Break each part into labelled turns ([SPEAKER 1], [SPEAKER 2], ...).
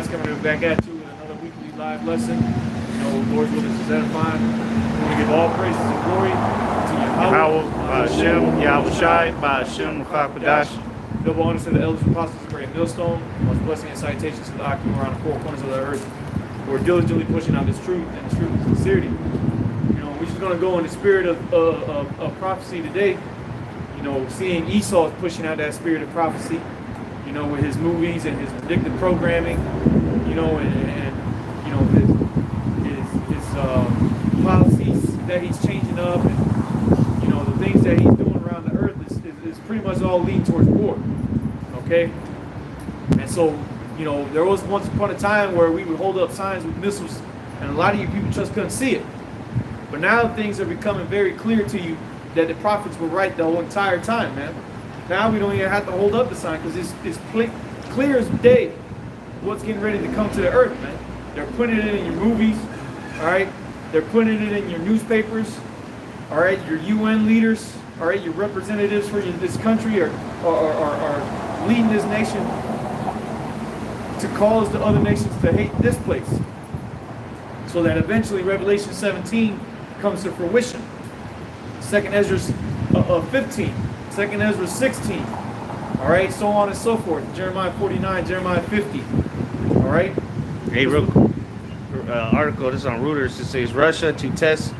[SPEAKER 1] Israelites coming back at you with another weekly live lesson. You know, Lord's will is edifying. We want to give all praises and glory to Yahweh,
[SPEAKER 2] by Hashem, Yahweh Shai, by Hashem, Mufakadash.
[SPEAKER 1] Double honors to the elders, apostles, and great millstone. Most blessing and salutations to the Akim around the four corners of the earth. We're diligently pushing out this truth and this truth with sincerity. You know, we're just going to go in the spirit of prophecy today. You know, seeing Esau pushing out that spirit of prophecy, you know, with his movies and his predictive programming, you know, and you know, his policies that he's changing up, and, you know, the things that he's doing around the earth is pretty much all leading towards war, okay? And so, you know, there was once upon a time where we would hold up signs with missiles, and a lot of you people just couldn't see it. But now things are becoming very clear to you that the prophets were right the whole entire time, man. Now we don't even have to hold up the sign because it's clear as day what's getting ready to come to the earth, man. They're putting it in your movies, all right? They're putting it in your newspapers, all right? Your UN leaders, all right? Your representatives for this country are leading this nation to cause the other nations to hate this place, so that eventually Revelation 17 comes to fruition. 2nd Ezra 15, 2nd Ezra 16, all right, so on and so forth. Jeremiah 49, Jeremiah 50, all right.
[SPEAKER 2] Hey, real article, this is on Reuters. It says Russia to test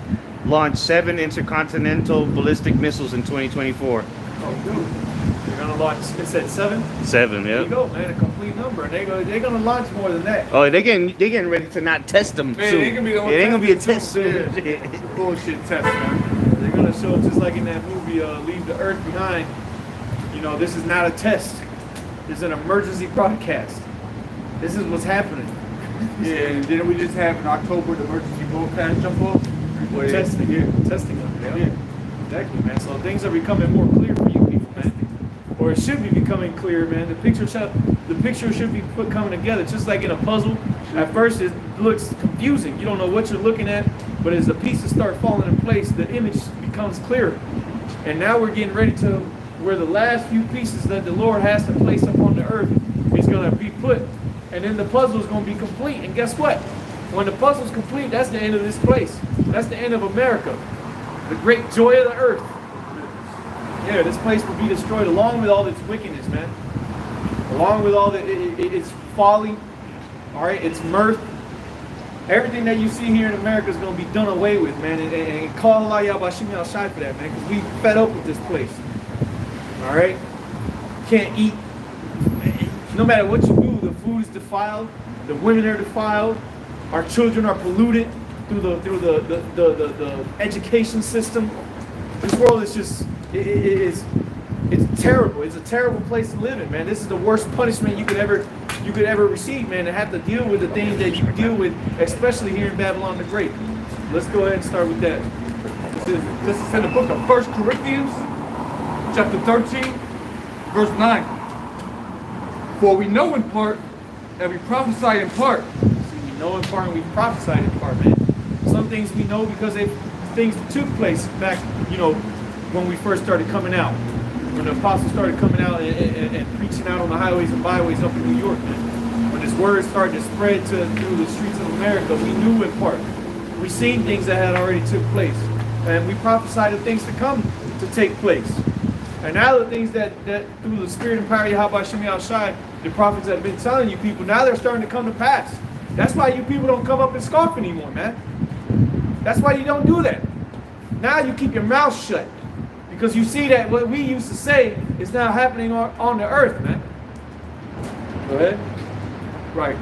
[SPEAKER 2] launch 7 intercontinental ballistic missiles in 2024.
[SPEAKER 1] Oh, dude, they're gonna launch. It said 7.
[SPEAKER 2] 7,
[SPEAKER 1] There
[SPEAKER 2] yeah.
[SPEAKER 1] you go, man, a complete number. They're gonna launch more than that.
[SPEAKER 2] Oh, they're getting ready to not test them
[SPEAKER 3] Man,
[SPEAKER 2] soon.
[SPEAKER 3] they can be the
[SPEAKER 2] It ain't gonna be a test soon.
[SPEAKER 1] It's a bullshit test, man. They're gonna show just like in that movie, Leave the Earth Behind. You know, this is not a test. It's an emergency broadcast. This is what's happening.
[SPEAKER 3] Yeah, and didn't we just have in October the emergency broadcast jump off?
[SPEAKER 1] Testing them. Yeah. Exactly, man. So things are becoming more clear for you people, man. Or it should be becoming clear, man. The picture should be coming together, just like in a puzzle. At first, it looks confusing. You don't know what you're looking at, but as the pieces start falling in place, the image becomes clearer. And now we're getting ready to where the last few pieces that the Lord has to place upon the earth is going to be put, and then the puzzle is going to be complete. And guess what? When the puzzle is complete, that's the end of this place. That's the end of America, the great joy of the earth. Yeah, this place will be destroyed along with all its wickedness, man. Along with all its folly, all right, its mirth. Everything that you see here in America is going to be done away with, man. And call Allah Yahbashim Al Shai for that, man, because we fed up with this place. All right? Can't eat. No matter what you do, the food is defiled. The women are defiled. Our children are polluted through the education system. This world is just, it's terrible. It's a terrible place to live in, man. This is the worst punishment you could ever receive, man, to have to deal with the things that you deal with, especially here in Babylon the Great. Let's go ahead and start with that.
[SPEAKER 3] This is in the book of 1 Corinthians, chapter 13, verse 9. For we know in part, and we prophesy in part.
[SPEAKER 1] We know in part and we prophesied in part, man. Some things we know because things took place back, you know, when we first started coming out. When the apostles started coming out and preaching out on the highways and byways up in New York, man. When this word started to spread through the streets of America, we knew in part. We seen things that had already took place. And we prophesied of things to come to take place. And now the things that through the spirit and power of Yahweh Shem Al Shai, the prophets have been telling you people, now they're starting to come to pass. That's why you people don't come up and scoff anymore, man. That's why you don't do that. Now you keep your mouth shut. Because you see that what we used to say is now happening on the earth, man. Go ahead.
[SPEAKER 3] Right.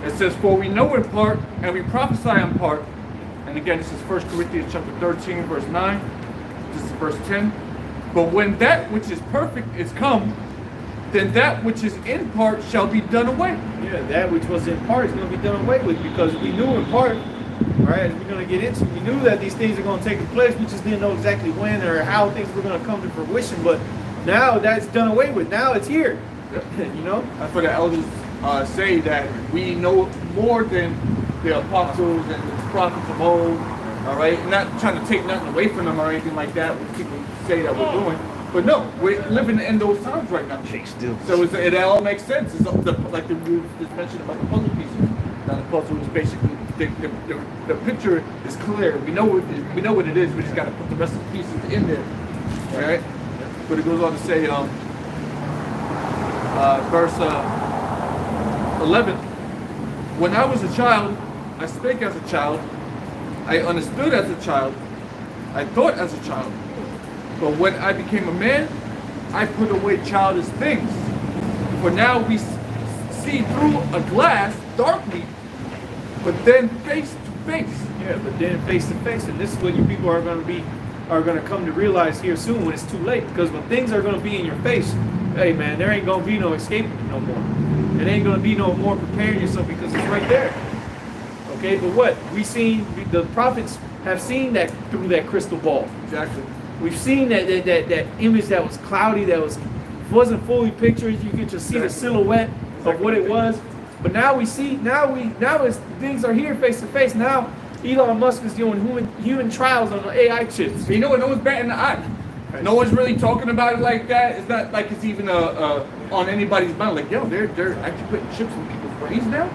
[SPEAKER 3] It says, for we know in part, and we prophesy in part. And again, this is 1 Corinthians chapter 13, verse 9. This is verse 10. But when that which is perfect is come, then that which is in part shall be done away.
[SPEAKER 1] Yeah, that which was in part is going to be done away with, because we knew in part, right, as we're going to get into, we knew that these things are going to take place. We just didn't know exactly when or how things were going to come to fruition. But now that's done away with. Now it's here. You know?
[SPEAKER 3] That's what the elders say, that we know more than the apostles and the prophets of old. All right? Not trying to take nothing away from them or anything like that, which people say that we're doing. But no, we're living in those times right now.
[SPEAKER 2] Shake still.
[SPEAKER 3] So it all makes sense. It's like the rule is mentioned about the puzzle pieces. Now the puzzle is basically the picture is clear. We know what it is. We just got to put the rest of the pieces in there, right? But it goes on to say, verse 11. When I was a child, I spake as a child. I understood as a child. I thought as a child. But when I became a man, I put away childish things. For now we see through a glass darkly, but then face to face.
[SPEAKER 1] Yeah, but then face to face, and this is what you people are going to come to realize here soon when it's too late. Because when things are going to be in your face, hey man, there ain't going to be no escaping no more. It ain't going to be no more preparing yourself because it's right there. Okay, but what the prophets have seen that through that crystal ball.
[SPEAKER 3] Exactly.
[SPEAKER 1] We've seen that image that was cloudy, wasn't fully pictured. You could just see the silhouette of what it was. But now we see, now as things are here face to face. Now Elon Musk is doing human trials on the AI chips.
[SPEAKER 3] You know what? No one's batting the eye. No one's really talking about it like that. It's not like it's even on anybody's mind. Like, yo, they're actually putting chips in people's brains now.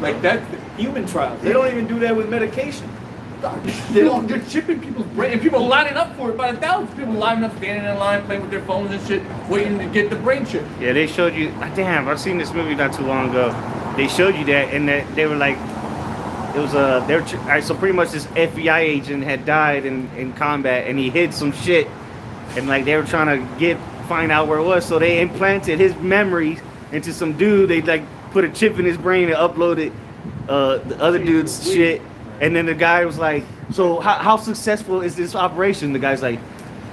[SPEAKER 3] Like that.
[SPEAKER 1] Human trials. They don't even do that with medication.
[SPEAKER 3] They're chipping people's brain, and people lining up for it by the thousands. People lining up, standing in line, playing with their phones and shit, waiting to get the brain chip.
[SPEAKER 2] Yeah, they showed you. Damn, I've seen this movie not too long ago. They showed you that, and that they were like, it was all right. So pretty much this FBI agent had died in combat, and he hid some shit, and like they were trying to find out where it was. So they implanted his memories into some dude. They like put a chip in his brain and uploaded the other dude's shit. And then the guy was like, so how successful is this operation? The guy's like,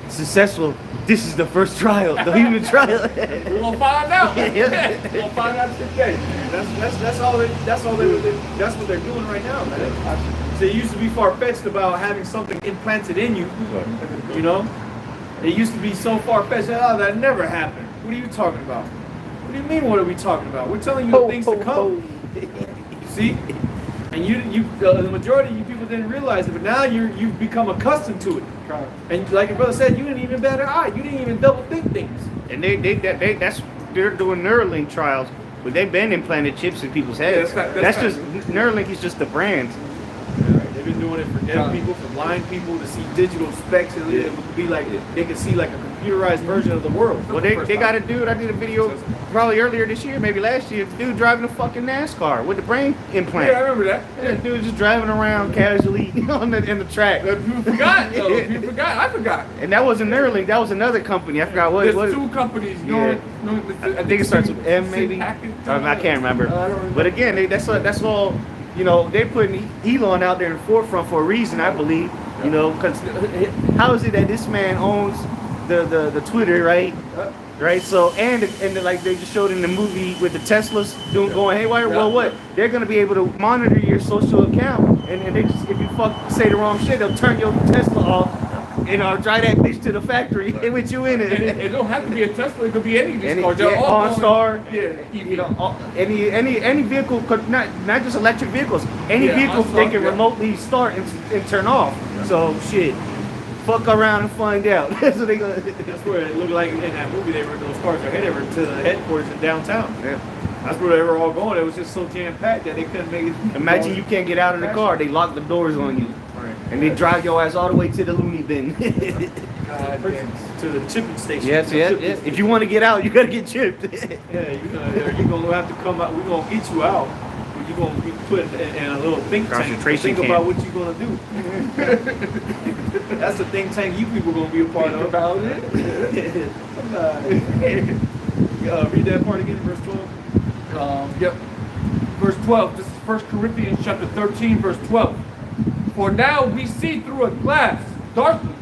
[SPEAKER 2] successful. This is the first trial, the human trial.
[SPEAKER 3] We're gonna find out. We're gonna find out today.
[SPEAKER 1] That's what they're doing right now, man. So it used to be far-fetched about having something implanted in you. You know? It used to be so far-fetched. Oh, that never happened. What are you talking about? What do you mean, what are we talking about? We're telling you the things to come. See? And the majority of you people didn't realize it, but now you've become accustomed to it. And like your brother said, you didn't even bat an eye. You didn't even double think things.
[SPEAKER 2] And they're doing Neuralink trials, but they've been implanted chips in people's heads. Neuralink is just the brand.
[SPEAKER 1] They've been doing it for deaf people, for blind people, to see digital specs, and it would be like they could see like a computerized version of the world.
[SPEAKER 2] Well, they got a dude. I did a video probably earlier this year, maybe last year. Dude driving a fucking NASCAR with the brain implant.
[SPEAKER 3] Yeah, I remember that.
[SPEAKER 2] Yeah, dude just driving around casually in the track.
[SPEAKER 3] You forgot. You forgot. I forgot.
[SPEAKER 2] And that wasn't Neuralink. That was another company. I forgot what.
[SPEAKER 3] There's two companies.
[SPEAKER 2] Yeah. I think it starts with M, maybe. I can't remember. But again, that's all. You know, they're putting Elon out there in the forefront for a reason, I believe. You know, because how is it that this man owns the Twitter, right? Right. So and like they just showed in the movie with the Teslas going haywire. Well, what they're gonna be able to monitor your social account, and they just, if you say the wrong shit, they'll turn your Tesla off. And drive that bitch to the factory with you in it.
[SPEAKER 3] It don't have to be a Tesla. It could be any of these cars.
[SPEAKER 2] OnStar.
[SPEAKER 3] Yeah.
[SPEAKER 2] You know, any vehicle, not just electric vehicles. Any vehicle they can remotely start and turn off. So shit, fuck around and find out.
[SPEAKER 1] That's where it looked like in that movie. Those cars are headed over to the headquarters in downtown.
[SPEAKER 2] Yeah.
[SPEAKER 1] That's where they were all going. It was just so jam packed that they couldn't make it.
[SPEAKER 2] Imagine you can't get out of the car. They lock the doors on you. And they drive your ass all the way to the loony bin.
[SPEAKER 1] To the chipping station.
[SPEAKER 2] Yes. If you want to get out, you gotta get chipped.
[SPEAKER 1] Yeah, you're gonna have to come out. We're gonna get you out. You're gonna be put in a little think tank.
[SPEAKER 2] Concentration
[SPEAKER 1] Think about what you're gonna do. That's the think tank you people gonna be a part of.
[SPEAKER 3] About it.
[SPEAKER 1] Read that part again, verse 12.
[SPEAKER 3] Yep. Verse 12. This is 1 Corinthians chapter 13, verse 12. For now we see through a glass, darkly,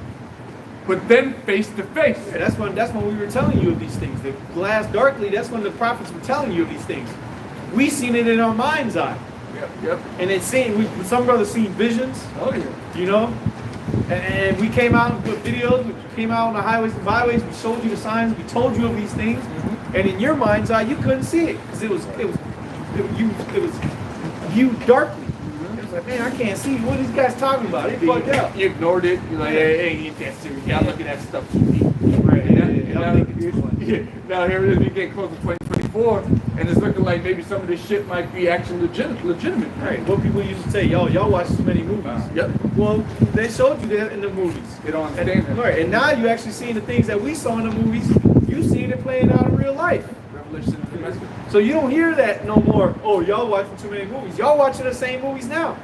[SPEAKER 3] but then face to face.
[SPEAKER 1] Yeah, that's when we were telling you of these things. The glass darkly, that's when the prophets were telling you of these things. We seen it in our mind's eye.
[SPEAKER 3] Yep.
[SPEAKER 1] And it's some brothers seen visions.
[SPEAKER 3] Oh yeah.
[SPEAKER 1] You know? And we came out with videos, we came out on the highways and byways, we showed you the signs, we told you of these things, and in your mind's eye you couldn't see it because it was viewed darkly. Like, man, I can't see what are these guys talking about. They fucked up.
[SPEAKER 3] You ignored it. You're like, hey, ain't that serious. Y'all looking at stuff too deep.
[SPEAKER 1] Right. I'm thinking too much.
[SPEAKER 3] Yeah, now here it is, we get close to 2024, and it's looking like maybe some of this shit might be actually legitimate.
[SPEAKER 1] Right. What people used to say, y'all watch too many movies.
[SPEAKER 3] Yep.
[SPEAKER 1] Well, they showed you that in the movies.
[SPEAKER 3] They don't understand that.
[SPEAKER 1] Right. And now you actually seeing the things that we saw in the movies. You seeing it playing out in real life.
[SPEAKER 3] Revelation of the message.
[SPEAKER 1] So you don't hear that no more. Oh, y'all watching too many movies. Y'all watching the same movies now.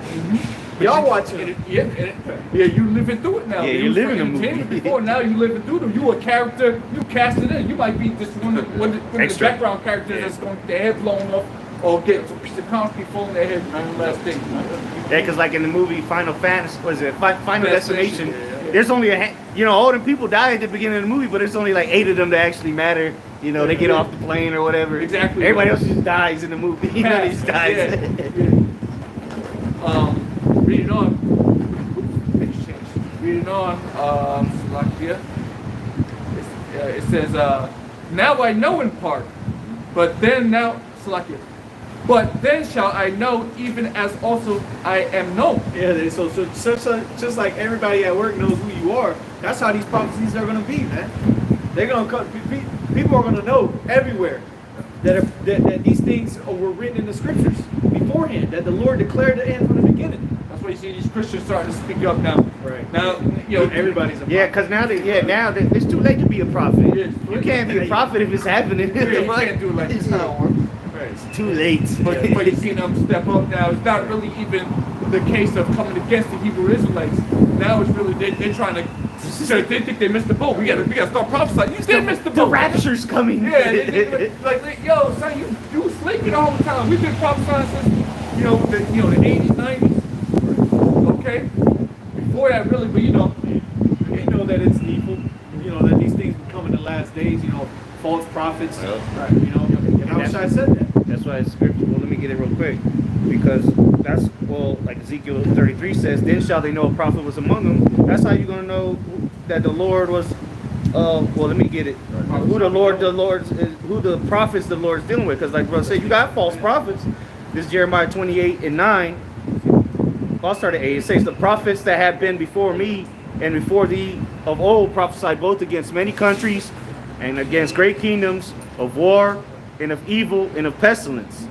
[SPEAKER 1] Y'all watching it.
[SPEAKER 3] Yeah, you living through it now.
[SPEAKER 2] Yeah, you living the movie.
[SPEAKER 3] Before, now you living through them. You a character. You cast it in. You might be just one of the background characters that's going to get their head blown off or get a piece of concrete fall in their head. And last thing.
[SPEAKER 2] Yeah, because like in the movie Final Fantasy, was it Final Destination?
[SPEAKER 3] Yeah.
[SPEAKER 2] There's only all the people die at the beginning of the movie, but there's only like 8 of them that actually matter. You know, they get off the plane or whatever.
[SPEAKER 3] Exactly.
[SPEAKER 2] Everybody else just dies in the movie. You know, they just dies.
[SPEAKER 3] Reading on. Reading on. Slovakia. It says, now I know in part, but then Slovakia. But then shall I know, even as also I am known.
[SPEAKER 1] Yeah, so just like everybody at work knows who you are, that's how these prophecies are going to be, man. They're going to come. People are going to know everywhere that these things were written in the scriptures beforehand. That the Lord declared the end from the beginning.
[SPEAKER 3] That's why you see these Christians starting to speak up now.
[SPEAKER 1] Right.
[SPEAKER 3] Now, you know,
[SPEAKER 1] everybody's a prophet.
[SPEAKER 2] Yeah, because now it's too late to be a prophet. You can't be a prophet if it's happening.
[SPEAKER 3] you can't do it like this.
[SPEAKER 1] Right.
[SPEAKER 2] It's too late.
[SPEAKER 3] But you see them step up now. It's not really even the case of coming against the Hebrew Israelites. Now it's really they're trying to. They think they missed the boat. We gotta start prophesying. You did miss the boat.
[SPEAKER 2] The rapture's coming.
[SPEAKER 3] Yeah, like yo, son, you was sleeping all the time. We've been prophesying since the 80s, 90s. Okay, before that really, but you know
[SPEAKER 1] that it's evil. You know that these things will come in the last days. You know, false prophets. Right. You know, and how should I said that?
[SPEAKER 2] That's why it's scripture. Well, let me get it real quick. Because like Ezekiel 33 says, then shall they know a prophet was among them. That's how you're going to know that the Lord was, let me get it. Who the prophets the Lord's dealing with. Because like brother said, you got false prophets. This is Jeremiah 28:9. I'll start at 8. It says, the prophets that have been before me and before thee of old prophesied both against many countries and against great kingdoms, of war and of evil and of pestilence.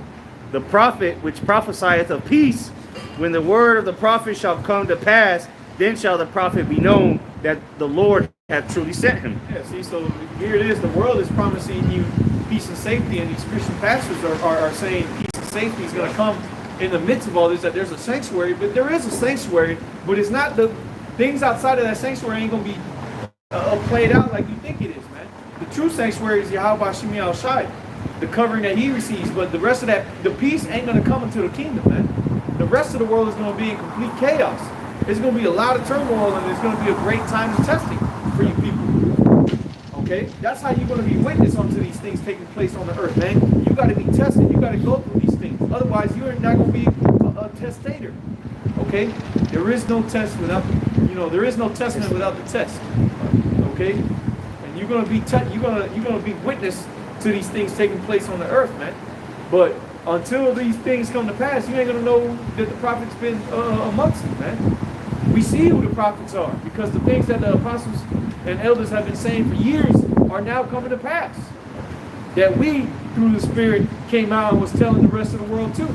[SPEAKER 2] The prophet which prophesieth of peace, when the word of the prophet shall come to pass, then shall the prophet be known that the Lord hath truly sent him.
[SPEAKER 1] Yeah, see, so here it is. The world is promising you peace and safety, and these Christian pastors are saying peace and safety is going to come in the midst of all this, that there's a sanctuary, but there is a sanctuary, but it's not the things outside of that sanctuary ain't going to be played out like you think it is, man. The true sanctuary is Yahweh Shemi Al Shai, the covering that he receives, but the rest of that, the peace ain't going to come into the kingdom, man. The rest of the world is going to be in complete chaos. It's going to be a lot of turmoil, and it's going to be a great time of testing for you people. Okay? That's how you're going to be witness unto these things taking place on the earth, man. You got to be tested. You got to go through these things. Otherwise, you're not going to be a testator. Okay? There is no test without, there is no testament without the test. Okay? And you're going to be you're going to be witness to these things taking place on the earth, man. But until these things come to pass, you ain't going to know that the prophet's been amongst them, man. We see who the prophets are, because the things that the apostles and elders have been saying for years are now coming to pass. That we, through the Spirit, came out and was telling the rest of the world too.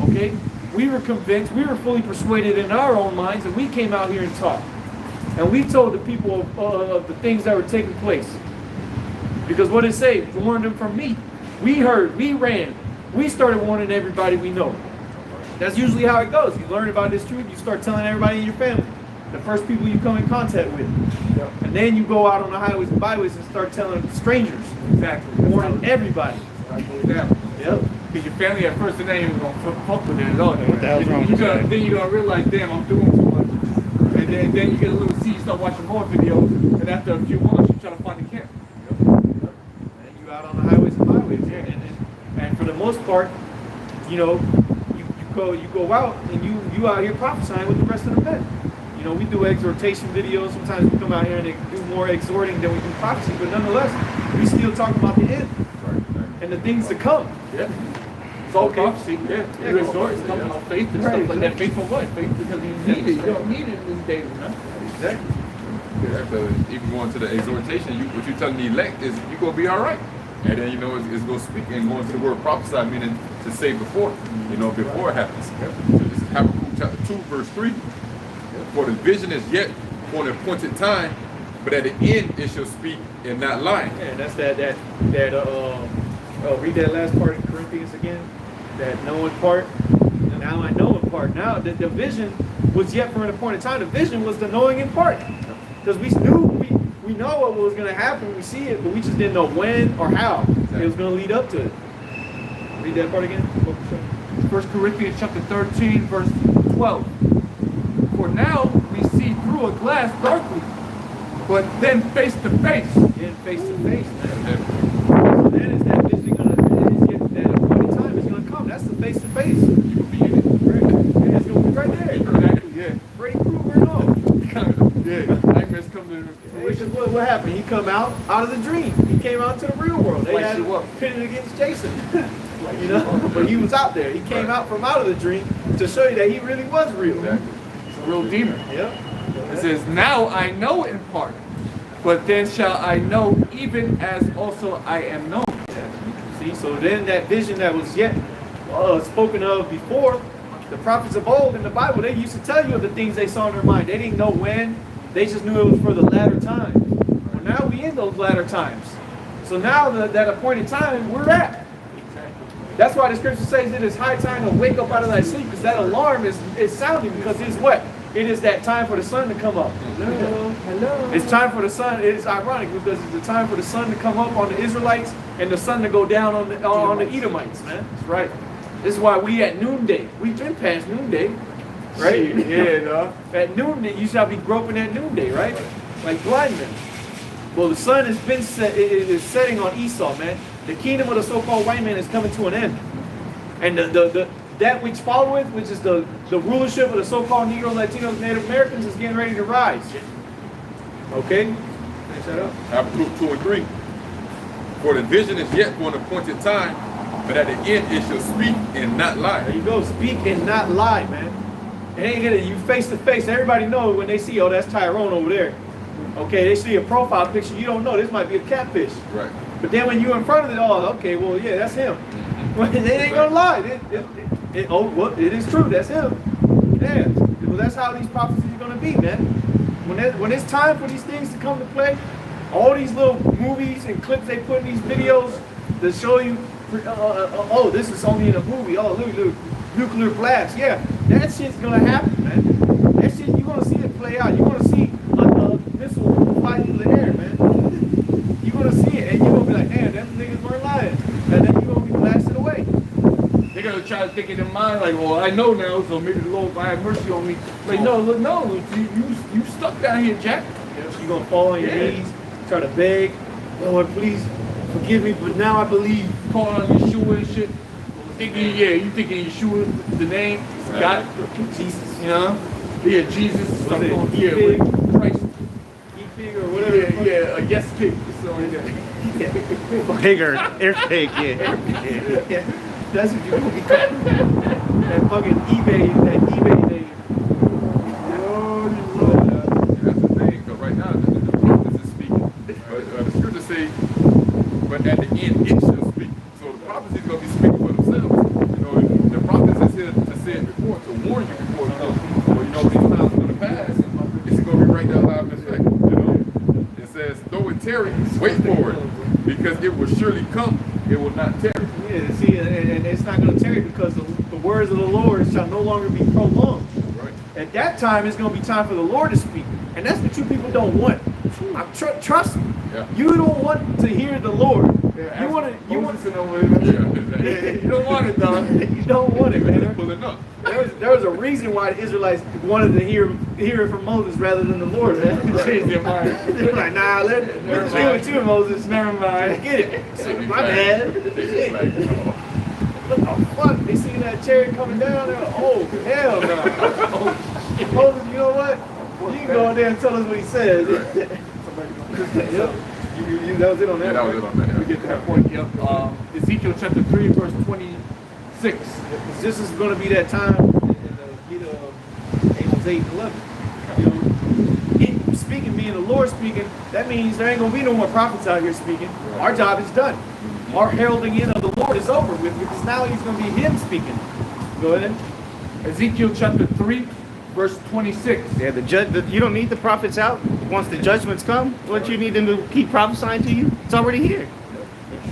[SPEAKER 1] Okay? We were convinced, we were fully persuaded in our own minds, and we came out here and taught. And we told the people of the things that were taking place. Because what it say? Warn them from me. We heard, we ran. We started warning everybody we know. That's usually how it goes. You learn about this truth, you start telling everybody in your family. The first people you come in contact with. Yep. And then you go out on the highways and byways and start telling strangers.
[SPEAKER 3] Exactly.
[SPEAKER 1] Warning everybody.
[SPEAKER 3] Yep. Because your family at first, they ain't even going to fuck with it at all.
[SPEAKER 2] What the hell's wrong with that?
[SPEAKER 3] Then you're going to realize, damn, I'm doing too much. And then you get a little seed, you start watching more videos, and after a few months, you try to find the camp.
[SPEAKER 1] Yep. And you out on the highways and byways. Yeah. And for the most part, you go out and you out here prophesying with the rest of the men. We do exhortation videos. Sometimes we come out here and they do more exhorting than we do prophecy, but nonetheless, we still talk about the end and the things to come.
[SPEAKER 3] Yeah. It's all prophecy. Yeah. You exhort, it's talking about faith and stuff like that. Faith for what? Faith because you need it. You don't need it in these days, man.
[SPEAKER 1] Exactly.
[SPEAKER 4] Yeah, so if you go into the exhortation, what you telling the elect is you're going to be all right. And then, it's going to speak and go into the word prophesy, meaning to say before, before it happens. So this is Habakkuk chapter 2, verse 3. For the vision is yet for an appointed time, but at the end it shall speak and not lie.
[SPEAKER 1] Yeah, that's read that last part in Corinthians again. That knowing part. Now I know in part. Now the vision was yet for an appointed time. The vision was the knowing in part. Because we know what was going to happen. We see it, but we just didn't know when or how it was going to lead up to it. Read that part again.
[SPEAKER 3] 1 Corinthians chapter 13, verse 12. For now we see through a glass darkly, but then face to face.
[SPEAKER 1] Then face to face, man. So then is that vision that appointed time is going to come. That's the face to face.
[SPEAKER 4] You will be in it.
[SPEAKER 1] Right. Yeah, it's going to be right there.
[SPEAKER 3] Exactly, yeah.
[SPEAKER 1] Freddy Krueger and all.
[SPEAKER 3] Yeah, nightmares come to fruition.
[SPEAKER 1] What happened? He come out of the dream. He came out to the real world. They
[SPEAKER 3] Like
[SPEAKER 1] had
[SPEAKER 3] you up.
[SPEAKER 1] pitted against Jason. But he was out there. He came out from out of the dream to show you that he really was real.
[SPEAKER 4] Exactly.
[SPEAKER 3] It's a real demon.
[SPEAKER 1] Yeah.
[SPEAKER 3] It says, now I know in part, but then shall I know even as also I am known.
[SPEAKER 1] See, so then that vision that was yet spoken of before, the prophets of old in the Bible, they used to tell you of the things they saw in their mind. They didn't know when. They just knew it was for the latter times. Well, now we in those latter times. So now that appointed time, we're at. That's why the scripture says it is high time to wake up out of thy sleep, because that alarm is sounding, because it's what? It is that time for the sun to come up. Hello. It's time for the sun. It is ironic because it's the time for the sun to come up on the Israelites and the sun to go down on the Edomites, man. That's right. This is why we at noonday. We've been past noonday, right?
[SPEAKER 3] Yeah, no.
[SPEAKER 1] At noonday, you shall be groping at noonday, right? Like blind men. Well, the sun has been set. It is setting on Esau, man. The kingdom of the so-called white man is coming to an end, and that which followeth, which is the rulership of the so-called Negro, Latinos, Native Americans, is getting ready to rise. Okay? Finish that up.
[SPEAKER 4] Habakkuk 2 and 3. For the vision is yet for an appointed time, but at the end it shall speak and not lie.
[SPEAKER 1] There you go. Speak and not lie, man. It ain't gonna, you face to face. Everybody knows when they see, oh, that's Tyrone over there. Okay, they see a profile picture. You don't know. This might be a catfish.
[SPEAKER 4] Right.
[SPEAKER 1] But then when you're in front of it, oh, okay, well, yeah, that's him. They ain't gonna lie. It is true. That's him. Yeah. Well, that's how these prophecies are gonna be, man. When it's time for these things to come to play, all these little movies and clips they put in these videos to show you, oh, this is only in a movie. Oh, look, nuclear blast. Yeah, that shit's gonna happen, man. That shit, you're gonna see it play out. You're gonna see a missile fly through the air, man. You're gonna see it, and you're gonna be like, damn, them niggas weren't lying. And then you're gonna be blasted away.
[SPEAKER 3] They're gonna try to think in their mind like, well, I know now, so maybe the Lord will have mercy on me. Like, no, you stuck down here, Jack.
[SPEAKER 1] You're gonna fall on your knees, try to beg, Lord, please forgive me, but now I believe.
[SPEAKER 3] Call on Yeshua and shit. You thinking Yeshua the name? God,
[SPEAKER 1] Jesus.
[SPEAKER 3] you know? Yeah, Jesus.
[SPEAKER 1] Was
[SPEAKER 3] Start
[SPEAKER 1] it
[SPEAKER 3] going,
[SPEAKER 1] pig?
[SPEAKER 3] with Christ.
[SPEAKER 1] Eat pig or whatever.
[SPEAKER 3] Yeah, a yes pig. So, yeah.
[SPEAKER 2] Bigger, air pig, yeah.
[SPEAKER 1] Yeah, that's what you're gonna be called. That fucking eBay name.
[SPEAKER 4] That's the thing, because right now the prophets is speaking. The scriptures say, but at the end it shall speak. So the prophecy is going to be speaking for themselves. The prophets is here to say it before, to warn you before it comes. Well, these times are going to pass. It's going to be right there live in effect. It says, though it tarry, wait for it, because it will surely come. It will not tarry.
[SPEAKER 1] Yeah, see, and it's not going to tarry because the words of the Lord shall no longer be prolonged.
[SPEAKER 4] Right.
[SPEAKER 1] At that time, it's going to be time for the Lord to speak. And that's what you people don't want. Trust me.
[SPEAKER 4] Yeah.
[SPEAKER 1] You don't want to hear the Lord.
[SPEAKER 3] Yeah,
[SPEAKER 1] You want
[SPEAKER 3] Moses
[SPEAKER 1] to
[SPEAKER 3] and all that.
[SPEAKER 4] Yeah,
[SPEAKER 3] Yeah, you don't want it, dog.
[SPEAKER 1] you don't want it, man.
[SPEAKER 4] pulling up.
[SPEAKER 1] There was a reason why the Israelites wanted to hear it from Moses rather than the Lord, man.
[SPEAKER 3] Change their mind.
[SPEAKER 1] They're like, nah, let's deal with you, Moses. Never mind. Get it. My bad. What the fuck? They seen that chariot coming down there? Oh, hell no. Moses, you know what? You can go in there and tell us what he says. Yep. That was it on that.
[SPEAKER 4] Yeah, that was it on that.
[SPEAKER 3] We get to that point, yep. Ezekiel chapter 3, verse 26.
[SPEAKER 1] This is going to be that time in the Amos 8 and 11. speaking, being the Lord speaking, that means there ain't gonna be no more prophets out here speaking. Our job is done. Our heralding in of the Lord is over with, because now he's gonna be him speaking. Go ahead.
[SPEAKER 3] Ezekiel chapter 3, verse 26.
[SPEAKER 2] Yeah, you don't need the prophets out. Once the judgments come, what you need them to keep prophesying to you? It's already here.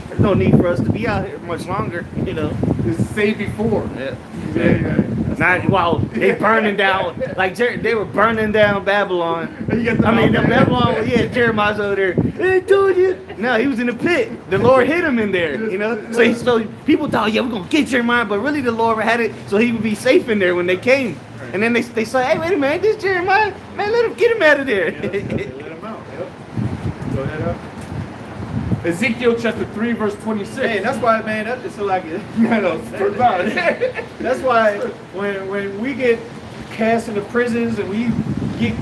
[SPEAKER 2] There's no need for us to be out here much longer, you know.
[SPEAKER 3] It's say before.
[SPEAKER 2] Yeah. Not while they burning down, like they were burning down Babylon. I mean, the Babylon, yeah, Jeremiah's over there. Hey, told you. No, he was in the pit. The Lord hid him in there, you know. So people thought, yeah, we're gonna get Jeremiah, but really the Lord had it so he would be safe in there when they came. And then they said, hey, wait a minute, this Jeremiah, man, get him out of there.
[SPEAKER 1] Let him out. Yep. Go ahead.
[SPEAKER 3] Ezekiel chapter 3, verse 26.
[SPEAKER 1] Man, that's why, man, that's so like it. That's why when we get cast into prisons and we get,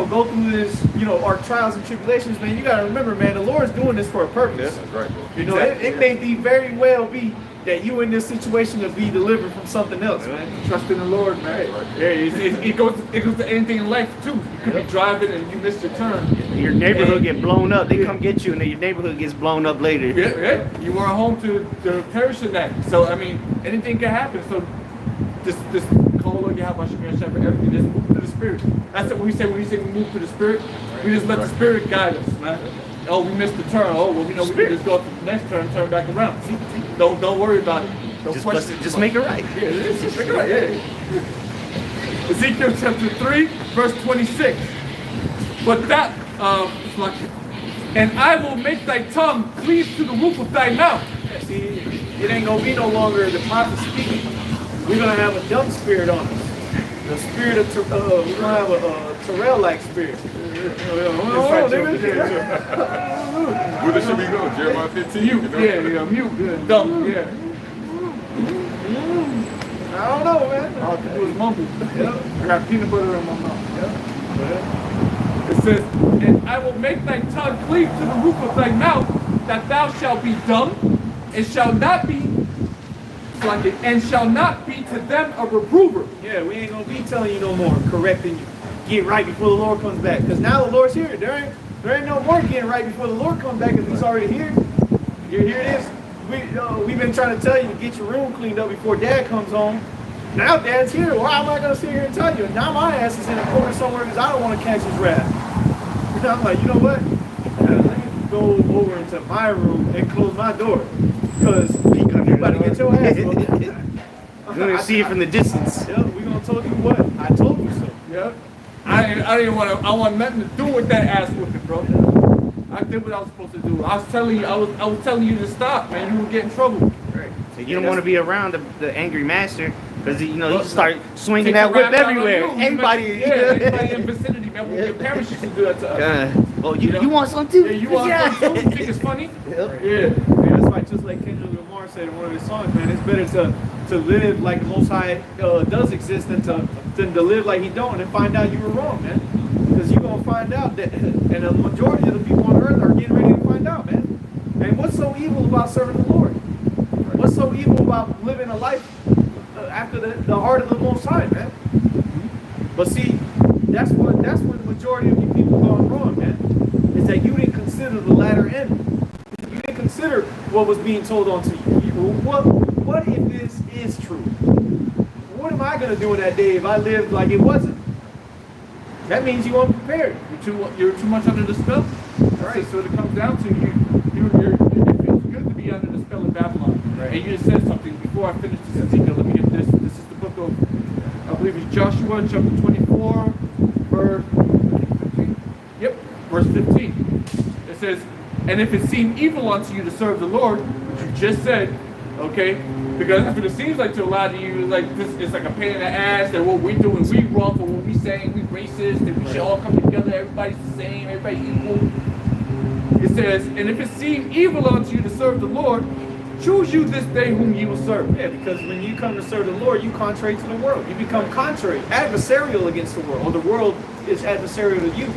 [SPEAKER 1] go through this, our trials and tribulations, man, you gotta remember, man, the Lord's doing this for a purpose.
[SPEAKER 4] That's right, bro.
[SPEAKER 1] It may be very well be that you in this situation to be delivered from something else, man.
[SPEAKER 3] Trust in the Lord, man. Yeah, it goes to anything in life too. You could be driving and you miss your turn.
[SPEAKER 2] Your neighborhood get blown up. They come get you, and then your neighborhood gets blown up later.
[SPEAKER 3] Yeah. You weren't home to perish in that. So I mean, anything can happen. So just call on Yahweh Shepherd, everything. Just move to the Spirit. That's what we say when we say we move to the Spirit. We just let the Spirit guide us, man. Oh, we missed the turn. Oh, well, we can just go to the next turn, turn back around. Don't worry about it. Don't question it.
[SPEAKER 2] Just make it right.
[SPEAKER 3] Yeah, just make it right. Yeah. Ezekiel chapter 3, verse 26. But that, and I will make thy tongue cleave to the roof of thy mouth.
[SPEAKER 1] See, it ain't gonna be no longer the prophet speaking. We're gonna have a dumb spirit on us. The spirit of we're gonna have a Terrell-like spirit.
[SPEAKER 4] Where should we go? Jeremiah 15?
[SPEAKER 3] Mute, mute, dumb, yeah.
[SPEAKER 1] I don't know, man.
[SPEAKER 3] All I can do is mumble. I got peanut butter in my mouth. It says, and I will make thy tongue cleave to the roof of thy mouth, that thou shalt be dumb, and shall not be to them a reprover.
[SPEAKER 1] Yeah, we ain't gonna be telling you no more, correcting you. Get right before the Lord comes back. Because now the Lord's here. There ain't no more getting right before the Lord comes back if he's already here. Here it is. We've been trying to tell you to get your room cleaned up before Dad comes home. Now Dad's here. Why am I going to sit here and tell you? Now my ass is in a corner somewhere because I don't want to catch his wrath. And I'm like, you know what? Let me go over into my room and close my door. Because you about to get your ass whooped.
[SPEAKER 2] You're going to see it from the distance.
[SPEAKER 1] Yeah, we're going to tell you what? I told you so.
[SPEAKER 3] Yeah. I want nothing to do with that ass whooping, bro. I did what I was supposed to do. I was telling you to stop, man. You would get in trouble.
[SPEAKER 1] Right.
[SPEAKER 2] So you don't want to be around the angry master, because he start swinging that whip everywhere. Anybody
[SPEAKER 3] in the vicinity, man. Your parents used to do that to us.
[SPEAKER 2] Well, you want some too?
[SPEAKER 3] Yeah, you want some too? You think it's funny?
[SPEAKER 2] Yep.
[SPEAKER 1] Yeah, that's why, just like Kendrick Lamar said in one of his songs, man, it's better to live like the Most High does exist than to live like he don't and find out you were wrong, man. Because you're going to find out that, and the majority of the people on earth are getting ready to find out, man. And what's so evil about serving the Lord? What's so evil about living a life after the heart of the Most High, man? But see, that's where the majority of you people going wrong, man. Is that you didn't consider the latter end. You didn't consider what was being told onto you. What if this is true? What am I going to do in that day if I lived like it wasn't? That means you weren't prepared.
[SPEAKER 3] You're too much under the spell. Right. So it comes down to it feels good to be under the spell of Babylon. Right. And you just said something before I finish this Ezekiel. Let me get this. This is the book of, I believe it's Joshua chapter 24, verse 15. Yep, verse 15. It says, and if it seem evil unto you to serve the Lord, which you just said, okay, because that's what it seems like to a lot of you, like this is like a pain in the ass, that what we're doing, we wrong for what we saying, we racist, that we should all come together, everybody's the same, everybody equal. It says, and if it seem evil unto you to serve the Lord, choose you this day whom you will serve.
[SPEAKER 1] Yeah, because when you come to serve the Lord, you contrary to the world. You become contrary, adversarial against the world, or the world is adversarial to you.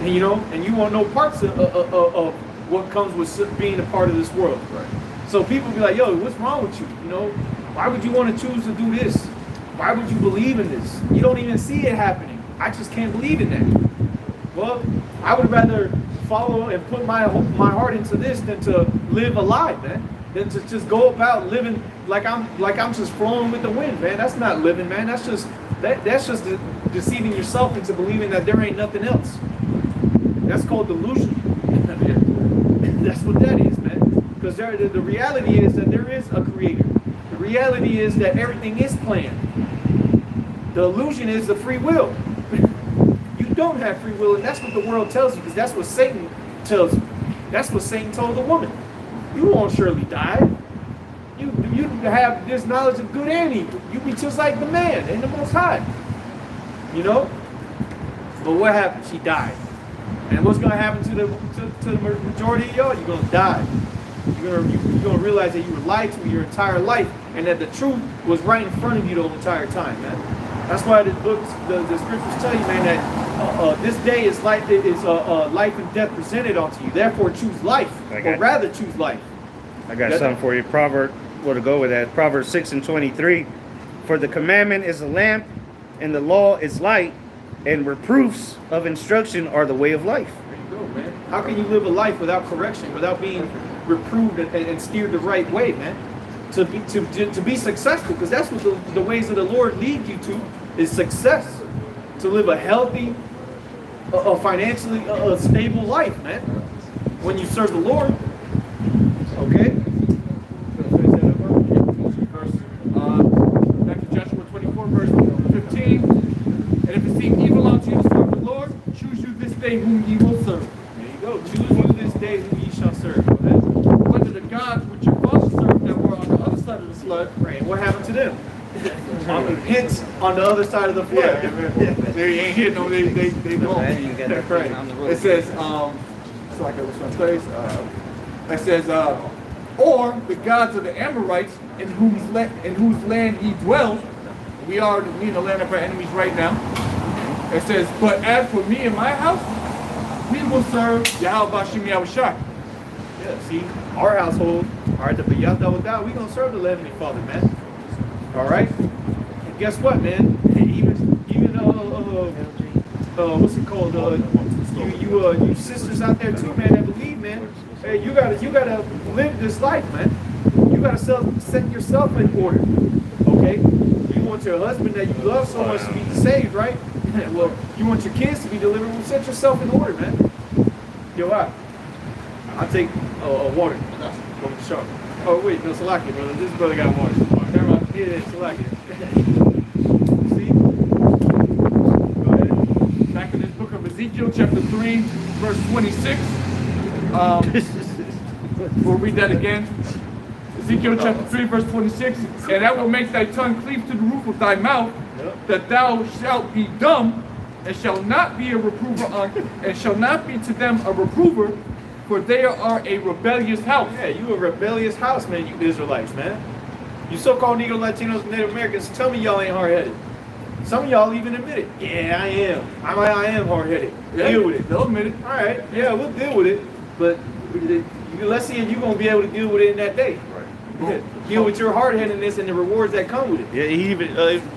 [SPEAKER 1] And and you want no parts of what comes with being a part of this world.
[SPEAKER 4] Right.
[SPEAKER 1] So people be like, yo, what's wrong with you? Why would you want to choose to do this? Why would you believe in this? You don't even see it happening. I just can't believe in that. Well, I would rather follow and put my heart into this than to live a lie, man. Than to just go about living like I'm just flowing with the wind, man. That's not living, man. That's just deceiving yourself into believing that there ain't nothing else. That's called delusion. That's what that is, man. Because the reality is that there is a creator. The reality is that everything is planned. The illusion is the free will. You don't have free will, and that's what the world tells you, because that's what Satan tells you. That's what Satan told the woman. You won't surely die. You have this knowledge of good and evil. You be just like the man and the Most High. You know? But what happened? She died. And what's going to happen to the majority of y'all? You're going to die. You're going to realize that you were lied to your entire life, and that the truth was right in front of you the entire time, man. That's why the books, the scriptures tell you, man, that this day is life and death presented unto you. Therefore, choose life, or rather choose life.
[SPEAKER 2] I got something for you. Proverbs, where to go with that? Proverbs 6:23. For the commandment is a lamp, and the law is light, and reproofs of instruction are the way of life.
[SPEAKER 1] There you go, man. How can you live a life without correction, without being reproved and steered the right way, man? To be successful, because that's what the ways of the Lord lead you to, is success. To live a healthy, financially stable life, man. When you serve the Lord. Okay?
[SPEAKER 3] Back to Joshua 24, verse 15. And if it seem evil unto you to serve the Lord, choose you this day whom ye will serve.
[SPEAKER 1] There you go. Choose you this day whom ye shall serve. Okay?
[SPEAKER 3] Whether the gods which your fathers served that were on the other side of the flood.
[SPEAKER 1] Right. And what happened to them? Hence, on the other side of the flood.
[SPEAKER 3] They ain't here, no, they gone.
[SPEAKER 1] Right.
[SPEAKER 3] It says, so I got this one place. It says, or the gods of the Amorites in whose land ye dwell. We are in the land of our enemies right now. It says, but as for me and my house, we will serve Yahweh Bashim Yahushua.
[SPEAKER 1] Yeah, see, our household, all right, the B'yata without, we're going to serve the Heavenly Father, man. All right? And guess what, man? Even what's it called? You sisters out there too, man, that believe, man. Hey, you gotta live this life, man. You gotta set yourself in order. Okay? You want your husband that you love so much to be saved, right? Well, you want your kids to be delivered. Well, set yourself in order, man. Yo, I'll take water from the shop. Oh wait, no, Salaki, brother. This brother got water. Never mind. Yeah, Salaki. See? Go ahead.
[SPEAKER 3] Back in this book of Ezekiel, chapter 3, verse 26. We'll read that again. Ezekiel chapter 3, verse 26. And I will make thy tongue cleave to the roof of thy mouth, that thou shalt be dumb, and shall not be a reprover and shall not be to them a reprover, for they are a rebellious house.
[SPEAKER 1] Yeah, you a rebellious house, man, you Israelites, man. You so-called Negro, Latinos, and Native Americans, tell me y'all ain't hard-headed. Some of y'all even admit it. Yeah, I am. I am hard-headed.
[SPEAKER 3] Yeah,
[SPEAKER 1] deal with it.
[SPEAKER 3] they'll admit it.
[SPEAKER 1] All right, yeah, we'll deal with it. But let's see if you're going to be able to deal with it in that day. Right. Deal with your hard-headedness and the rewards that come with it.
[SPEAKER 2] Yeah, he even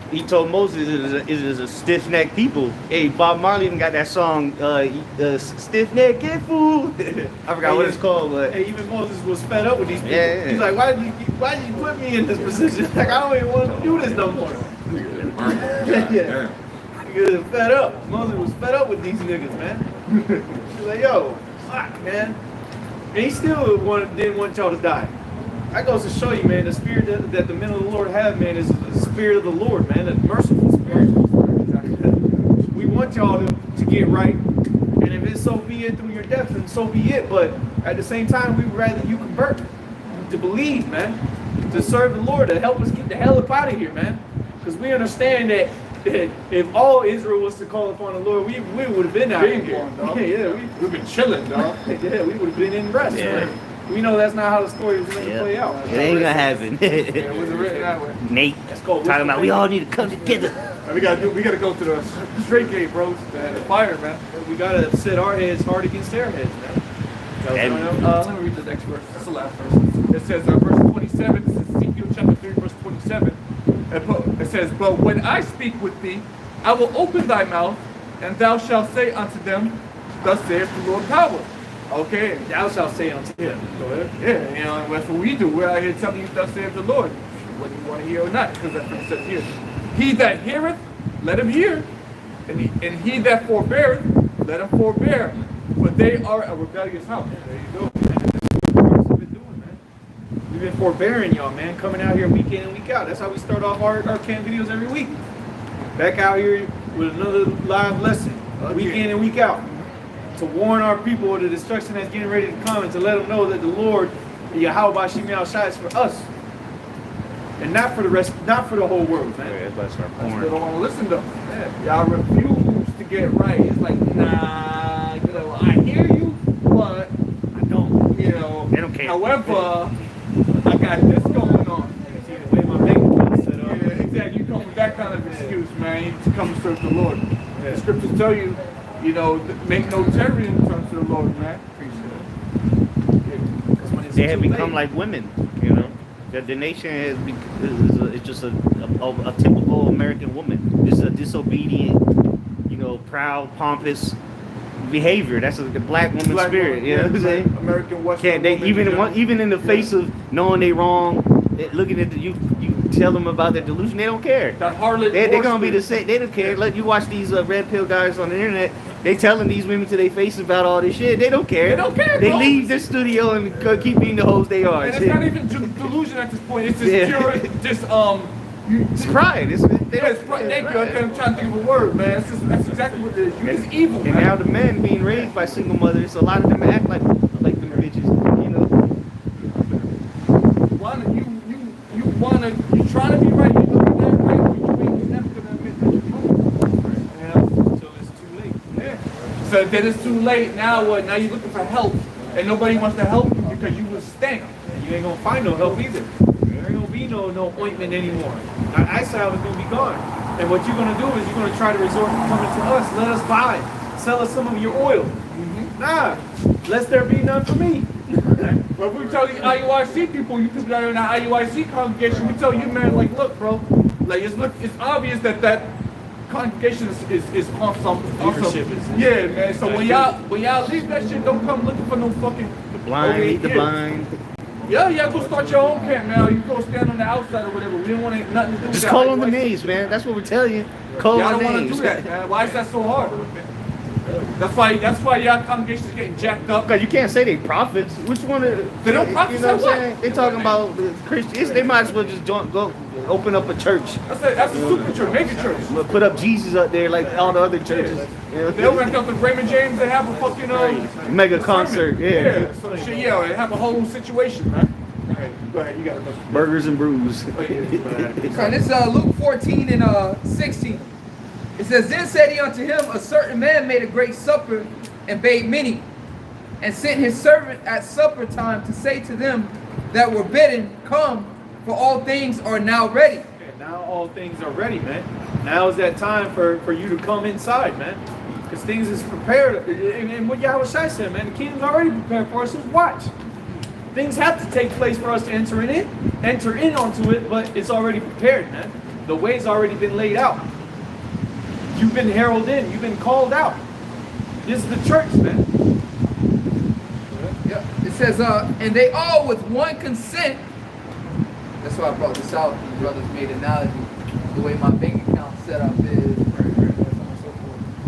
[SPEAKER 2] he told Moses it is a stiff-necked people. Hey, Bob Marley even got that song, stiff-necked fool. I forgot what it's called, but
[SPEAKER 1] hey, even Moses was fed up with these people.
[SPEAKER 2] Yeah.
[SPEAKER 1] He's like, why did you put me in this position? Like, I don't even want to do this no more. Yeah. He was fed up. Moses was fed up with these niggas, man. He's like, yo, fuck, man. And he still didn't want y'all to die. That goes to show you, man, the spirit that the men of the Lord have, man, is the spirit of the Lord, man, a merciful spirit. We want y'all to get right, and if it's so be it through your death, then so be it. But at the same time, we would rather you convert to believe, man, to serve the Lord, to help us get the hell up out of here, man. Because we understand that if all Israel was to call upon the Lord, we would have been out here.
[SPEAKER 3] We've been chilling, dog.
[SPEAKER 1] Yeah, we would have been in rest.
[SPEAKER 2] Yeah.
[SPEAKER 1] Man. We know that's not how the story was going to play out.
[SPEAKER 2] it ain't gonna happen.
[SPEAKER 3] It wasn't written that way.
[SPEAKER 2] Nate talking about we all need to come together.
[SPEAKER 3] We gotta go to the straight gate, bros. The fire, man.
[SPEAKER 1] We got to set our heads hard against their heads, man.
[SPEAKER 3] Let me read the next verse. That's the last verse. It says, verse 27. This is Ezekiel chapter 3, verse 27. It says, but when I speak with thee, I will open thy mouth, And thou shalt say unto them, thus saith the Lord power. Okay,
[SPEAKER 1] Thou shalt say unto him. Go ahead.
[SPEAKER 3] yeah, you know, and that's what we do. We're out here telling you, thus saith the Lord, whether you want to hear or not, because that's what it says here. He that heareth, let him hear, and he that forbeareth, let him forbear, for they are a rebellious house.
[SPEAKER 1] There you go, man. This is what we've been doing, man. We've been forbearing y'all, man, coming out here week in and week out. That's how we start off our camp videos every week. Back out here with another live lesson, week in and week out, to warn our people of the destruction that's getting ready to come, and to let them know that the Lord, Yahweh Shemi Shai, is for us, and not for the rest, not for the whole world, man.
[SPEAKER 2] Everybody start
[SPEAKER 3] They
[SPEAKER 2] pouring.
[SPEAKER 3] don't want to listen to them. Y'all refuse to get right. It's like, nah, you know, I hear you, but I don't, you know.
[SPEAKER 2] They don't care.
[SPEAKER 3] However, I got this going on.
[SPEAKER 1] See the way my bank account is set up.
[SPEAKER 3] Yeah, exactly. You come with that kind of excuse, man. You need to come and serve the Lord.
[SPEAKER 1] Yeah.
[SPEAKER 3] The scriptures tell you, you know, make no tarrying in turn to the Lord, man.
[SPEAKER 1] Because when it's
[SPEAKER 2] They have
[SPEAKER 1] too
[SPEAKER 2] become
[SPEAKER 1] late,
[SPEAKER 2] like women, you know. The nation is just a typical American woman. Just a disobedient, you know, proud, pompous behavior. That's the black woman
[SPEAKER 3] Black
[SPEAKER 2] spirit.
[SPEAKER 3] woman,
[SPEAKER 2] You know what I'm saying?
[SPEAKER 3] American Western
[SPEAKER 2] Can't they
[SPEAKER 3] woman,
[SPEAKER 2] even in the face of knowing they wrong, looking at you tell them about their delusion, they don't care.
[SPEAKER 3] that harlot.
[SPEAKER 2] They're gonna be the
[SPEAKER 3] horseman.
[SPEAKER 2] same. They don't care. Like you watch these red pill guys on the internet. They telling these women to their face about all this shit. They don't care.
[SPEAKER 3] They don't care,
[SPEAKER 2] They
[SPEAKER 3] bro.
[SPEAKER 2] leave the studio and keep being the hoes they are.
[SPEAKER 3] And it's
[SPEAKER 2] Shit.
[SPEAKER 3] not even delusion at this point. It's just
[SPEAKER 2] Yeah.
[SPEAKER 3] pure, just
[SPEAKER 2] It's pride. They
[SPEAKER 3] yeah, it's pride. Thank you. I'm trying to think of a word, man. That's exactly what it is. You're just evil,
[SPEAKER 2] And
[SPEAKER 3] man.
[SPEAKER 2] now the men being raised by single mothers, a lot of them act like them bitches. You know.
[SPEAKER 3] You trying to be right. You looking that right, but you ain't never gonna admit that you're wrong.
[SPEAKER 1] until it's too late.
[SPEAKER 3] Yeah. So then it's too late. Now what? Now you're looking for help, and nobody wants to help you because you was stank.
[SPEAKER 1] And you ain't gonna find no help either. There ain't gonna be no ointment anymore. Our eyesight is gonna be gone. And what you're gonna do is you're gonna try to resort to coming to us. Let us buy, sell us some of your oil. Nah, lest there be none for me.
[SPEAKER 3] But we tell you IUIC people, you people that are in the IUIC congregation, we tell you, man, like, look, bro, like it's obvious that congregation is on some
[SPEAKER 1] Leadership is-
[SPEAKER 3] yeah, man. So when y'all leave that shit, don't come looking for no fucking
[SPEAKER 2] The blind lead the
[SPEAKER 3] yeah.
[SPEAKER 2] blind.
[SPEAKER 3] Yeah, y'all go start your own camp now. You go stand on the outside or whatever. We don't want nothing to do with
[SPEAKER 2] Just
[SPEAKER 3] that.
[SPEAKER 2] call on the
[SPEAKER 3] IUIC.
[SPEAKER 2] names, man. That's what we're telling you. Call
[SPEAKER 3] Y'all
[SPEAKER 2] on
[SPEAKER 3] don't want to
[SPEAKER 2] names.
[SPEAKER 3] do that, man. Why is that so hard? That's why y'all congregation is getting jacked up.
[SPEAKER 2] Because you can't say they prophets. Which one?
[SPEAKER 3] They don't prophesy
[SPEAKER 2] You know what
[SPEAKER 3] what?
[SPEAKER 2] I'm saying? They talking about the Christians. They might as well just go open up a church.
[SPEAKER 3] That's a super church, mega church.
[SPEAKER 2] Put up Jesus up there like all the other churches. You know?
[SPEAKER 3] They'll rent out the Raymond James and have a fucking
[SPEAKER 2] Mega concert. Yeah.
[SPEAKER 3] So shit, yeah, they have a whole situation, man. Go ahead, you got it.
[SPEAKER 2] Burgers and brews.
[SPEAKER 5] So this is Luke 14 and 16. It says, Then said he unto him, A certain man made a great supper and bade many, and sent his servant at supper time to say to them that were bidden, Come, for all things are now ready.
[SPEAKER 1] Okay, now all things are ready, man. Now is that time for you to come inside, man. Because things is prepared. And what Yahweh Shai said, man, the kingdom's already prepared for us. Just watch. Things have to take place for us to enter in onto it, but it's already prepared, man. The way's already been laid out. You've been heralded in. You've been called out. This is the church, man.
[SPEAKER 5] Yep. It says, And they all with one consent. That's why I brought this out. The brothers made an analogy. The way my bank account set up is.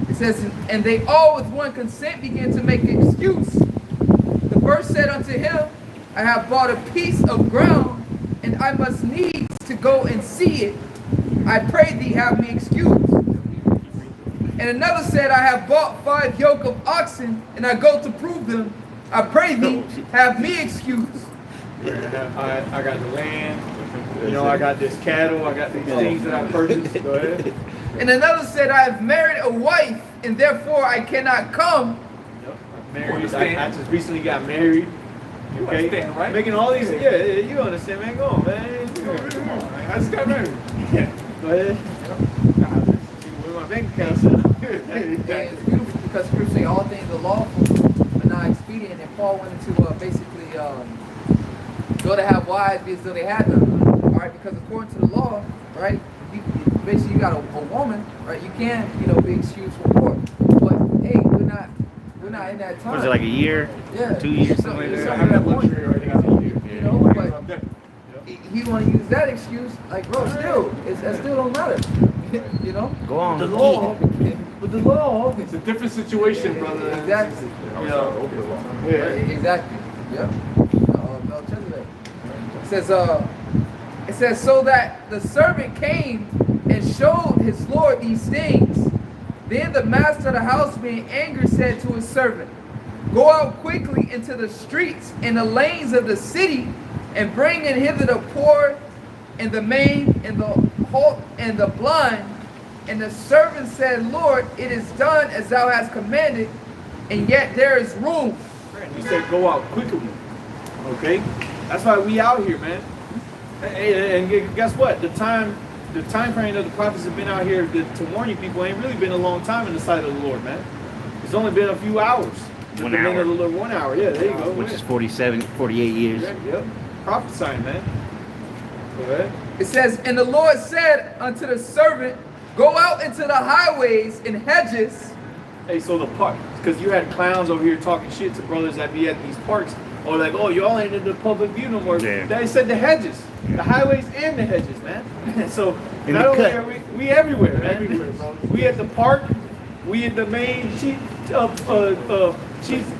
[SPEAKER 5] It says, And they all with one consent began to make excuse. The first said unto him, I have bought a piece of ground, and I must needs to go and see it. I pray thee have me excused. And another said, I have bought 5 yoke of oxen, and I go to prove them. I pray thee have me excused.
[SPEAKER 1] I got the land. You know, I got this cattle. I got these things that I purchased. Go ahead.
[SPEAKER 5] And another said, I have married a wife, and therefore I cannot come.
[SPEAKER 1] Yep. Married. I just recently got married.
[SPEAKER 3] You
[SPEAKER 1] Okay,
[SPEAKER 3] understand, right?
[SPEAKER 1] Making all these, yeah, you understand, man. Go on, man. Come on, man.
[SPEAKER 3] I just got married.
[SPEAKER 1] Yeah, go ahead. Where my bank account set up.
[SPEAKER 5] And it's beautiful because scripture say all things are lawful, but not expedient. And Paul went into basically go to have wives as though they had them. All right, because according to the law, right, basically you got a woman, right? You can't, be excused from court. But hey, we're not in that time.
[SPEAKER 2] Was it like a year?
[SPEAKER 5] Yeah.
[SPEAKER 2] 2 years,
[SPEAKER 5] So-
[SPEAKER 2] something like
[SPEAKER 5] so
[SPEAKER 2] that?
[SPEAKER 5] I have that luxury
[SPEAKER 1] right now.
[SPEAKER 5] but he want to use that excuse, like, bro, still, that still don't matter.
[SPEAKER 2] Go on.
[SPEAKER 1] The law, but the law.
[SPEAKER 3] It's a different situation, brother.
[SPEAKER 5] Exactly. Exactly. Yep. Melchizedek. It says, so that the servant came and showed his lord these things. Then the master of the house, being angry, said to his servant, go out quickly into the streets and the lanes of the city, and bring in hither the poor and the maimed and the halt and the blind. And the servant said, Lord, it is done as thou hast commanded, and yet there is room.
[SPEAKER 1] He said, go out quickly. Okay? That's why we out here, man. And guess what? The time frame of the prophets have been out here to warn you people ain't really been a long time in the sight of the Lord, man. It's only been a few hours.
[SPEAKER 2] 1 hour.
[SPEAKER 1] 1 hour, yeah, there you go.
[SPEAKER 2] Which is 48 years.
[SPEAKER 1] Yep. Prophesying, man. Go ahead.
[SPEAKER 5] It says, and the Lord said unto the servant, go out into the highways and hedges.
[SPEAKER 1] Hey, so the park, because you had clowns over here talking shit to brothers that be at these parks, or like, oh, y'all ain't in the public view no more.
[SPEAKER 2] Yeah.
[SPEAKER 1] They said the hedges, the highways and the hedges, man. So
[SPEAKER 2] In
[SPEAKER 1] not
[SPEAKER 2] the
[SPEAKER 1] only
[SPEAKER 2] cut.
[SPEAKER 1] are we everywhere, man. Everywhere, bro. We at the park, we at the main chief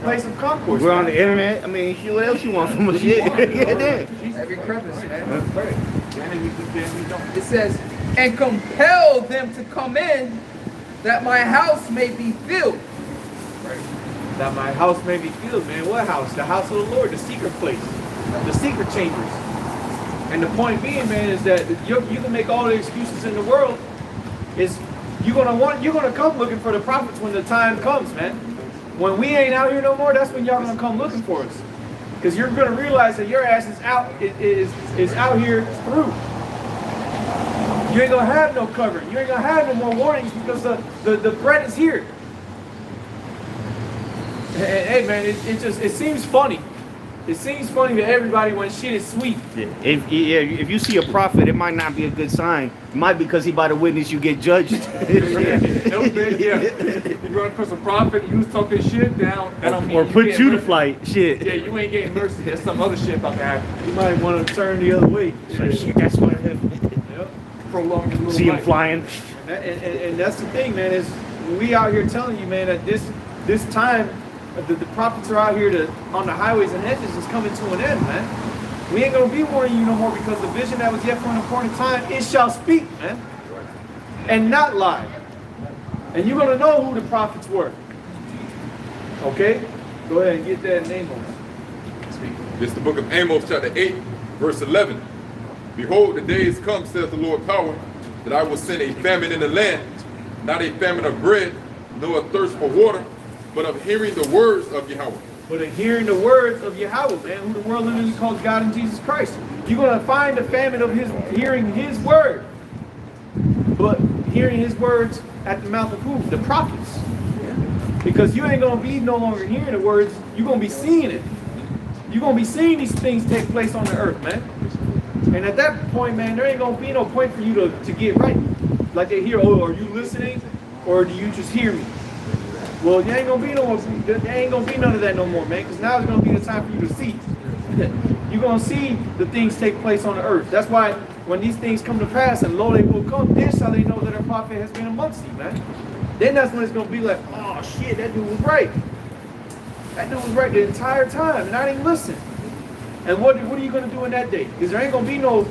[SPEAKER 1] place of concourse.
[SPEAKER 2] We're on
[SPEAKER 1] man.
[SPEAKER 2] the internet. I mean, shit, what else you want from us? Shit. Yeah, damn.
[SPEAKER 5] Every crevice, man.
[SPEAKER 1] Right.
[SPEAKER 5] It says, and compel them to come in, that my house may be filled.
[SPEAKER 1] Right. That my house may be filled, man. What house? The house of the Lord, the secret place, the secret chambers. And the point being, man, is that you can make all the excuses in the world. Is you're gonna come looking for the prophets when the time comes, man. When we ain't out here no more, that's when y'all gonna come looking for us. Because you're gonna realize that your ass is out out here through. You ain't gonna have no covering. You ain't gonna have no more warnings because the threat is here. And, hey man, it seems funny. It seems funny to everybody when shit is sweet.
[SPEAKER 2] Yeah. If you see a prophet, it might not be a good sign. It might be because he about to witness you get judged.
[SPEAKER 3] You run across a prophet, you was talking shit down, that don't mean
[SPEAKER 2] Or put
[SPEAKER 3] getting
[SPEAKER 2] you to
[SPEAKER 3] mercy.
[SPEAKER 2] flight. Shit.
[SPEAKER 3] Yeah, you ain't getting mercy. There's some other shit about to happen.
[SPEAKER 1] You might want to turn the other way.
[SPEAKER 2] Shit, that's what
[SPEAKER 1] Yep.
[SPEAKER 3] Prolong your little
[SPEAKER 2] see him
[SPEAKER 3] life.
[SPEAKER 2] flying.
[SPEAKER 1] And that's the thing, man, is we out here telling you, man, that this time the prophets are out here on the highways and hedges is coming to an end, man. We ain't gonna be warning you no more because the vision that was yet for an important time, it shall speak, man, and not lie. And you're gonna know who the prophets were. Okay, go ahead and get that name on it.
[SPEAKER 4] This is the book of Amos, chapter 8, verse 11. Behold, the days come, saith the Lord power, that I will send a famine in the land, not a famine of bread, nor a thirst for water, but of hearing the words of Yahweh.
[SPEAKER 1] But in hearing the words of Yahweh, man, who the world literally calls God and Jesus Christ, you're gonna find the famine of hearing His word. But hearing His words at the mouth of who? The prophets. Because you ain't gonna be no longer hearing the words, you're gonna be seeing it. You're gonna be seeing these things take place on the earth, man. And at that point, man, there ain't gonna be no point for you to get right. Like they hear, oh, are you listening, or do you just hear me? Well, there ain't gonna be none of that no more, man. Because now it's gonna be the time for you to see. You're gonna see the things take place on the earth. That's why when these things come to pass, and lo, they will come. Then shall they know that our prophet has been amongst you, man. Then that's when it's gonna be like, oh shit, that dude was right. That dude was right the entire time, and I didn't listen. And what are you gonna do in that day? Because there ain't gonna be no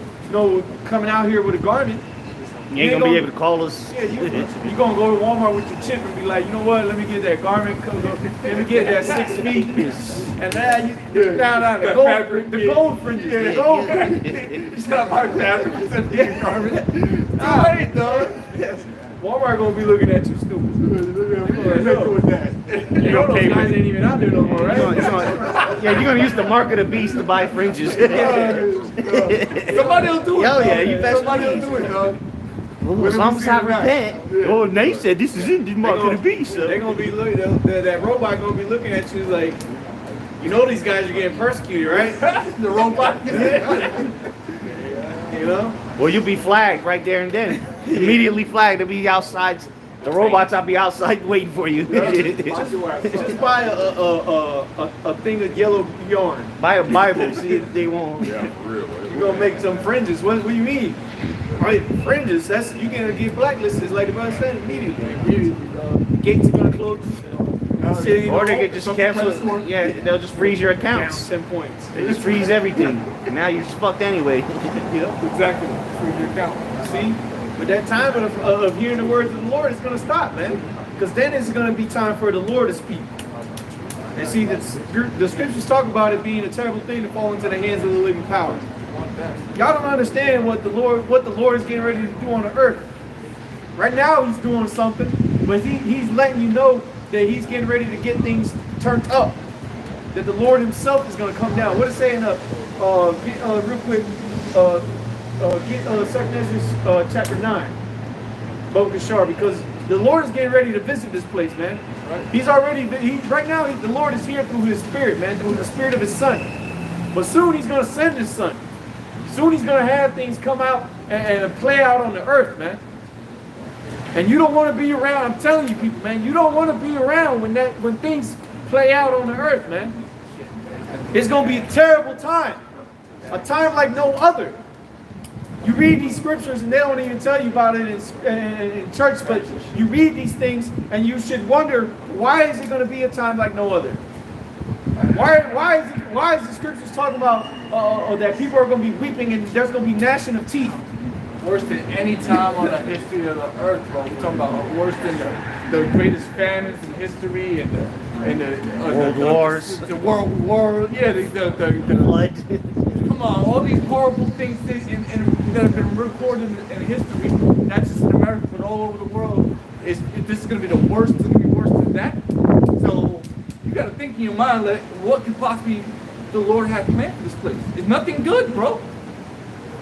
[SPEAKER 1] coming out here with a garment.
[SPEAKER 2] You ain't gonna be able to call us.
[SPEAKER 1] Yeah, you gonna go to Walmart with your chip and be like, you know what? Let me get that garment. Let me get that 6 feet. And now the gold fringes. Yeah, the gold fringes. It's not my fabric. It's a damn garment. Too late, dog. Walmart gonna be looking at you stupid. You know those guys ain't even out there no more, right?
[SPEAKER 2] You're gonna use the mark of the beast to buy fringes.
[SPEAKER 3] Somebody will do it.
[SPEAKER 2] Hell yeah,
[SPEAKER 3] dog.
[SPEAKER 2] you best
[SPEAKER 3] Somebody will
[SPEAKER 2] believe.
[SPEAKER 3] do it, dog.
[SPEAKER 2] Well, as long as I repent. Oh, and they said this is in the mark of the beast.
[SPEAKER 1] They're gonna be looking. That robot gonna be looking at you like, you know, these guys are getting persecuted, right?
[SPEAKER 3] The robot.
[SPEAKER 1] You know.
[SPEAKER 2] Well, you'll be flagged right there and then. Immediately flag to be outside. The robots will be outside waiting for you.
[SPEAKER 1] Just buy a thing of yellow yarn.
[SPEAKER 2] Buy a Bible. See if they won't.
[SPEAKER 4] Yeah, for real.
[SPEAKER 1] You're gonna make some fringes. What do you mean? Right, fringes. That's you gonna get blacklisted, like the brother said, immediately. Gates are gonna close. Shit ain't
[SPEAKER 2] Or they
[SPEAKER 1] gonna
[SPEAKER 2] could just cancel. Yeah, they'll just freeze your accounts.
[SPEAKER 1] 10 points.
[SPEAKER 2] They just freeze everything. Now you're just fucked anyway.
[SPEAKER 1] Yep.
[SPEAKER 3] Exactly. Free your account.
[SPEAKER 1] See, but that time of hearing the words of the Lord is gonna stop, man. Because then it's gonna be time for the Lord to speak. And see, the scriptures talk about it being a terrible thing to fall into the hands of the living power. Y'all don't understand what the Lord is getting ready to do on the earth. Right now he's doing something, but he's letting you know that he's getting ready to get things turned up. That the Lord himself is going to come down. What is it saying? Real quick, get 2nd Ezra chapter 9. Bokashar, because the Lord is getting ready to visit this place, man. Right. Right now, the Lord is here through his spirit, man, through the spirit of his son. But soon he's going to send his son. Soon he's going to have things come out and play out on the earth, man. And you don't want to be around. I'm telling you, people, man, you don't want to be around when things play out on the earth, man. It's going to be a terrible time, a time like no other. You read these scriptures and they don't even tell you about it in church, but you read these things and you should wonder, why is it going to be a time like no other? Why is the scriptures talking about that people are going to be weeping and there's going to be gnashing of teeth?
[SPEAKER 3] Worse than any time on the history of the earth, bro. We're talking about worse than the greatest famines in history and the
[SPEAKER 2] World wars.
[SPEAKER 3] The world war, yeah, the
[SPEAKER 2] Blood.
[SPEAKER 3] Come on, all these horrible things that have been recorded in history, not just in America, but all over the world. This is going to be the worst. It's going to be worse than that. So you got to think in your mind, like, what could possibly the Lord have planned for this place? It's nothing good, bro.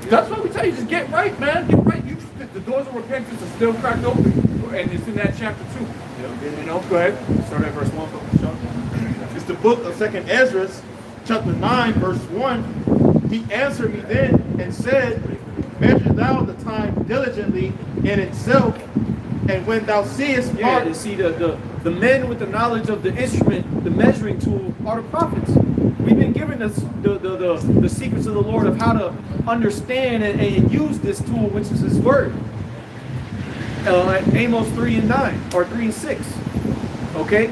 [SPEAKER 3] That's why we tell you, just get right, man. Get right. The doors of repentance are still cracked open, and it's in that chapter 2.
[SPEAKER 1] Yep.
[SPEAKER 3] You know, go ahead.
[SPEAKER 1] Start at verse 1.
[SPEAKER 6] It's the book of 2nd Ezra, chapter 9, verse 1. He answered me then and said, measure thou the time diligently in itself, and when thou seest
[SPEAKER 1] Yeah,
[SPEAKER 6] part.
[SPEAKER 1] you see the men with the knowledge of the instrument, the measuring tool, are the prophets. We've been given the secrets of the Lord of how to understand and use this tool, which is his word. Amos 3 and 9, or 3 and 6. Okay?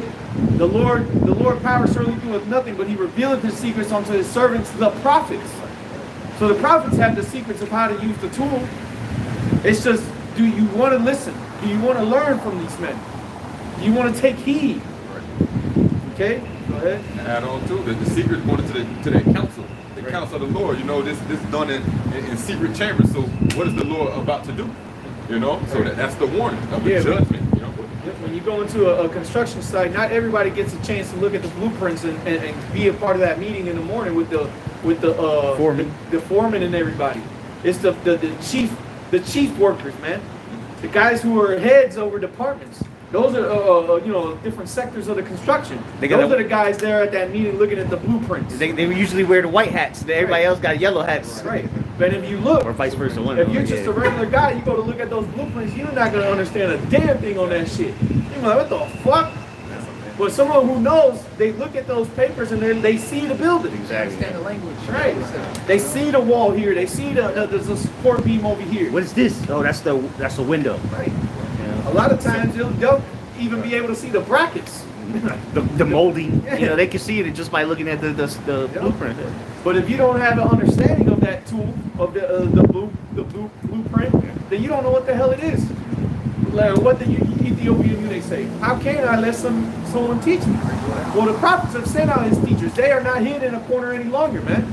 [SPEAKER 1] The Lord power surely doeth nothing, but he revealeth his secrets unto his servants, the prophets. So the prophets have the secrets of how to use the tool. It's just, do you want to listen? Do you want to learn from these men? Do you want to take heed? Okay? Go ahead.
[SPEAKER 4] Add on to the secret going to the council, the council of the Lord. You know, this is done in secret chambers. So what is the Lord about to do? You know, so that's the warning of the judgment. You know,
[SPEAKER 1] when you go into a construction site, not everybody gets a chance to look at the blueprints and be a part of that meeting in the morning with the
[SPEAKER 2] Foreman.
[SPEAKER 1] the foreman and everybody. It's the chief workers, man. The guys who are heads over departments. Those are different sectors of the construction. Those are the guys there at that meeting looking at the blueprints.
[SPEAKER 2] They usually wear the white hats. Everybody else got yellow hats.
[SPEAKER 1] Right. But if you look,
[SPEAKER 2] Or vice versa.
[SPEAKER 1] if you're just a regular guy, you go to look at those blueprints, you're not going to understand a damn thing on that shit. You're like, what the fuck? But someone who knows, they look at those papers and they see the building.
[SPEAKER 2] Exactly.
[SPEAKER 5] Understand the language.
[SPEAKER 1] Right. They see the wall here. They see the support beam over here.
[SPEAKER 2] What is this? Oh, that's the window.
[SPEAKER 1] Right. A lot of times they'll even be able to see the brackets.
[SPEAKER 2] The molding. You know, they can see it just by looking at the blueprint.
[SPEAKER 1] But if you don't have an understanding of that tool, of the blueprint, then you don't know what the hell it is. Like what the Ethiopian they say. How can I let someone teach me? Well, the prophets have sent out his teachers. They are not hid in a corner any longer, man.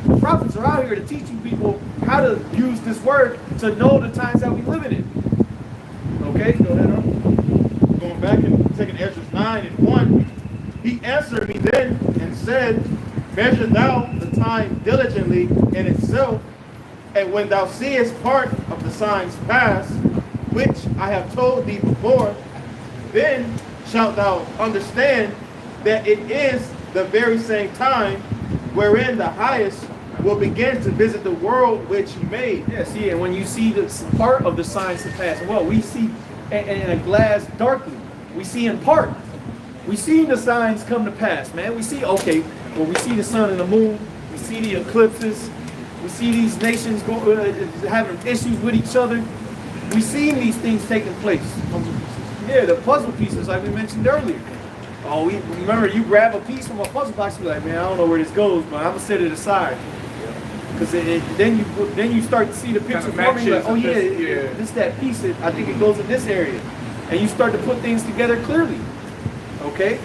[SPEAKER 1] The prophets are out here to teach you people how to use this word to know the times that we live in it. Okay, go ahead on.
[SPEAKER 6] Going back in 2nd Ezra 9 and 1, he answered me then and said, measure thou the time diligently in itself, and when thou seest part of the signs past, which I have told thee before, then shalt thou understand that it is the very same time wherein the highest will begin to visit the world which he made.
[SPEAKER 1] Yeah, see, and when you see the part of the signs to pass, well, we see in a glass darkly. We see in part. We see the signs come to pass, man. We see, okay, well, we see the sun and the moon. We see the eclipses. We see these nations having issues with each other. We see these things taking place. Yeah, the puzzle pieces, like we mentioned earlier. Oh, we remember you grab a piece from a puzzle box, you're like, man, I don't know where this goes, but I'm gonna set it aside. Because then you start to see the picture forming, like, oh yeah, this that piece. I think it goes in this area, and you start to put things together clearly. Okay,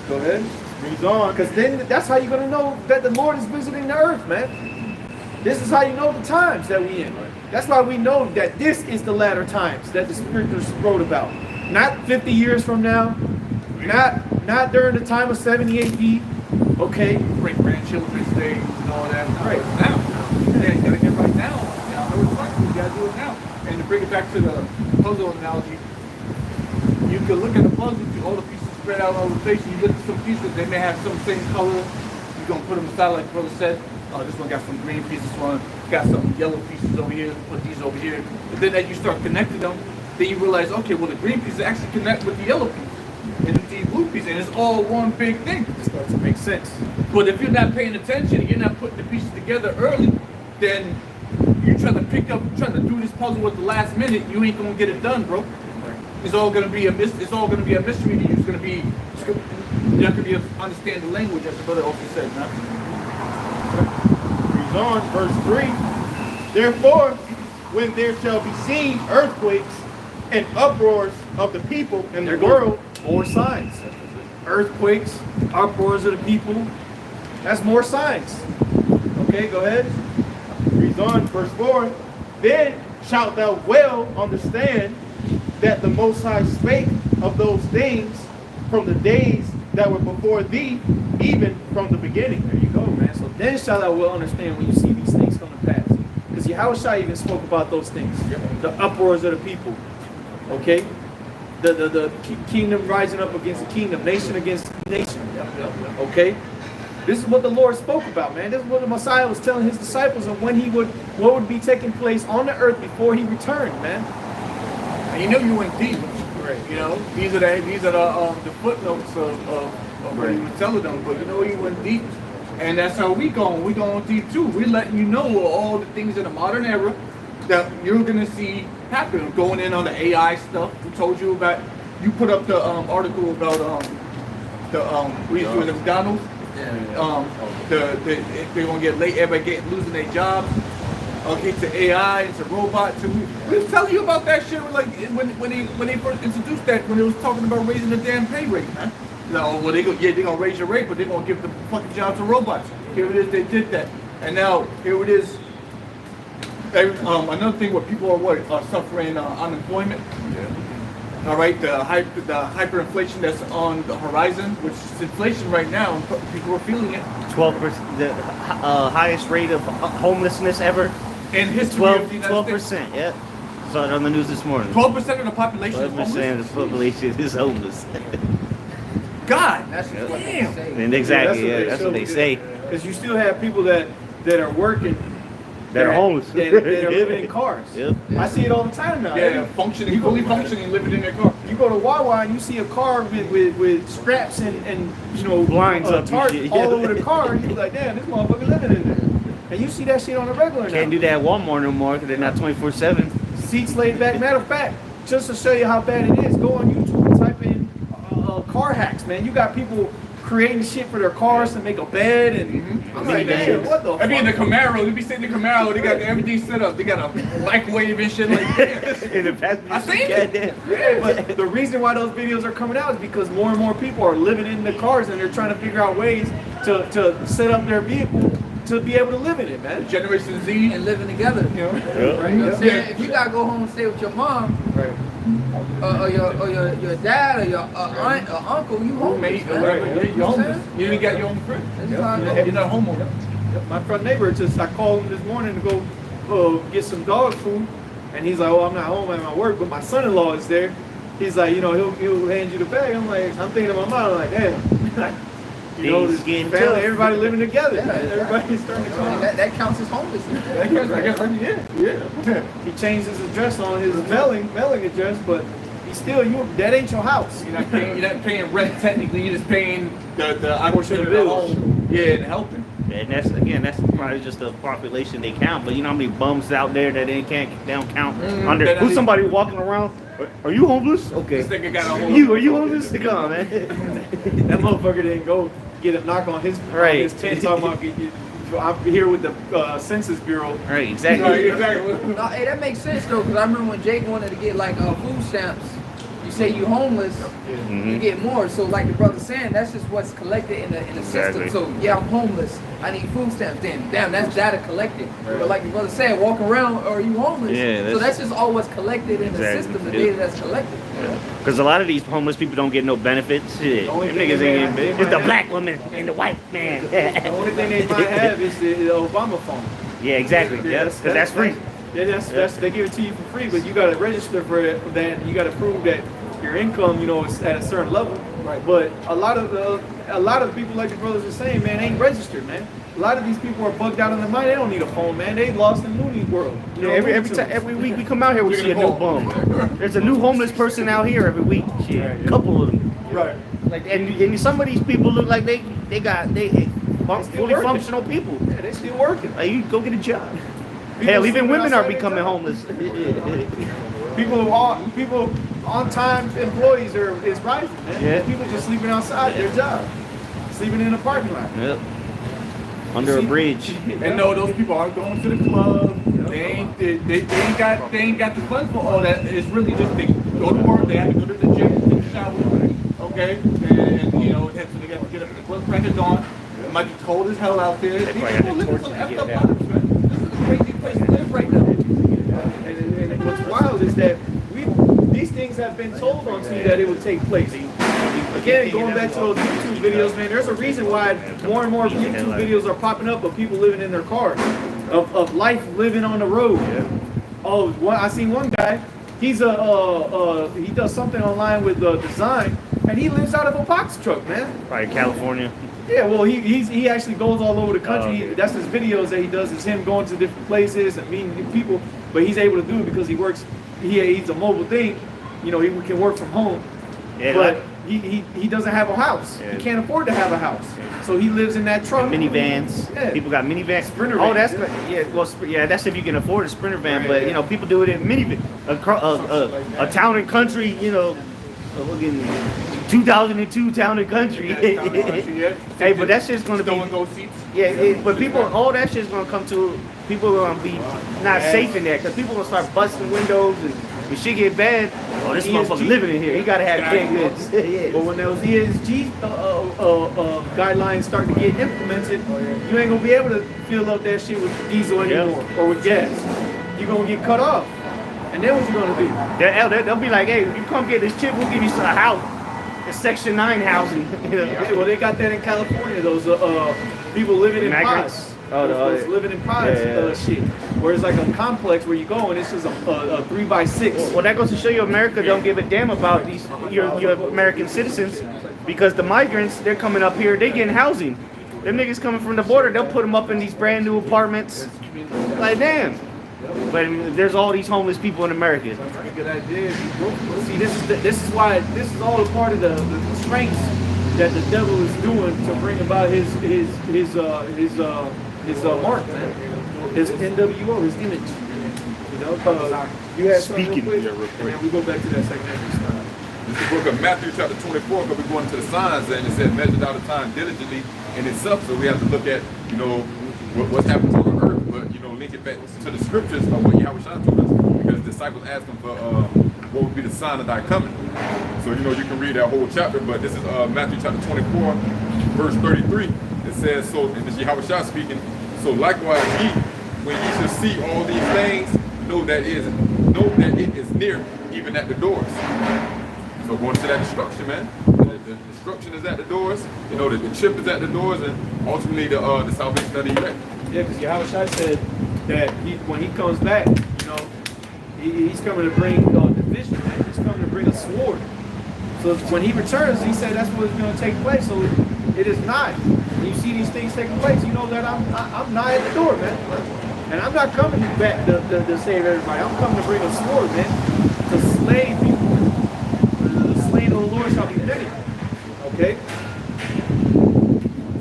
[SPEAKER 1] go ahead.
[SPEAKER 6] Reads on.
[SPEAKER 1] Because then that's how you're gonna know that the Lord is visiting the earth, man. This is how you know the times that we in. That's why we know that this is the latter times that the scriptures wrote about. Not 50 years from now. Not during the time of 70 AD. Okay.
[SPEAKER 3] Great grandchildren's days and all that. No,
[SPEAKER 1] Right.
[SPEAKER 3] it's now. Yeah, you gotta get right now. You know, it's like we gotta do it now. And to bring it back to the puzzle analogy, you can look at the puzzle, all the pieces spread out all over the place, and you look at some pieces, they may have some same color. You're gonna put them aside like brother said. This one got some green pieces, one got some yellow pieces over here, put these over here. But then as you start connecting them, then you realize, okay, well the green pieces actually connect with the yellow piece and the blue piece, and it's all one big thing.
[SPEAKER 1] It starts to make sense.
[SPEAKER 3] But if you're not paying attention and you're not putting the pieces together early, then you're trying to do this puzzle at the last minute, you ain't gonna get it done, bro. It's all gonna be a mystery to you. You're not gonna be able to understand the language, as the brother also said, man.
[SPEAKER 6] Reads on, verse 3. Therefore, when there shall be seen earthquakes and uproars of the people in the world,
[SPEAKER 1] More signs. Earthquakes, uproars of the people. That's more signs. Okay, go ahead.
[SPEAKER 6] reads on, verse 4. Then shalt thou well understand that the Most High spake of those things from the days that were before thee, even from the beginning.
[SPEAKER 1] There you go, man. So then shall thou will understand when you see these things come to pass. Because Yahushua even spoke about those things. The uproars of the people. Okay? The kingdom rising up against the kingdom, nation against nation. Okay? This is what the Lord spoke about, man. This is what the Messiah was telling his disciples of when what would be taking place on the earth before he returned, man.
[SPEAKER 3] And you know you went deep.
[SPEAKER 1] Right.
[SPEAKER 3] You know, these are the footnotes of what he was telling them. But you know he went deep, and that's how we going. We going deep too. We're letting you know all the things in the modern era that you're gonna see happen. Going in on the AI stuff. We told you about. You put up the article about we doing the McDonald's. They're gonna get late. Everybody losing their jobs. Okay, to AI, and to robots. We was telling you about that shit. Like when they first introduced that, when they was talking about raising the damn pay rate, man. No, well they're gonna raise your rate, but they're gonna give the fucking job to robots. Here it is, they did that, and now here it is. Another thing where people are suffering unemployment. Yeah. All right, the hyperinflation that's on the horizon, which is inflation right now, and people are feeling it.
[SPEAKER 2] 12%, the highest rate of homelessness ever.
[SPEAKER 3] In history of the United
[SPEAKER 2] 12%,
[SPEAKER 3] States.
[SPEAKER 2] yeah. Saw it on the news this morning.
[SPEAKER 3] 12% of the population is
[SPEAKER 2] 12% of the population is homeless.
[SPEAKER 3] God,
[SPEAKER 5] That's just what they
[SPEAKER 3] damn.
[SPEAKER 5] say.
[SPEAKER 2] And exactly, that's what they say.
[SPEAKER 1] Because you still have people that are working,
[SPEAKER 2] That are homeless.
[SPEAKER 1] that are living in cars.
[SPEAKER 2] Yep.
[SPEAKER 1] I see it all the time now.
[SPEAKER 3] Yeah, fully functioning, living in their car.
[SPEAKER 1] You go to Wawa and you see a car with straps and you know
[SPEAKER 2] Blinds up and
[SPEAKER 1] tarp
[SPEAKER 2] shit.
[SPEAKER 1] all over the car, and you be like, damn, this motherfucker living in there. And you see that shit on the regular
[SPEAKER 2] Can't
[SPEAKER 1] now.
[SPEAKER 2] do that at Walmart no more because they're not 24/7.
[SPEAKER 1] Seats laid back. Matter of fact, just to show you how bad it is, go on YouTube and type in car hacks, man. You got people creating shit for their cars to make a bed, and I'm like, damn, what the
[SPEAKER 3] I mean, the
[SPEAKER 1] fuck?
[SPEAKER 3] Camaro, they be sitting in the Camaro, they got everything set up. They got a microwave and shit like that.
[SPEAKER 2] In the passenger
[SPEAKER 3] I seen
[SPEAKER 2] seat,
[SPEAKER 3] it.
[SPEAKER 2] goddamn.
[SPEAKER 1] Yeah, but the reason why those videos are coming out is because more and more people are living in the cars and they're trying to figure out ways to set up their vehicle to be able to live in it, man.
[SPEAKER 3] Generation Z.
[SPEAKER 5] And living together.
[SPEAKER 1] You know?
[SPEAKER 5] Right? You know what I'm saying? If you gotta go home and stay with your mom,
[SPEAKER 1] Right.
[SPEAKER 5] or your dad, or your aunt or uncle, you homeless,
[SPEAKER 3] Roommate,
[SPEAKER 5] man.
[SPEAKER 3] or whatever.
[SPEAKER 1] Right.
[SPEAKER 3] You're
[SPEAKER 5] You know what I'm
[SPEAKER 3] homeless.
[SPEAKER 5] saying?
[SPEAKER 3] You ain't got your own crib.
[SPEAKER 5] That's just how it
[SPEAKER 3] You're not a homeowner.
[SPEAKER 1] My front neighbor I called him this morning to go get some dog food, and he's like, "Oh, I'm not home at my work, but my son-in-law is there." He's like, "You know, he'll hand you the bag." I'm thinking in my mind, I'm like, "Damn, You know,
[SPEAKER 2] Things
[SPEAKER 1] the
[SPEAKER 2] getting
[SPEAKER 1] family,
[SPEAKER 2] tough.
[SPEAKER 1] everybody living together.
[SPEAKER 5] Yeah,
[SPEAKER 1] Everybody's starting to
[SPEAKER 5] I mean,
[SPEAKER 1] come.
[SPEAKER 5] that counts as homelessness.
[SPEAKER 1] I guess, yeah. He changed his address on his mailing address, but he's still that ain't your house.
[SPEAKER 3] You're not paying rent technically. You're just paying the portion of the
[SPEAKER 1] bills.
[SPEAKER 3] home. Yeah, and helping.
[SPEAKER 2] And that's probably just the population they count. But you know how many bums out there that they don't count under.
[SPEAKER 3] Then I
[SPEAKER 2] Who's
[SPEAKER 3] mean-
[SPEAKER 2] somebody walking around? Are you homeless? Okay.
[SPEAKER 3] This nigga got a whole.
[SPEAKER 2] Are you homeless? Come on, man.
[SPEAKER 1] That motherfucker didn't go get a knock on his
[SPEAKER 2] Right.
[SPEAKER 1] on his tent talking about I'm here with the Census Bureau.
[SPEAKER 2] Right, exactly.
[SPEAKER 3] Right, exactly.
[SPEAKER 5] No, hey, that makes sense though, because I remember when Jake wanted to get like food stamps. You say you homeless, you get more. So like the brother's saying, that's just what's collected in the
[SPEAKER 2] Exactly.
[SPEAKER 5] system. So yeah, I'm homeless. I need food stamps. Then damn, that's data collected. But like the brother said, walk around, are you homeless?
[SPEAKER 2] Yeah,
[SPEAKER 5] so that's just all what's collected in the
[SPEAKER 2] Exactly.
[SPEAKER 5] system, the
[SPEAKER 2] Yeah.
[SPEAKER 5] data that's collected.
[SPEAKER 2] Because a lot of these homeless people don't get no benefits. Shit.
[SPEAKER 1] Only
[SPEAKER 2] Them
[SPEAKER 1] thing
[SPEAKER 2] niggas
[SPEAKER 1] they
[SPEAKER 2] ain't
[SPEAKER 1] might-
[SPEAKER 2] It's the black woman and the white man.
[SPEAKER 1] The only thing they might have is the Obama phone.
[SPEAKER 2] Yeah, exactly.
[SPEAKER 1] Yeah,
[SPEAKER 2] Because that's free.
[SPEAKER 1] Yeah, that's they give it to you for free, but you got to register for it. That you got to prove that your income, you know, is at a certain level.
[SPEAKER 3] Right.
[SPEAKER 1] But a lot of people, like the brothers are saying, man, ain't registered, man. A lot of these people are bugged out in their mind. They don't need a phone, man. They lost in Looney World. You
[SPEAKER 2] Yeah,
[SPEAKER 1] know,
[SPEAKER 2] every
[SPEAKER 1] Looney
[SPEAKER 2] time,
[SPEAKER 1] Tunes.
[SPEAKER 2] every week we come out here, we see a new bum. There's a new homeless person out here every week. Shit, a couple of them.
[SPEAKER 1] Right.
[SPEAKER 2] Like, and some of these people look like they
[SPEAKER 1] still
[SPEAKER 2] fully
[SPEAKER 1] working.
[SPEAKER 2] functional people.
[SPEAKER 1] Yeah, they still working.
[SPEAKER 2] Like, you go get a job.
[SPEAKER 1] People
[SPEAKER 2] Hell, even
[SPEAKER 1] sleeping
[SPEAKER 2] women are
[SPEAKER 1] outside their
[SPEAKER 2] becoming
[SPEAKER 1] job.
[SPEAKER 2] homeless.
[SPEAKER 1] People on time employees is rising, man.
[SPEAKER 2] Yeah.
[SPEAKER 1] People just sleeping outside their job, sleeping in a parking lot.
[SPEAKER 2] Yep. Under a bridge.
[SPEAKER 3] And no, those people aren't going to the club. They ain't got the funds for all that. It's really just they go to work. They have to go to the gym, take a shower. Okay, and you know, so they got to get up at the club crack of dawn. It might be cold as hell out there. These
[SPEAKER 2] probably
[SPEAKER 3] people
[SPEAKER 2] have to
[SPEAKER 3] living
[SPEAKER 2] torch
[SPEAKER 3] some
[SPEAKER 2] to get
[SPEAKER 3] effed up
[SPEAKER 2] down.
[SPEAKER 3] lives, man. This is a crazy place to live right now.
[SPEAKER 1] And what's wild is that these things have been told on TV that it would take place. Again, going back to those YouTube videos, man, there's a reason why more and more YouTube videos are popping up of people living in their cars, of life living on the road. I seen one guy. He's he does something online with design, and he lives out of a box truck, man.
[SPEAKER 2] Probably California.
[SPEAKER 1] Yeah, well, he actually goes all over the country.
[SPEAKER 2] Oh, okay.
[SPEAKER 1] That's his videos that he does. Is him going to different places and meeting new people. But he's able to do it because he works. He's a mobile thing. You know, he can work from home.
[SPEAKER 2] Yeah,
[SPEAKER 1] But
[SPEAKER 2] like
[SPEAKER 1] he doesn't have a house.
[SPEAKER 2] Yeah.
[SPEAKER 1] He can't afford to have a house. So he lives in that truck.
[SPEAKER 2] minivans.
[SPEAKER 1] Yeah.
[SPEAKER 2] People got minivans.
[SPEAKER 1] Sprinter
[SPEAKER 2] Oh,
[SPEAKER 1] vans,
[SPEAKER 2] that's yeah. That's if you can afford a sprinter van. But you know, people do it in minivan. A town and country. You know, looking 2002 town and country. Hey, but that shit's gonna be.
[SPEAKER 3] Throwing those seats.
[SPEAKER 2] Yeah, but people, all that shit's gonna come to. People are gonna be not safe in there because people gonna start busting windows and when shit get bad. Oh, this motherfucker living in here. He gotta have canned goods. Yeah.
[SPEAKER 1] But when those ESG guidelines start to get implemented, you ain't gonna be able to fill up that shit with diesel anymore or with gas. You're gonna get cut off. And then what you gonna do?
[SPEAKER 2] They'll be like, hey, you come get this chip, we'll give you a house. It's Section 9 housing.
[SPEAKER 1] Yeah, well, they got that in California. Those people living in
[SPEAKER 2] Migrants?
[SPEAKER 1] pods.
[SPEAKER 2] Oh,
[SPEAKER 1] Those living in pods,
[SPEAKER 2] yeah.
[SPEAKER 1] shit. Where it's like a complex where you go and it's just a 3x6.
[SPEAKER 2] Well, that goes to show you America don't give a damn about your American citizens because the migrants, they're coming up here, they getting housing. Them niggas coming from the border, they'll put them up in these brand new apartments. Like, damn. But there's all these homeless people in America.
[SPEAKER 1] That's a good idea. See, this is why this is all a part of the constraints that the devil is doing to bring about his mark, man. His NWO, his image. You know, you had something
[SPEAKER 2] Speaking,
[SPEAKER 1] real quick,
[SPEAKER 4] yeah, real quick.
[SPEAKER 1] and then we go back to that second Exodus.
[SPEAKER 4] It's the book of Matthew chapter 24, because we're going to the signs, and it says, measured out of time diligently in itself. So we have to look at, you know, what's happening on the earth, but, you know, link it back to the scriptures of what Yahweh Shai told us, because the disciples asked him for what would be the sign of thy coming. So, you know, you can read that whole chapter, but this is Matthew chapter 24, verse 33. It says, so, and this is Yahweh Shai speaking, so likewise ye, when ye shall see all these things, know that it is near, even at the doors. So going to that destruction, man. The destruction is at the doors. You know, the chip is at the doors, and ultimately the salvation of the elect.
[SPEAKER 1] Yeah, because Yahweh Shai said that when he comes back, you know, he's coming to bring division, man. He's coming to bring a sword. So when he returns, he said that's what's going to take place. So It is not. When you see these things taking place, you know that I'm nigh at the door, man. And I'm not coming back to save everybody. I'm coming to bring a sword, man, to slay people. The slain of the Lord shall be many. Okay?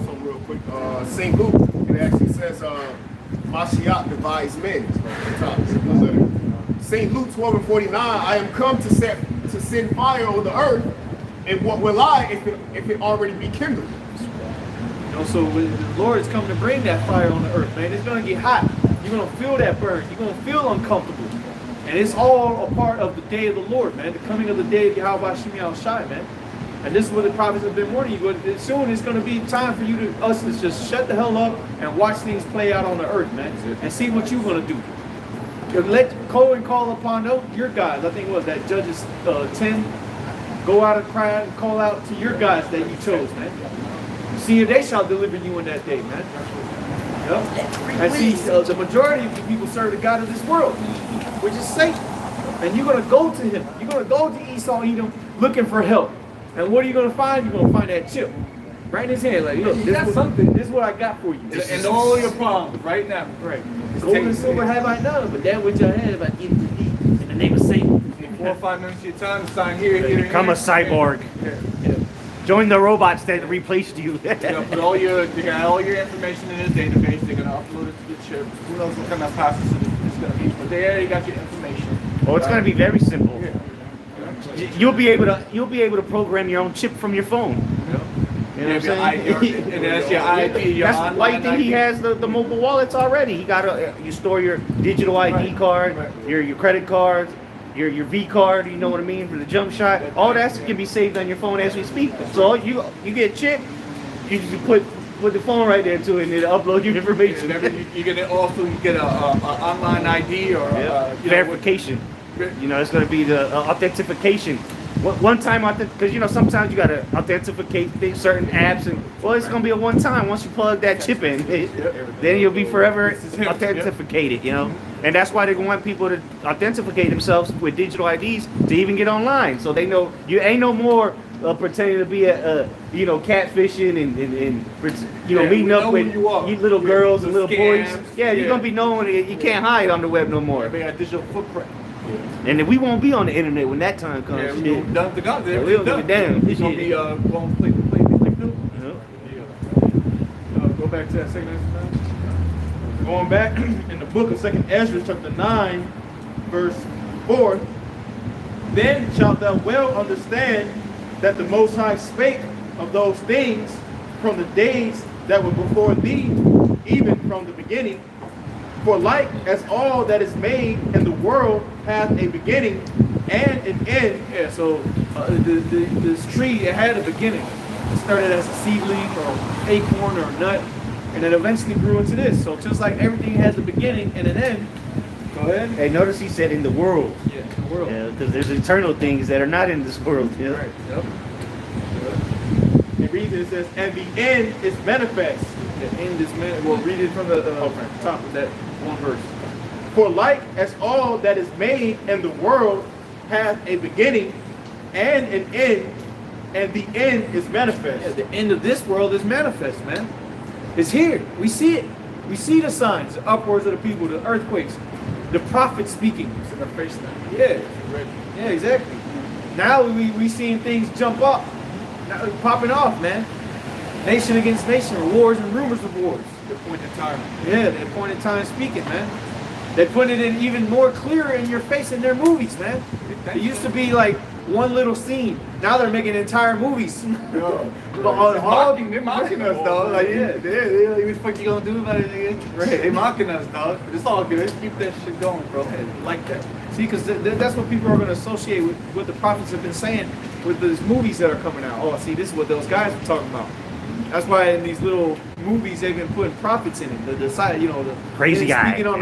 [SPEAKER 7] So real quick, St. Luke, it actually says Mashiach divides men. St. Luke 12:49, I am come to send fire on the earth, and what will I if it already be kindled?
[SPEAKER 1] You know, so the Lord is coming to bring that fire on the earth, man. It's going to get hot. You're going to feel that burn. You're going to feel uncomfortable. And it's all a part of the day of the Lord, man. The coming of the day of Yahweh Shemi Al Shai, man. And this is what the prophets have been warning you. Soon it's going to be time for us to just shut the hell up and watch things play out on the earth, man. And see what you're going to do. Go and call upon your gods. I think it was that Judges 10. Go out and cry and call out to your gods that you chose, man. See if they shall deliver you in that day, man. Yep. And see, the majority of the people serve the God of this world, which is Satan. And you're going to go to him. You're going to go to Esau, Edom, looking for help. And what are you going to find? You're going to find that chip right in his hand. Like, look, this is what I got for you.
[SPEAKER 3] And all your problems right now.
[SPEAKER 1] Right. Gold and silver have I none, but that which I have I give to thee in the name of Satan.
[SPEAKER 3] 4 or 5 minutes of your time, sign here,
[SPEAKER 2] Become a cyborg.
[SPEAKER 1] Yeah.
[SPEAKER 2] Join the robots that replaced you.
[SPEAKER 3] Put they got all your information in a database. They're gonna upload it to the chip. Who knows what kind of process it's gonna be? But they already got your information.
[SPEAKER 2] Oh, it's gonna be very simple.
[SPEAKER 3] Yeah.
[SPEAKER 2] You'll be able to program your own chip from your phone. You know what I'm saying?
[SPEAKER 3] And that's your IP. Your
[SPEAKER 2] That's why you think he has the mobile wallets already. He got you store your digital ID card, your credit cards, your V card. You know what I mean, for the jump shot. All that can be saved on your phone as we speak. So you get a chip, you just put the phone right there to it, and it'll upload your information.
[SPEAKER 3] You get a online ID or
[SPEAKER 2] verification. You know, it's going to be the authentication. One time, because sometimes you got to authenticate certain apps, and it's going to be a one time. Once you plug that chip in, then you'll be forever authenticated. And that's why they want people to authenticate themselves with digital IDs to even get online, so they know you ain't no more pretending to be catfishing and meeting up with you little girls and little boys. Yeah, you're gonna be known. You can't hide on the web no more.
[SPEAKER 3] They got digital footprint.
[SPEAKER 2] And then we won't be on the internet when that time comes.
[SPEAKER 3] Yeah, we done the gun.
[SPEAKER 2] We don't give a damn.
[SPEAKER 3] It's gonna be going play.
[SPEAKER 1] Go back to that second exercise.
[SPEAKER 6] Going back in the book of 2nd Ezra, chapter 9, verse 4, then shalt thou well understand that the Most High spake of those things from the days that were before thee, even from the beginning. For like as all that is made in the world hath a beginning and an end.
[SPEAKER 1] Yeah, so this tree, it had a beginning. It started as a seedling or acorn or nut, and it eventually grew into this. So just like everything has a beginning and an end. Go ahead.
[SPEAKER 2] Hey, notice he said in the world.
[SPEAKER 1] Yeah, in the world.
[SPEAKER 2] Yeah, because there's eternal things that are not in this world. Yeah.
[SPEAKER 1] Right. Yep.
[SPEAKER 6] It reads, it says, and the end is manifest.
[SPEAKER 1] The end is We'll read it from the top of that one verse.
[SPEAKER 6] For like as all that is made in the world hath a beginning and an end, and the end is manifest.
[SPEAKER 1] Yeah, the end of this world is manifest, man. It's here. We see it. We see the signs, the upwards of the people, the earthquakes, the prophets speaking.
[SPEAKER 3] It's in their face now.
[SPEAKER 1] Yeah. Yeah, exactly. Now we seeing things jump up, now, popping off, man. Nation against nation, wars and rumors of wars.
[SPEAKER 3] The appointed time.
[SPEAKER 1] Yeah, the appointed time speaking, man. They put it in even more clearer in your face in their movies, man. It used to be like one little scene. Now they're making entire movies.
[SPEAKER 3] They're mocking us, dog. Like, what the fuck you gonna do about it, nigga? Right. They mocking us, dog. But it's all good. Let's keep that shit going, bro.
[SPEAKER 1] Like that. See, because that's what people are going to associate with what the prophets have been saying with these movies that are coming out. Oh, see, this is what those guys are talking about. That's why in these little movies they've been putting prophets in it. The side, the
[SPEAKER 2] crazy guy.
[SPEAKER 1] Speaking on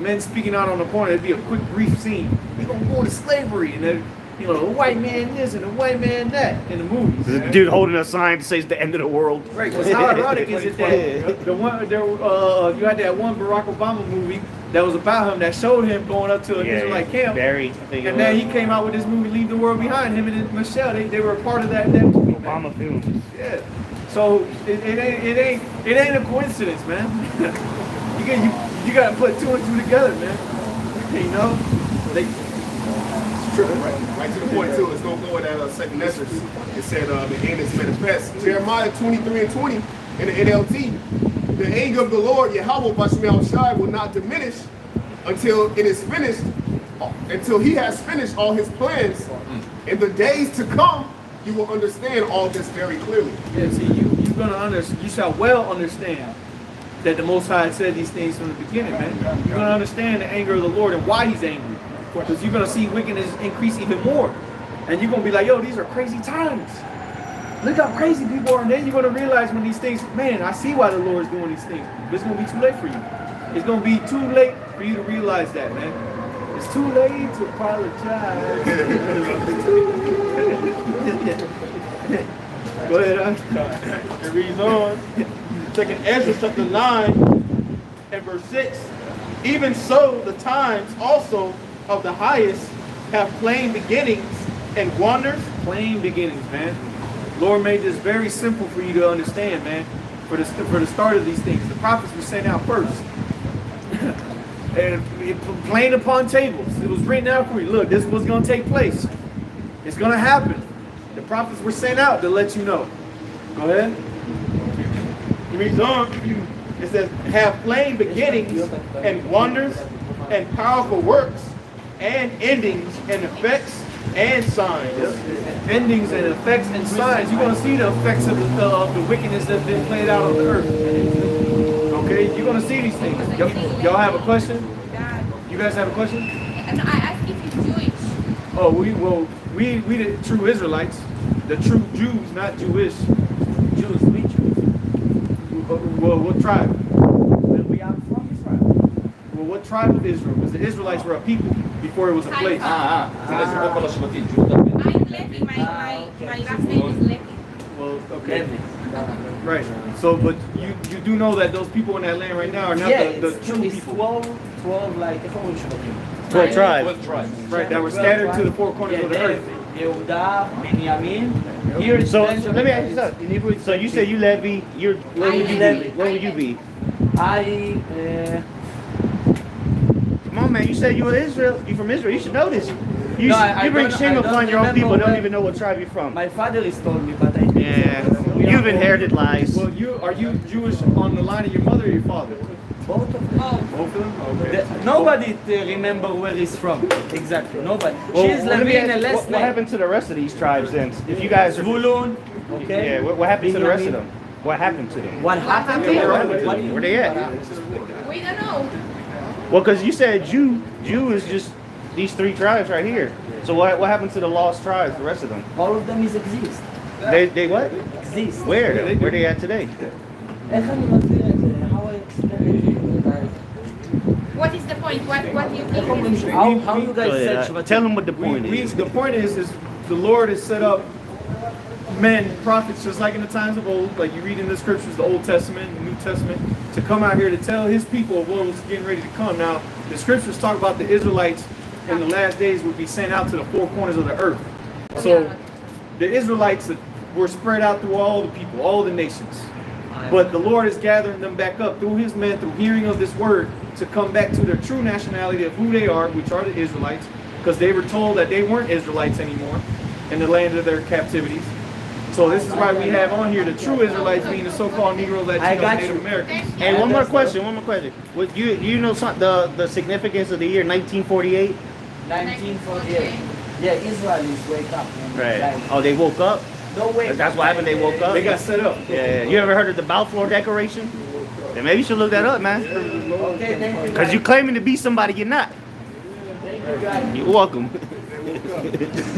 [SPEAKER 1] men speaking out on the corner. It'd be a quick, brief scene. We're gonna go to slavery, and then the white man this and the white man that in the movies.
[SPEAKER 2] The dude holding a sign that says the end of the world.
[SPEAKER 1] Right. What's how ironic is it that you had that one Barack Obama movie that was about him that showed him going up to an Israelite camp, and then he came out with this movie, Leave the World Behind. Him and Michelle, they were a part of that movie.
[SPEAKER 2] Obama films.
[SPEAKER 1] Yeah. So it ain't a coincidence, man. you gotta put two and two together, man. You know,
[SPEAKER 7] Tripping right to the point too. It's gonna go in that second Ezra. It said the end is manifest. Jeremiah 23:20 in the NLT. The anger of the Lord Yahweh Bashmiel Shai will not diminish until it is finished, until he has finished all his plans. In the days to come, you will understand all this very clearly.
[SPEAKER 1] yeah. See, you shall well understand that the Most High said these things from the beginning, man. You're gonna understand the anger of the Lord and why He's angry, because you're gonna see wickedness increase even more, and you're gonna be like, yo, these are crazy times. Look how crazy people are, and then you're gonna realize when these things, man, I see why the Lord's doing these things. But it's gonna be too late for you. It's gonna be too late for you to realize that, man. It's too late to apologize. Go ahead,
[SPEAKER 6] It reads on. Second Ezra chapter 9 and verse 6. Even so, the times also of the highest have plain beginnings and wonders.
[SPEAKER 1] Plain beginnings, man. Lord made this very simple for you to understand, man. For the start of these things, the prophets were sent out first, and plain upon tables. It was written out for you. Look, this is what's going to take place. It's going to happen. The prophets were sent out to let you know. Go ahead.
[SPEAKER 6] It reads on. It says, have plain beginnings and wonders and powerful works and endings and effects and signs.
[SPEAKER 1] Endings and effects and signs. You're going to see the effects of the wickedness that's been played out on the earth. Okay, you're going to see these things. Y'all have a question? You guys have a question?
[SPEAKER 8] And I asked if you're Jewish.
[SPEAKER 1] Oh, we the true Israelites, the true Jews, not Jewish.
[SPEAKER 9] Jews, we Jews.
[SPEAKER 1] Well, what tribe?
[SPEAKER 9] Well, we are from Israel.
[SPEAKER 1] Well, what tribe of Israel? Because the Israelites were a people before it was a place.
[SPEAKER 8] I'm Levi. My last name is Levi.
[SPEAKER 1] Well, okay. Right. So, but you do know that those people in that land right now are not the true
[SPEAKER 9] it's
[SPEAKER 1] people.
[SPEAKER 9] 12 like, איך אומרים שבטים?
[SPEAKER 2] 12 tribes.
[SPEAKER 1] Right, that were scattered to the four corners of the earth.
[SPEAKER 9] Yehuda, Benjamin. Here
[SPEAKER 2] So
[SPEAKER 9] Benjamin.
[SPEAKER 2] let me ask you something. In Hebrew, so you said you Levi. Where would you be? Where would you be? Come on, man. You said you were Israel. You from Israel. You should know this. You bring shame upon your own people. Don't even know what tribe you're from.
[SPEAKER 9] My father is told me, but I
[SPEAKER 2] Yeah, you've inherited lies.
[SPEAKER 1] Well, are you Jewish on the line of your mother or your father?
[SPEAKER 9] both of them.
[SPEAKER 1] Both of them? Okay.
[SPEAKER 9] Nobody remember where he's from. Exactly. Nobody.
[SPEAKER 2] Well,
[SPEAKER 9] She's
[SPEAKER 2] let me
[SPEAKER 9] living in a
[SPEAKER 2] ask you,
[SPEAKER 9] less
[SPEAKER 2] what happened to the rest of these tribes then? If you guys are,
[SPEAKER 9] Zvulun. Okay.
[SPEAKER 2] yeah, what happened to the rest of them? What happened to them?
[SPEAKER 9] What happened to
[SPEAKER 2] Yeah, what
[SPEAKER 9] them?
[SPEAKER 2] happened to
[SPEAKER 9] What
[SPEAKER 2] them?
[SPEAKER 9] do you
[SPEAKER 2] Where they at?
[SPEAKER 8] We don't know.
[SPEAKER 2] Well, because you said Jew is just these three tribes right here. So what happened to the lost tribes, the rest of them?
[SPEAKER 9] all of them is exist.
[SPEAKER 2] They what?
[SPEAKER 9] Exist.
[SPEAKER 2] Where? Where they at today?
[SPEAKER 9] איך אני מסביר את זה? How I explain it?
[SPEAKER 8] What is the point? What do you
[SPEAKER 9] איך אומרים
[SPEAKER 8] think?
[SPEAKER 9] ש- How you
[SPEAKER 2] Go
[SPEAKER 9] guys
[SPEAKER 2] ahead,
[SPEAKER 9] said שבטים?
[SPEAKER 2] tell them what the point is.
[SPEAKER 1] The point is the Lord has set up men, prophets, just like in the times of old, like you read in the scriptures, the Old Testament, the New Testament, to come out here to tell his people of what was getting ready to come. Now, the scriptures talk about the Israelites in the last days would be sent out to the four corners of the earth. So the Israelites were spread out through all the people, all the nations. But the Lord is gathering them back up through his men, through hearing of this word, to come back to their true nationality of who they are, which are the Israelites, because they were told that they weren't Israelites anymore in the land of their captivities. So this is why we have on here the true Israelites, being the so-called Negro, Latino,
[SPEAKER 9] got
[SPEAKER 1] Native
[SPEAKER 9] you.
[SPEAKER 1] Americans.
[SPEAKER 2] And one more question. What you know the significance of the year 1948?
[SPEAKER 9] 1948. Yeah, Israel is wake up.
[SPEAKER 2] Right.
[SPEAKER 9] Like,
[SPEAKER 2] Oh, they woke up.
[SPEAKER 9] no way.
[SPEAKER 2] That's what happened. They woke up.
[SPEAKER 1] They got set up.
[SPEAKER 2] Yeah. You ever heard of the Balfour Declaration? Then maybe you should look that up, man.
[SPEAKER 9] Okay, thank you.
[SPEAKER 2] Because you claiming to be somebody you're not.
[SPEAKER 9] Thank you, guys.
[SPEAKER 2] You're welcome.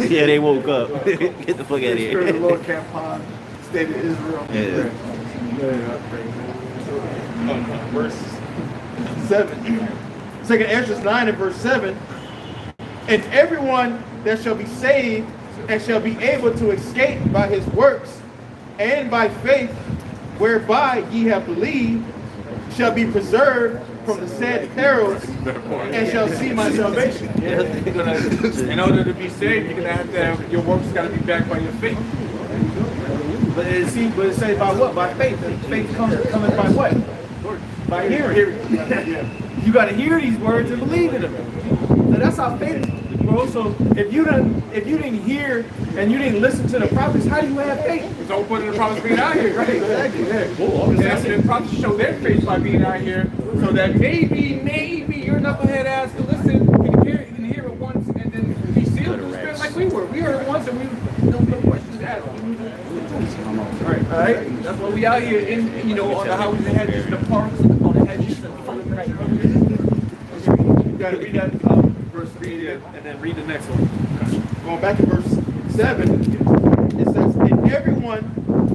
[SPEAKER 2] Yeah, they woke up. Get the fuck out of
[SPEAKER 1] Spirit of the
[SPEAKER 2] here.
[SPEAKER 1] Lord camp upon state of Israel.
[SPEAKER 2] Yeah.
[SPEAKER 6] Verse 7. Second Ezra 9 and verse 7. And everyone that shall be saved and shall be able to escape by his works and by faith whereby ye have believed shall be preserved from the said perils and shall see my salvation.
[SPEAKER 3] In order to be saved, you're gonna have to have your works got to be backed by your faith.
[SPEAKER 1] But it says by what? By faith. Faith coming by what? By hearing. You got to hear these words and believe in them. So that's how faith is, bro. So if you didn't hear and you didn't listen to the prophets, how do you have faith?
[SPEAKER 3] It's all put in the prophets being out here.
[SPEAKER 1] Right, exactly. Yeah.
[SPEAKER 3] Because the prophets show their faith by being out here, so that maybe your knucklehead ass can listen, can hear it once, and then be sealed with the Spirit like we were. We heard it once, and we no questions asked. All right. That's why we out here in on the highways and hedges, the parks, on the hedges.
[SPEAKER 1] You got to read that verse 3 and then read the next one.
[SPEAKER 6] Going back to verse 7, it says, and everyone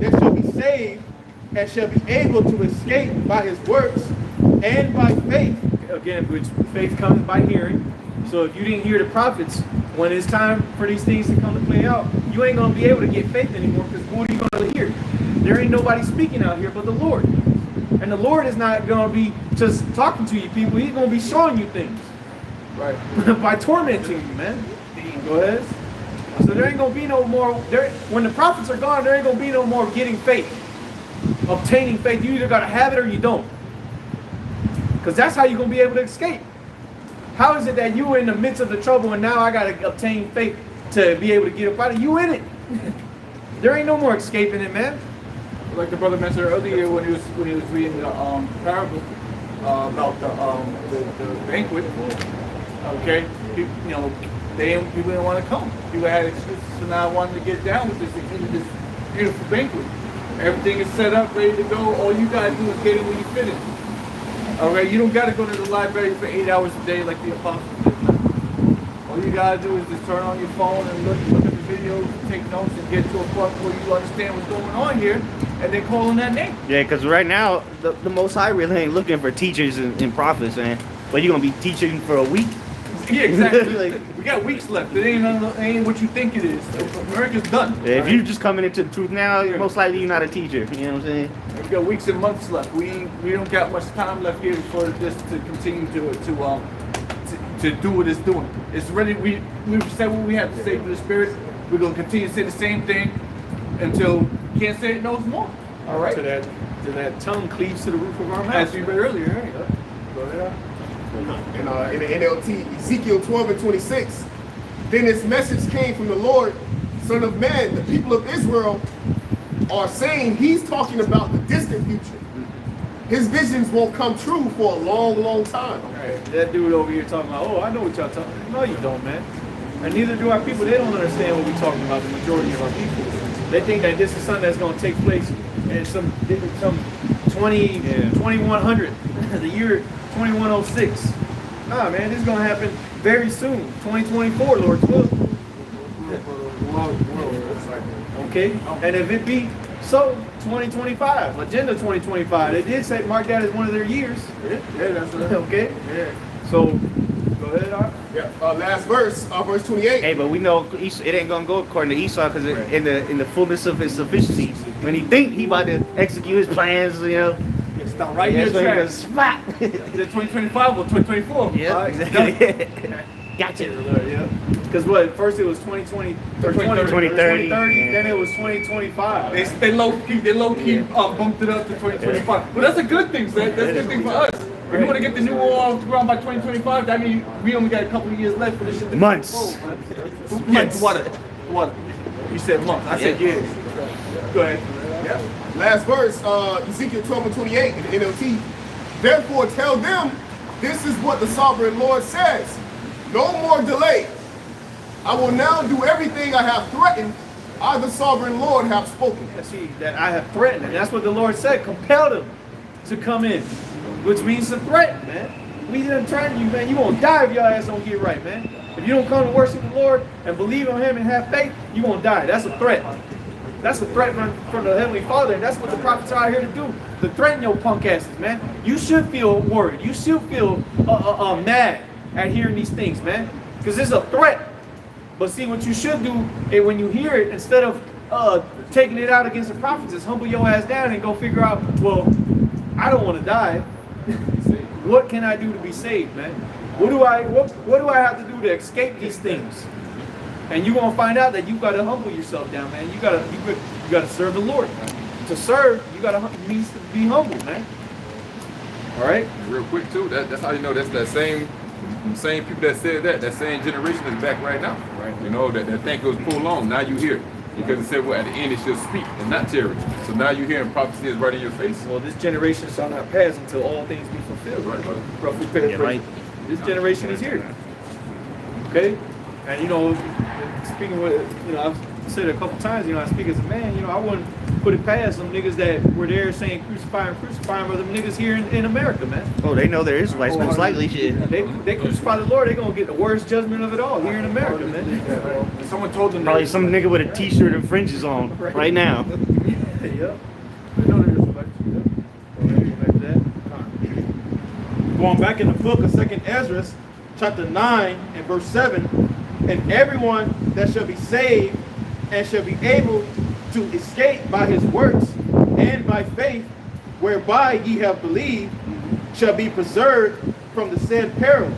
[SPEAKER 6] that shall be saved and shall be able to escape by his works and by faith.
[SPEAKER 1] Again, which faith comes by hearing. So if you didn't hear the prophets, when it's time for these things to come to play out, you ain't going to be able to get faith anymore, because what are you going to hear? There ain't nobody speaking out here but the Lord. And the Lord is not going to be just talking to you people. He's going to be showing you things.
[SPEAKER 3] Right.
[SPEAKER 1] By tormenting you, man. Go ahead. So there ain't going to be no more, when the prophets are gone, there ain't going to be no more getting faith. Obtaining faith. You either got to have it or you don't. Because that's how you're going to be able to escape. How is it that you were in the midst of the trouble and now I got to obtain faith to be able to get up out of it? You in it. There ain't no more escaping it, man.
[SPEAKER 3] Like the brother mentioned earlier when he was reading the parable about the banquet. Okay, people didn't want to come. People had excuses for not wanting to get down with this beautiful banquet. Everything is set up, ready to go. All you gotta do is get it when you finish. All right, you don't gotta go to the library for 8 hours a day like the apostles did. All you gotta do is just turn on your phone and look at the videos, take notes, and get to a point where you understand what's going on here, and then call on that name.
[SPEAKER 2] Yeah, because right now the Most High really ain't looking for teachers and prophets, man. But you're gonna be teaching for a week.
[SPEAKER 3] Yeah, exactly. We got weeks left. It ain't what you think it is. America's done.
[SPEAKER 2] Yeah, if you're just coming into the truth now, most likely you're not a teacher. You know what I'm saying?
[SPEAKER 3] We got weeks and months left. We don't got much time left here for this to continue to do what it's doing. It's ready. We said what we have to say to the Spirit. We're gonna continue to say the same thing until we can't say it no more. All right.
[SPEAKER 1] To that tongue cleaves to the roof of our mouth.
[SPEAKER 3] As we read earlier. Right?
[SPEAKER 1] Go ahead.
[SPEAKER 7] In the NLT, Ezekiel 12:26, then this message came from the Lord, Son of Man, the people of Israel are saying he's talking about the distant future. His visions won't come true for a long, long time.
[SPEAKER 1] Right. That dude over here talking about, oh, I know what y'all talking about. No, you don't, man. And neither do our people. They don't understand what we're talking about, the majority of our people. They think that this is something that's going to take place in some 2100, the year 2106. Nah, man, this is going to happen very soon. 2024, Lord's will. Okay? And if it be so, 2025, Agenda 2025. They did say mark that as one of their years.
[SPEAKER 3] Yeah, that's right.
[SPEAKER 1] Okay?
[SPEAKER 3] Yeah.
[SPEAKER 1] So, go ahead, Art.
[SPEAKER 7] Yeah. Last verse, verse 28.
[SPEAKER 2] Hey, but we know it ain't gonna go according to Esau, because in the fullness of his sufficiency, when he think he about to execute his plans,
[SPEAKER 3] It's down right here.
[SPEAKER 2] Is it
[SPEAKER 3] Is it 2025 or 2024?
[SPEAKER 2] Yeah, exactly. Gotcha.
[SPEAKER 1] Yeah. Because what? First it was 2020 or
[SPEAKER 2] 2030.
[SPEAKER 1] Then it was 2025.
[SPEAKER 3] They low key bumped it up to 2025. But that's a good thing, Zach. That's a good thing for us. If we want to get the new wall off the ground by 2025, that means we only got a couple of years left for this shit to
[SPEAKER 2] Months.
[SPEAKER 3] Months. What? You said months. I said years. Go ahead.
[SPEAKER 7] Yeah. Last verse, Ezekiel 12:28 in the NLT. Therefore tell them, this is what the sovereign Lord says. No more delay. I will now do everything I have threatened. I, the sovereign Lord, have spoken.
[SPEAKER 1] See, that I have threatened. And that's what the Lord said. Compelled them to come in. Which means to threaten, man. We didn't threaten you, man. You won't die if your ass don't get right, man. If you don't come to worship the Lord and believe on Him and have faith, you won't die. That's a threat. That's a threat from the Heavenly Father, and that's what the prophets are out here to do. To threaten your punk asses, man. You should feel worried. You should feel mad at hearing these things, man. Because it's a threat. But see, what you should do when you hear it, instead of taking it out against the prophets, is humble your ass down and go figure out, well, I don't want to die. What can I do to be saved, man? What do I have to do to escape these things? And you're gonna find out that you gotta humble yourself down, man. You gotta serve the Lord. To serve, means to be humble, man. All right.
[SPEAKER 4] And real quick too, that's how you know that's that same people that said that same generation is back right now.
[SPEAKER 1] Right.
[SPEAKER 4] You know that think it was prolonged. Now you hear. Because it said, well, at the end it shall speak and not tarry. So now you're hearing prophecy is right in your face.
[SPEAKER 1] Well, this generation shall not pass until all things be fulfilled.
[SPEAKER 4] Right, brother.
[SPEAKER 1] Roughly paraphrased.
[SPEAKER 2] right.
[SPEAKER 1] This generation is here. Okay? And you know, speaking with, you know, I've said it a couple times, you know, I speak as a man, you know, I wouldn't put it past some niggas that were there saying crucify him, but them niggas here in America, man.
[SPEAKER 2] Oh, they know they're Israelites, most likely shit.
[SPEAKER 1] They crucify the Lord, they're gonna get the worst judgment of it all here in America, man.
[SPEAKER 3] Someone told them
[SPEAKER 2] Probably some nigga with a t-shirt and fringes on right now.
[SPEAKER 1] Yep. They know they're Israelites.
[SPEAKER 6] Going back in the book of 2nd Ezra, chapter 9 and verse 7, and everyone that shall be saved and shall be able to escape by his works and by faith, whereby ye have believed, shall be preserved from the said perils,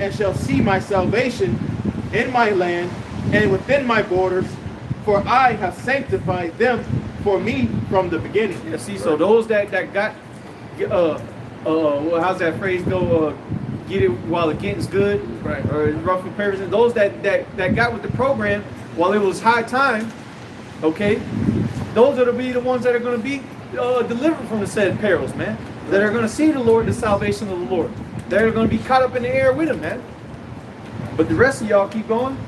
[SPEAKER 6] and shall see my salvation in my land and within my borders, for I have sanctified them for me from the beginning.
[SPEAKER 1] Yeah, see, so those that got, how's that phrase go? Get it while it getting's good,
[SPEAKER 3] Right.
[SPEAKER 1] Or roughly paraphrasing. Those that got with the program while it was high time, okay, those are to be the ones that are going to be delivered from the said perils, man. That are going to see the Lord, the salvation of the Lord. They're going to be caught up in the air with him, man. But the rest of y'all keep going.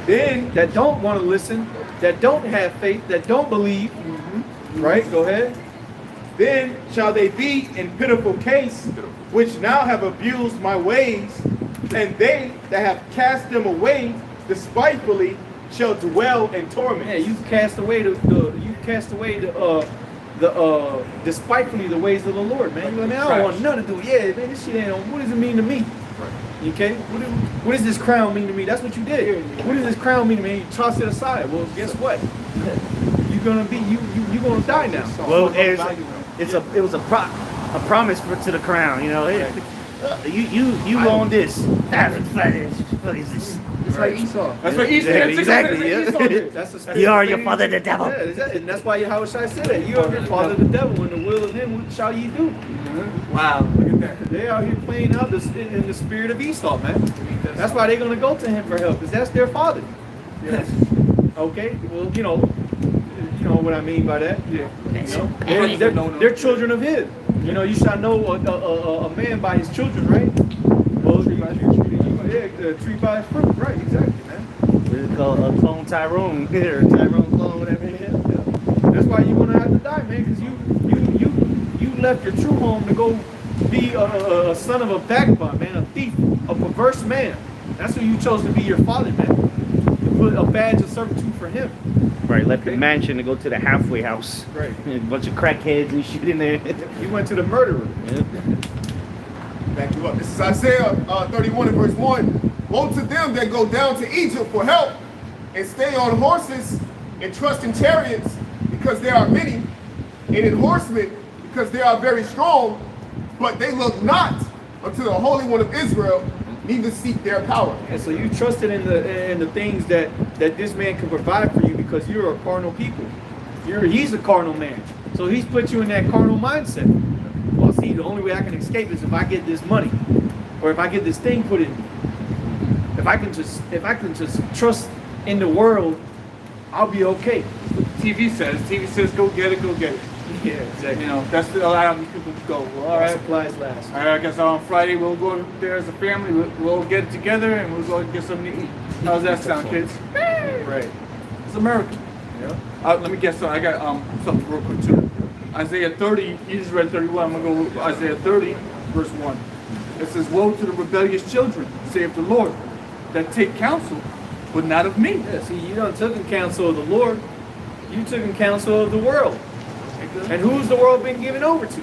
[SPEAKER 1] Then that don't want to listen, that don't have faith, that don't believe, right? Go ahead.
[SPEAKER 6] Then shall they be in pitiful case, which now have abused my ways, and they that have cast them away despitefully shall dwell in torment.
[SPEAKER 1] Yeah, you cast away the despitefully the ways of the Lord, man. You're like, man, I don't want nothing to do. Yeah, man, this shit ain't on. What does it mean to me? Okay, what does this crown mean to me? That's what you did. What does this crown mean to me? You toss it aside. Well, guess what? You're gonna be you gonna die now.
[SPEAKER 2] Well, it was a promise to the crown, you know. You own this.
[SPEAKER 5] It's like Esau.
[SPEAKER 3] That's what Esau
[SPEAKER 2] Exactly.
[SPEAKER 1] That's
[SPEAKER 2] You are your father, the devil.
[SPEAKER 1] Yeah, and that's why Yahweh Shai said that. You are your father, the devil, and the will of him what shall ye do.
[SPEAKER 3] Wow, look at that.
[SPEAKER 1] They out here playing out in the spirit of Esau, man. That's why they're gonna go to him for help, because that's their father.
[SPEAKER 3] Yes.
[SPEAKER 1] Okay, well, you know what I mean by that.
[SPEAKER 3] Yeah.
[SPEAKER 1] You know, they're children of his. You know, you shall know a man by his children, right? Well, yeah, tree by his fruit, right? Exactly, man.
[SPEAKER 2] It's called a clone Tyrone, or Tyrone clone, whatever it is.
[SPEAKER 1] That's why you're gonna have to die, man, because you left your true home to go be a son of a vagabond, man, a thief, a perverse man. That's who you chose to be your father, man. You put a badge of servitude for him.
[SPEAKER 2] Right, left the mansion to go to the halfway house.
[SPEAKER 1] Right.
[SPEAKER 2] A bunch of crackheads and shit in there.
[SPEAKER 1] You went to the murderer.
[SPEAKER 7] Back you up. This is Isaiah 31 and verse 1. Woe to them that go down to Egypt for help and stay on horses and trust in chariots because there are many, and in horsemen because they are very strong, but they look not unto the Holy One of Israel, neither seek their power.
[SPEAKER 1] And so you trusted in the things that this man can provide for you because you're a carnal people. He's a carnal man. So he's put you in that carnal mindset. Well, see, the only way I can escape is if I get this money, or if I get this thing put in me. If I can just trust in the world, I'll be okay.
[SPEAKER 3] TV says, go get it, go get it.
[SPEAKER 1] Yeah, exactly.
[SPEAKER 3] You know, that's the how many people go. Well, all right.
[SPEAKER 1] Supplies last.
[SPEAKER 3] All right, I guess on Friday we'll go there as a family. We'll get it together and we'll go get something to eat. How's that sound, kids?
[SPEAKER 1] Right.
[SPEAKER 3] It's America.
[SPEAKER 1] Yeah.
[SPEAKER 3] Let me guess something. I got something real quick too. Isaiah 30. You just read 31. I'm gonna go with Isaiah 30, verse 1. It says, "Woe to the rebellious children, saith the Lord, that take counsel, but not of me."
[SPEAKER 1] Yeah. See, you done took in counsel of the Lord. You took in counsel of the world. And who's the world been given over to?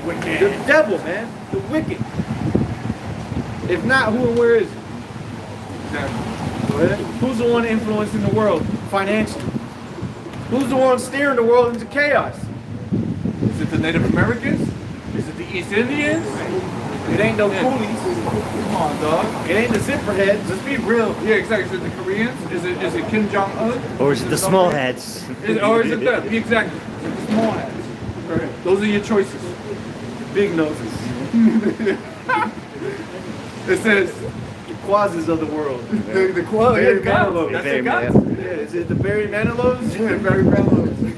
[SPEAKER 3] Wicked.
[SPEAKER 1] The devil, man. The wicked. If not, who and where is it?
[SPEAKER 3] Exactly.
[SPEAKER 1] Go ahead. Who's the one influencing the world financially? Who's the one steering the world into chaos?
[SPEAKER 3] Is it the Native Americans? Is it the East Indians?
[SPEAKER 1] It ain't no
[SPEAKER 3] Yeah.
[SPEAKER 1] coolies.
[SPEAKER 3] Come on, dog.
[SPEAKER 1] It ain't the zipper heads. Let's be real.
[SPEAKER 3] Yeah, exactly. Is it the Koreans? Is it Kim Jong Un?
[SPEAKER 2] Or is it the small hats?
[SPEAKER 3] Or is it them? Exactly. It's the small hats. Right. Those are your choices.
[SPEAKER 1] Big noses.
[SPEAKER 3] It says
[SPEAKER 1] The quases of the world.
[SPEAKER 3] the qual.
[SPEAKER 1] Barry
[SPEAKER 3] Yeah, God.
[SPEAKER 1] Manilow.
[SPEAKER 3] That's
[SPEAKER 2] Barry
[SPEAKER 3] it, God.
[SPEAKER 2] Manilow.
[SPEAKER 1] Yeah, is it the Barry Manilow's?
[SPEAKER 3] Yeah, very relevant.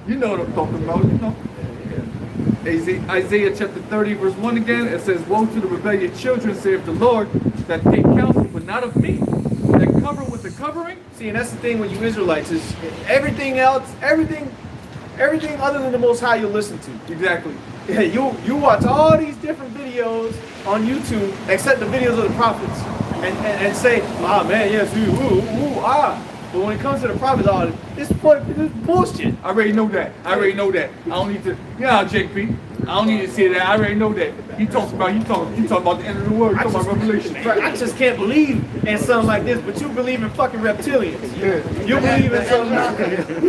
[SPEAKER 3] You know what I'm talking about, you know. Isaiah chapter 30, verse 1 again, it says, woe to the rebellious children, saith the Lord, that take counsel, but not of me, that cover with the covering.
[SPEAKER 1] See, and that's the thing when you Israelites is everything else, everything other than the Most High you'll listen to.
[SPEAKER 3] Exactly.
[SPEAKER 1] Yeah, you watch all these different videos on YouTube, except the videos of the prophets, and say, ah man, yes, But when it comes to the prophets, this bullshit.
[SPEAKER 3] I already know that. I don't need to, JP. I don't need to say that. I already know that. You talk about the end of the world. You talk about Revelation.
[SPEAKER 1] Right, I just can't believe in something like this, but you believe in fucking reptilians.
[SPEAKER 3] Yeah.
[SPEAKER 1] You believe in something like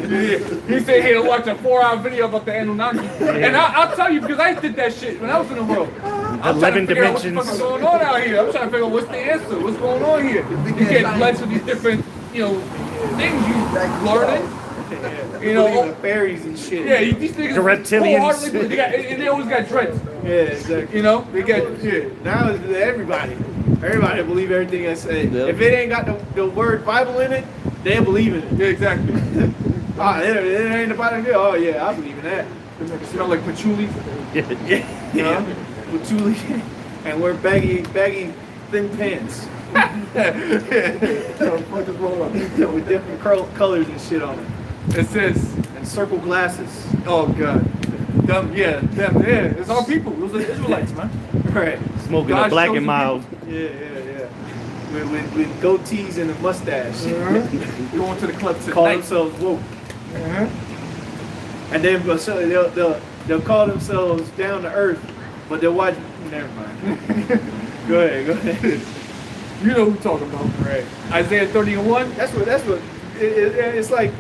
[SPEAKER 3] Yeah. He said here to watch a 4-hour video about the Anunnaki. And I'll tell you, because I did that shit when I was in the world. I'm
[SPEAKER 2] 11
[SPEAKER 3] trying to figure out what the
[SPEAKER 2] dimensions.
[SPEAKER 3] fuck is going on out here. I'm trying to figure out what's the answer. What's going on here? You get blessed with these different, things you learning.
[SPEAKER 1] you know, the fairies and shit.
[SPEAKER 3] Yeah, these niggas.
[SPEAKER 2] The reptilians.
[SPEAKER 3] wholeheartedly- They always got dreads.
[SPEAKER 1] Yeah, exactly.
[SPEAKER 3] You know, they got
[SPEAKER 1] Now it's everybody. Everybody believe everything I say.
[SPEAKER 2] Yep.
[SPEAKER 1] If it ain't got the word Bible in it, they believe in it.
[SPEAKER 3] Yeah, exactly.
[SPEAKER 1] It ain't about it. Oh yeah, I believe in that.
[SPEAKER 3] They make it smell like patchouli.
[SPEAKER 1] Yeah. With Julie and wear baggy thin pants with different colors and shit on it,
[SPEAKER 3] It says,
[SPEAKER 1] and circle glasses.
[SPEAKER 3] oh god, them, it's our people. Those are the Israelites, man.
[SPEAKER 1] Right.
[SPEAKER 2] Smoking
[SPEAKER 3] God
[SPEAKER 2] a black
[SPEAKER 3] shows
[SPEAKER 2] and
[SPEAKER 3] the
[SPEAKER 2] mild.
[SPEAKER 1] Yeah. With goatees and a mustache.
[SPEAKER 3] Going to the club
[SPEAKER 1] Call
[SPEAKER 3] tonight.
[SPEAKER 1] themselves woke. And then they'll call themselves down to earth, but they'll watch. Never mind. Go ahead.
[SPEAKER 3] You know who we're talking about.
[SPEAKER 1] Right.
[SPEAKER 3] Isaiah 30:1.
[SPEAKER 1] That's what. It's like,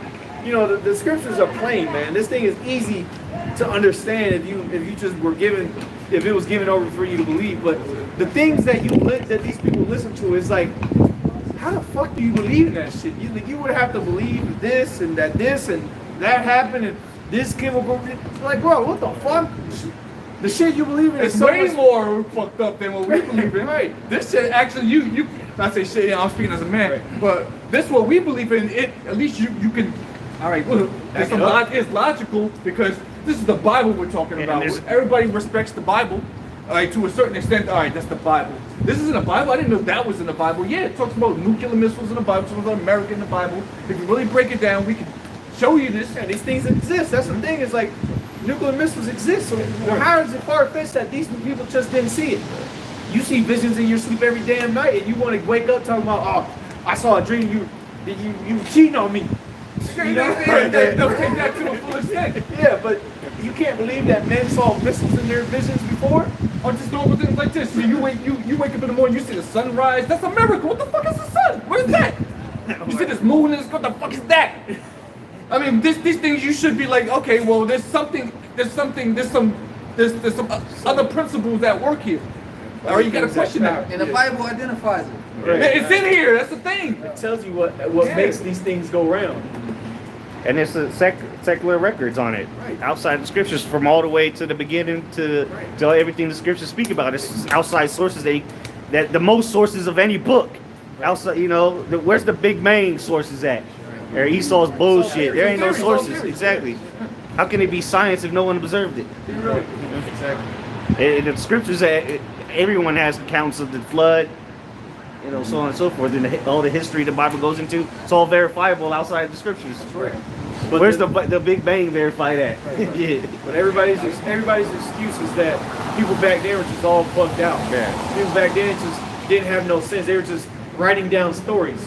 [SPEAKER 1] the scriptures are plain, man. This thing is easy to understand if you just were given, if it was given over for you to believe. But the things that these people listen to is like, how the fuck do you believe in that shit? You would have to believe this and that happened and this chemical. Like, bro, what the fuck? The shit you believe in
[SPEAKER 3] It's
[SPEAKER 1] is so
[SPEAKER 3] way
[SPEAKER 1] much
[SPEAKER 3] more fucked up than what we believe in.
[SPEAKER 1] Right.
[SPEAKER 3] This shit actually, you. I say shit. I'm speaking as a man,
[SPEAKER 1] Right.
[SPEAKER 3] but this what we believe in. It at least you can. All right, well, it's logical because this is the Bible we're talking about. Everybody respects the Bible, all right, to a certain extent. All right, that's the Bible. This is in the Bible. I didn't know that was in the Bible. Yeah, it talks about nuclear missiles in the Bible. It talks about America in the Bible. If you really break it down, we can show you this.
[SPEAKER 1] Yeah, these things exist. That's the thing. It's like nuclear missiles exist. So how is it far-fetched that these people just didn't see it? You see visions in your sleep every damn night, and you want to wake up talking about, oh, I saw a dream. You cheating on me.
[SPEAKER 3] They'll take that to the full extent.
[SPEAKER 1] Yeah, but you can't believe that men saw missiles in their visions before.
[SPEAKER 3] Or just normal things like this. You wake up in the morning, you see the sunrise. That's a miracle. What the fuck is the sun? What is that? You see this moon and what the fuck is that? I mean, these things you should be like, okay, well, there's some other principles at work here. Or you gotta question that.
[SPEAKER 5] And the Bible identifies it.
[SPEAKER 1] Right.
[SPEAKER 3] It's in here. That's the thing.
[SPEAKER 1] It tells you what makes these things go round.
[SPEAKER 2] And it's a secular records on it.
[SPEAKER 1] Right.
[SPEAKER 2] Outside the scriptures, from all the way to the beginning to everything the scriptures speak about. It's outside sources that the most sources of any book. Outside, where's the big main sources at? Or Esau's bullshit. There ain't no sources. Exactly. How can it be science if no one observed it?
[SPEAKER 1] Exactly.
[SPEAKER 2] And the scriptures, everyone has accounts of the flood, so on and so forth. And all the history the Bible goes into, it's all verifiable outside the scriptures.
[SPEAKER 1] Right.
[SPEAKER 2] But where's the Big Bang verified at? Yeah.
[SPEAKER 1] But everybody's excuse is that people back then were just all bugged out.
[SPEAKER 2] Yeah.
[SPEAKER 1] People back then just didn't have no sense. They were just writing down stories.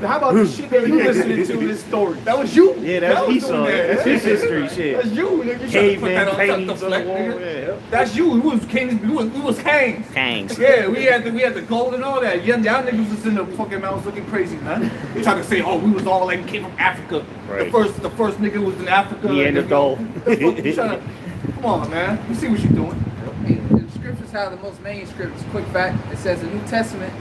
[SPEAKER 1] How about the shit that you listening to this story?
[SPEAKER 3] That was you.
[SPEAKER 2] Yeah, that's Esau. That's his history shit.
[SPEAKER 3] That's you. Nigga. You
[SPEAKER 2] Caveman
[SPEAKER 3] should've put that on
[SPEAKER 2] paintings
[SPEAKER 3] the
[SPEAKER 2] on the
[SPEAKER 3] flag,
[SPEAKER 2] wall.
[SPEAKER 3] nigga.
[SPEAKER 2] Yeah.
[SPEAKER 3] That's you. We was kings. We was kings.
[SPEAKER 2] Kangs.
[SPEAKER 3] Yeah, we had the gold and all that. Y'all niggas was in the fucking mountains looking crazy, man. They trying to say, oh, we was all like came from Africa.
[SPEAKER 2] Right.
[SPEAKER 3] The first nigga was in Africa.
[SPEAKER 2] Neanderthal.
[SPEAKER 3] Come on, man. You see what you doing.
[SPEAKER 5] The scriptures manuscripts have the most manuscripts. Quick fact: it says the New Testament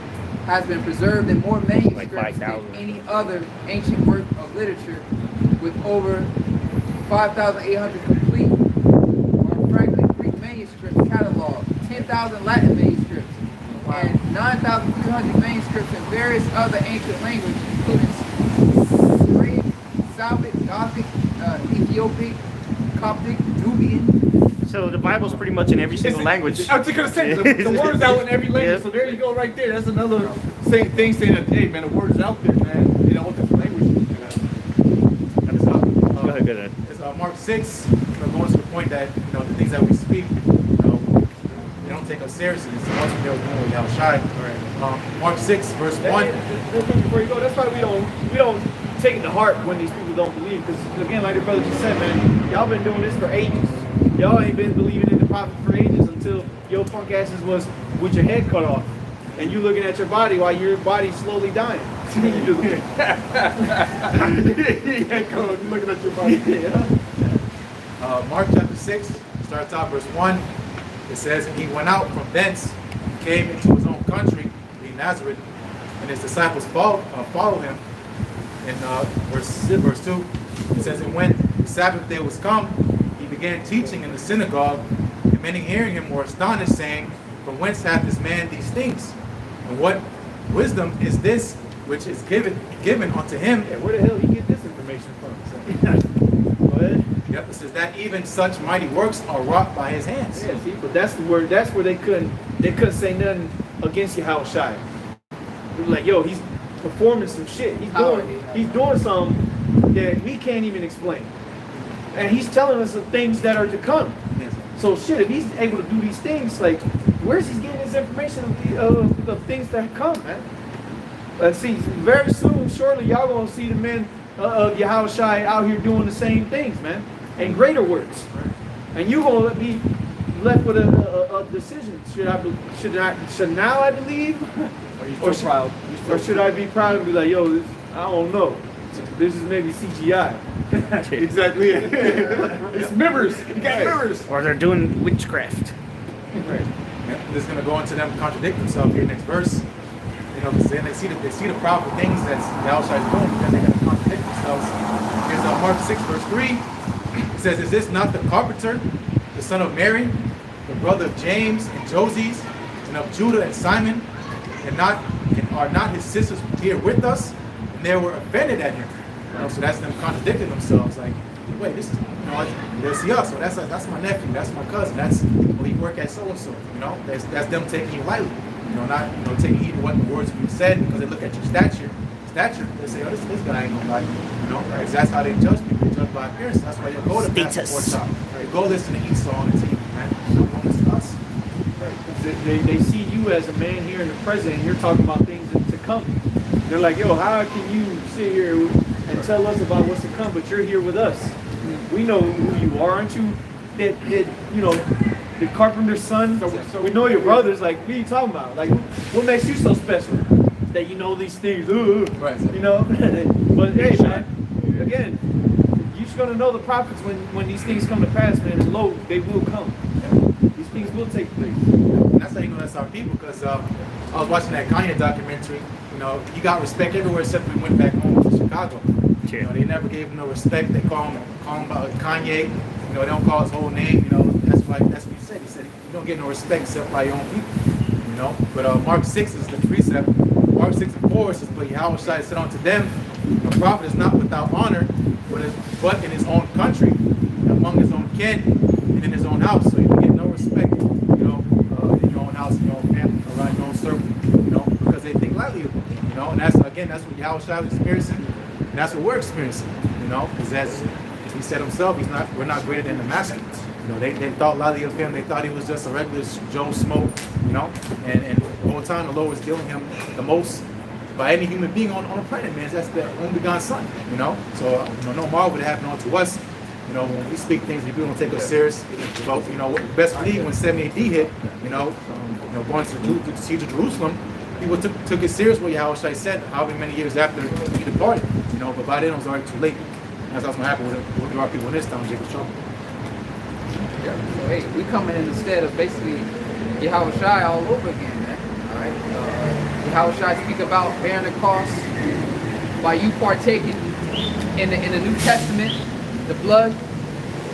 [SPEAKER 5] has been preserved in more manuscripts than
[SPEAKER 2] 5,000.
[SPEAKER 5] any other ancient work of literature, with over 5,800 complete or fragment Greek manuscripts cataloged, 10,000 Latin manuscripts, and 9,300 manuscripts in various other ancient languages, including Greek, Slavic, Gothic, Ethiopic, Coptic, Nubian.
[SPEAKER 2] So the Bible's pretty much in every single language.
[SPEAKER 3] I was just gonna say the word is out in every language.
[SPEAKER 2] Yeah.
[SPEAKER 3] So there you go, right there. That's another thing saying that, hey man, the word is out there, man. You know what this language is.
[SPEAKER 2] Go ahead, go ahead.
[SPEAKER 6] It's Mark 6, going to the point that, the things that we speak, they don't take us seriously. It's the ones we are doing with Yahushua. Mark 6, verse 1.
[SPEAKER 1] Real quick before you go, that's why we don't take it to heart when these people don't believe. Because again, like the brother just said, man, y'all been doing this for ages. Y'all ain't been believing in the prophet for ages until your punk asses was with your head cut off. And you looking at your body while your body's slowly dying. You just looking at your body.
[SPEAKER 6] Yeah. Mark chapter 6 starts out verse 1. It says, and he went out from thence, and came into his own country, being Nazareth, and his disciples follow him. In verse 2, it says, and when the Sabbath day was come, he began teaching in the synagogue, and many hearing him were astonished, saying, from whence hath this man these things? And what wisdom is this which is given unto him?
[SPEAKER 1] Yeah, where the hell did he get this information from? Go ahead.
[SPEAKER 6] Yep, it says that even such mighty works are wrought by his hands.
[SPEAKER 1] Yeah, see, but that's the word. That's where they couldn't say nothing against Yahushua. They were like, yo, he's performing some shit. He's doing something that we can't even explain, and he's telling us the things that are to come.
[SPEAKER 6] Yes.
[SPEAKER 1] So shit, if he's able to do these things, like, where's he getting his information of things that come, man? Let's see. Very soon, shortly, y'all gonna see the men of Yahushua out here doing the same things, man, and greater works. And you gonna be left with a decision. Should now I believe, or should I be proud and be like, yo, this, I don't know. This is maybe CGI.
[SPEAKER 6] Exactly.
[SPEAKER 3] It's members. You got members.
[SPEAKER 2] Or they're doing witchcraft.
[SPEAKER 1] Right.
[SPEAKER 6] Yeah, this is going to go into them contradict themselves here next verse. Because then they see the proper things that Yahushua is doing, then they're going to contradict themselves. Here's Mark 6, verse 3. It says, is this not the carpenter, the son of Mary, the brother of James and Joses, and of Judah and Simon, and are not his sisters here with us? And they were offended at him. So that's them contradicting themselves. Like, wait, this is, they'll see us. So that's my nephew. That's my cousin. That's he work at so and so. That's them taking you lightly. Not taking heed to what the words you said because they look at your stature. They say, oh, this guy ain't nobody. Right? That's how they judge people. They judge by appearance. That's why you go to Pastor Pork Chop. You go listen to Esau on the TV, man. Don't listen to us.
[SPEAKER 1] Right. They see you as a man here in the present, and you're talking about things to come. They're like, yo, how can you sit here and tell us about what's to come, but you're here with us? We know who you are, aren't you? That the carpenter's son. We know your brothers. Like, what are you talking about? Like, what makes you so special? That you know these things.
[SPEAKER 6] Right.
[SPEAKER 1] But hey, man, again, you're just gonna know the prophets when these things come to pass, man. And lo, they will come. These things will take place.
[SPEAKER 6] And that's how you know that's our people. Because I was watching that Kanye documentary. He got respect everywhere except we went back home to Chicago. They never gave him no respect. They call him Kanye. They don't call his whole name. That's what he said. He said you don't get no respect except by your own people. But Mark 6 is the precept. Mark 6 and 4 says, but Yahushua said unto them, a prophet is not without honor, but in his own country, among his own kin, and in his own house. So you don't get no respect, in your own house, in your own family, around your own circle, because they think lightly of it, and that's what Yahushua is experiencing, and that's what we're experiencing, because as he said himself, we're not greater than the master. They thought lightly of him. They thought he was just a regular Joe Smoke, and the whole time the Lord was dealing him the most by any human being on the planet, man. That's the only begotten son, So, no marvel to happen unto us. When we speak things, people don't take us serious. But, best believe when 70 AD hit, going to siege of Jerusalem, people took it serious what Yahushua said, however many years after he departed, but by then it was already too late. That's what's going to happen with our people in this time, Jacob Trouble.
[SPEAKER 5] Yeah. So hey, we coming in instead of basically Yahweh Shai all over again, man. All right. Yahweh Shai speak about bearing the cross by you partaking in the New Testament, the blood.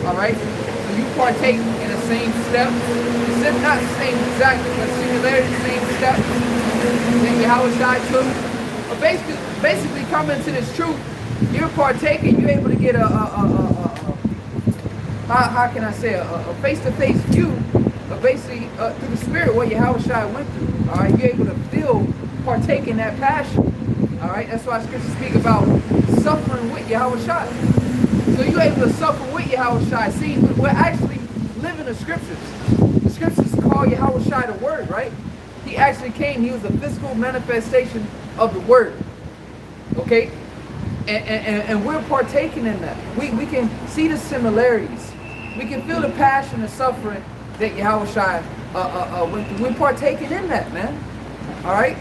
[SPEAKER 5] All right. So you partake in the same steps, not the same exactly, but similarity, the same steps that Yahweh Shai took. But basically coming to this truth, you're partaking. You're able to get how can I say a face-to-face view of basically through the Spirit what Yahweh Shai went through. All right, you're able to partake in that passion. All right, that's why Scripture speak about suffering with Yahweh Shai. So you're able to suffer with Yahweh Shai. See, we're actually living the Scriptures. The Scriptures call Yahweh Shai the Word, right? He actually came. He was a physical manifestation of the Word. Okay, and we're partaking in that. We can see the similarities. We can feel the passion and suffering that Yahweh Shai went through. We're partaking in that, man. All right.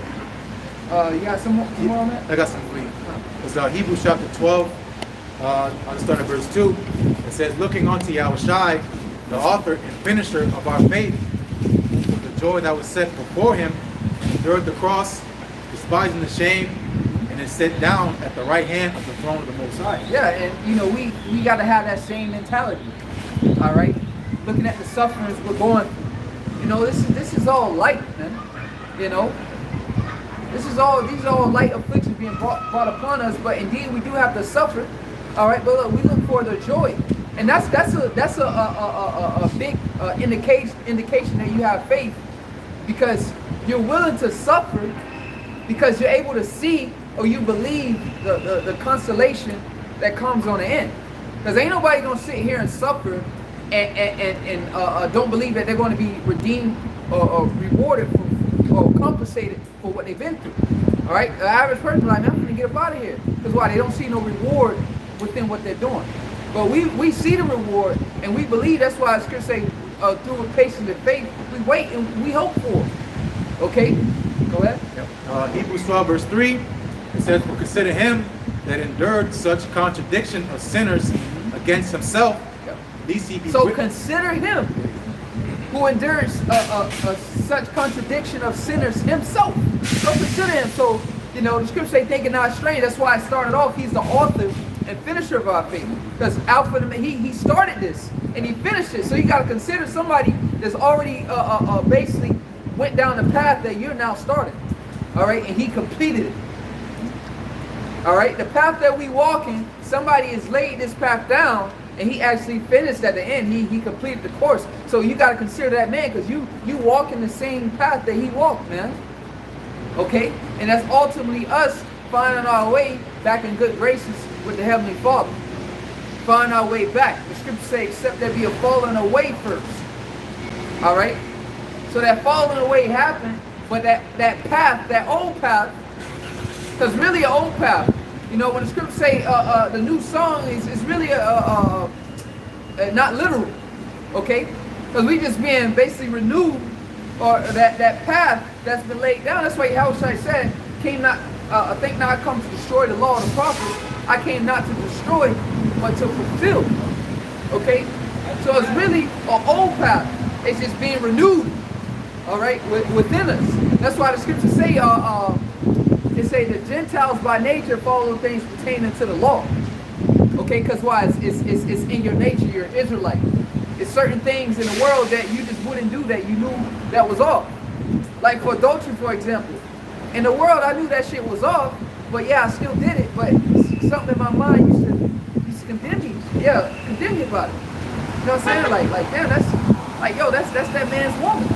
[SPEAKER 5] You got some more on that?
[SPEAKER 6] I got some for you. It's Hebrews chapter 12, on start of verse 2. It says, looking unto Yahweh Shai, the author and finisher of our faith, who for the joy that was set before him, endured the cross, despising the shame, and is set down at the right hand of the throne of the Most High.
[SPEAKER 5] Yeah, and we got to have that same mentality. All right, looking at the sufferings we're going through. This is all light, man. These are all light afflictions being brought upon us. But indeed, we do have to suffer. All right, but look, we look for the joy, and that's a big indication that you have faith, because you're willing to suffer because you're able to see or you believe the consolation that comes on the end. Because ain't nobody gonna sit here and suffer and don't believe that they're going to be redeemed or rewarded or compensated for what they've been through. All right, the average person is like, man, I'm gonna get up out of here. Because why? They don't see no reward within what they're doing. But we see the reward and we believe. That's why Scripture say, through patience and faith, we wait and we hope for it. Okay, go ahead.
[SPEAKER 6] Yep. Hebrews 12 verse 3, it says, for consider him that endured such contradiction of sinners against himself.
[SPEAKER 5] Yep.
[SPEAKER 6] Lest he be
[SPEAKER 5] So consider him who endures such contradiction of sinners himself. So consider him. So, the Scripture say, think it not strange. That's why I started off. He's the author and finisher of our faith. Because Alpha, he started this and he finished it. So you got to consider somebody that's already basically went down the path that you're now starting. All right, and he completed it. All right, the path that we walk in, somebody has laid this path down, and he actually finished at the end. He completed the course. So you got to consider that man, because you walk in the same path that he walked, man. Okay, and that's ultimately us finding our way back in good graces with the Heavenly Father. Find our way back. The Scripture says, except there be a falling away first. All right, so that falling away happened, but that path, that old path, because really an old path. When the Scripture say the new song is really not literal, okay? Because we just being basically renewed, or that path that's been laid down. That's why Yahushua said, "Came not, I think not I come to destroy the law of the prophets. I came not to destroy, but to fulfill." Okay, so it's really an old path. It's just being renewed, all right, within us. That's why the Scriptures say, it say the Gentiles by nature follow things pertaining to the law. Okay, because why? It's in your nature. You're an Israelite. It's certain things in the world that you just wouldn't do that you knew that was off. Like for adultery, for example. In the world, I knew that shit was off, but yeah, I still did it. But something in my mind used to condemn me. Yeah, condemn me about it. You know what I'm saying? Like damn, that's like, yo, that's that man's woman.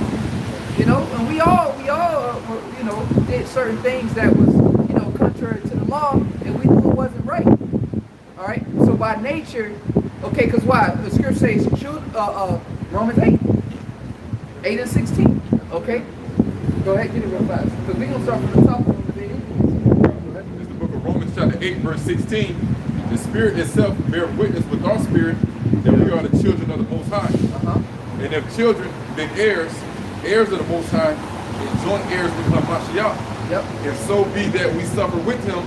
[SPEAKER 5] And we all did certain things that was, contrary to the law, and we knew it wasn't right. All right. So by nature, okay, because why? The Scripture says, Romans 8 and 16. Okay. Go ahead, get it real fast, because we're gonna start from the top of the video.
[SPEAKER 4] This is the book of Romans, chapter 8, verse 16. The Spirit itself bear witness with our spirit that we are the children of the Most High. And if children, then heirs of the Most High, and joint heirs with Hamashiach.
[SPEAKER 5] Yep.
[SPEAKER 4] If so be that we suffer with him,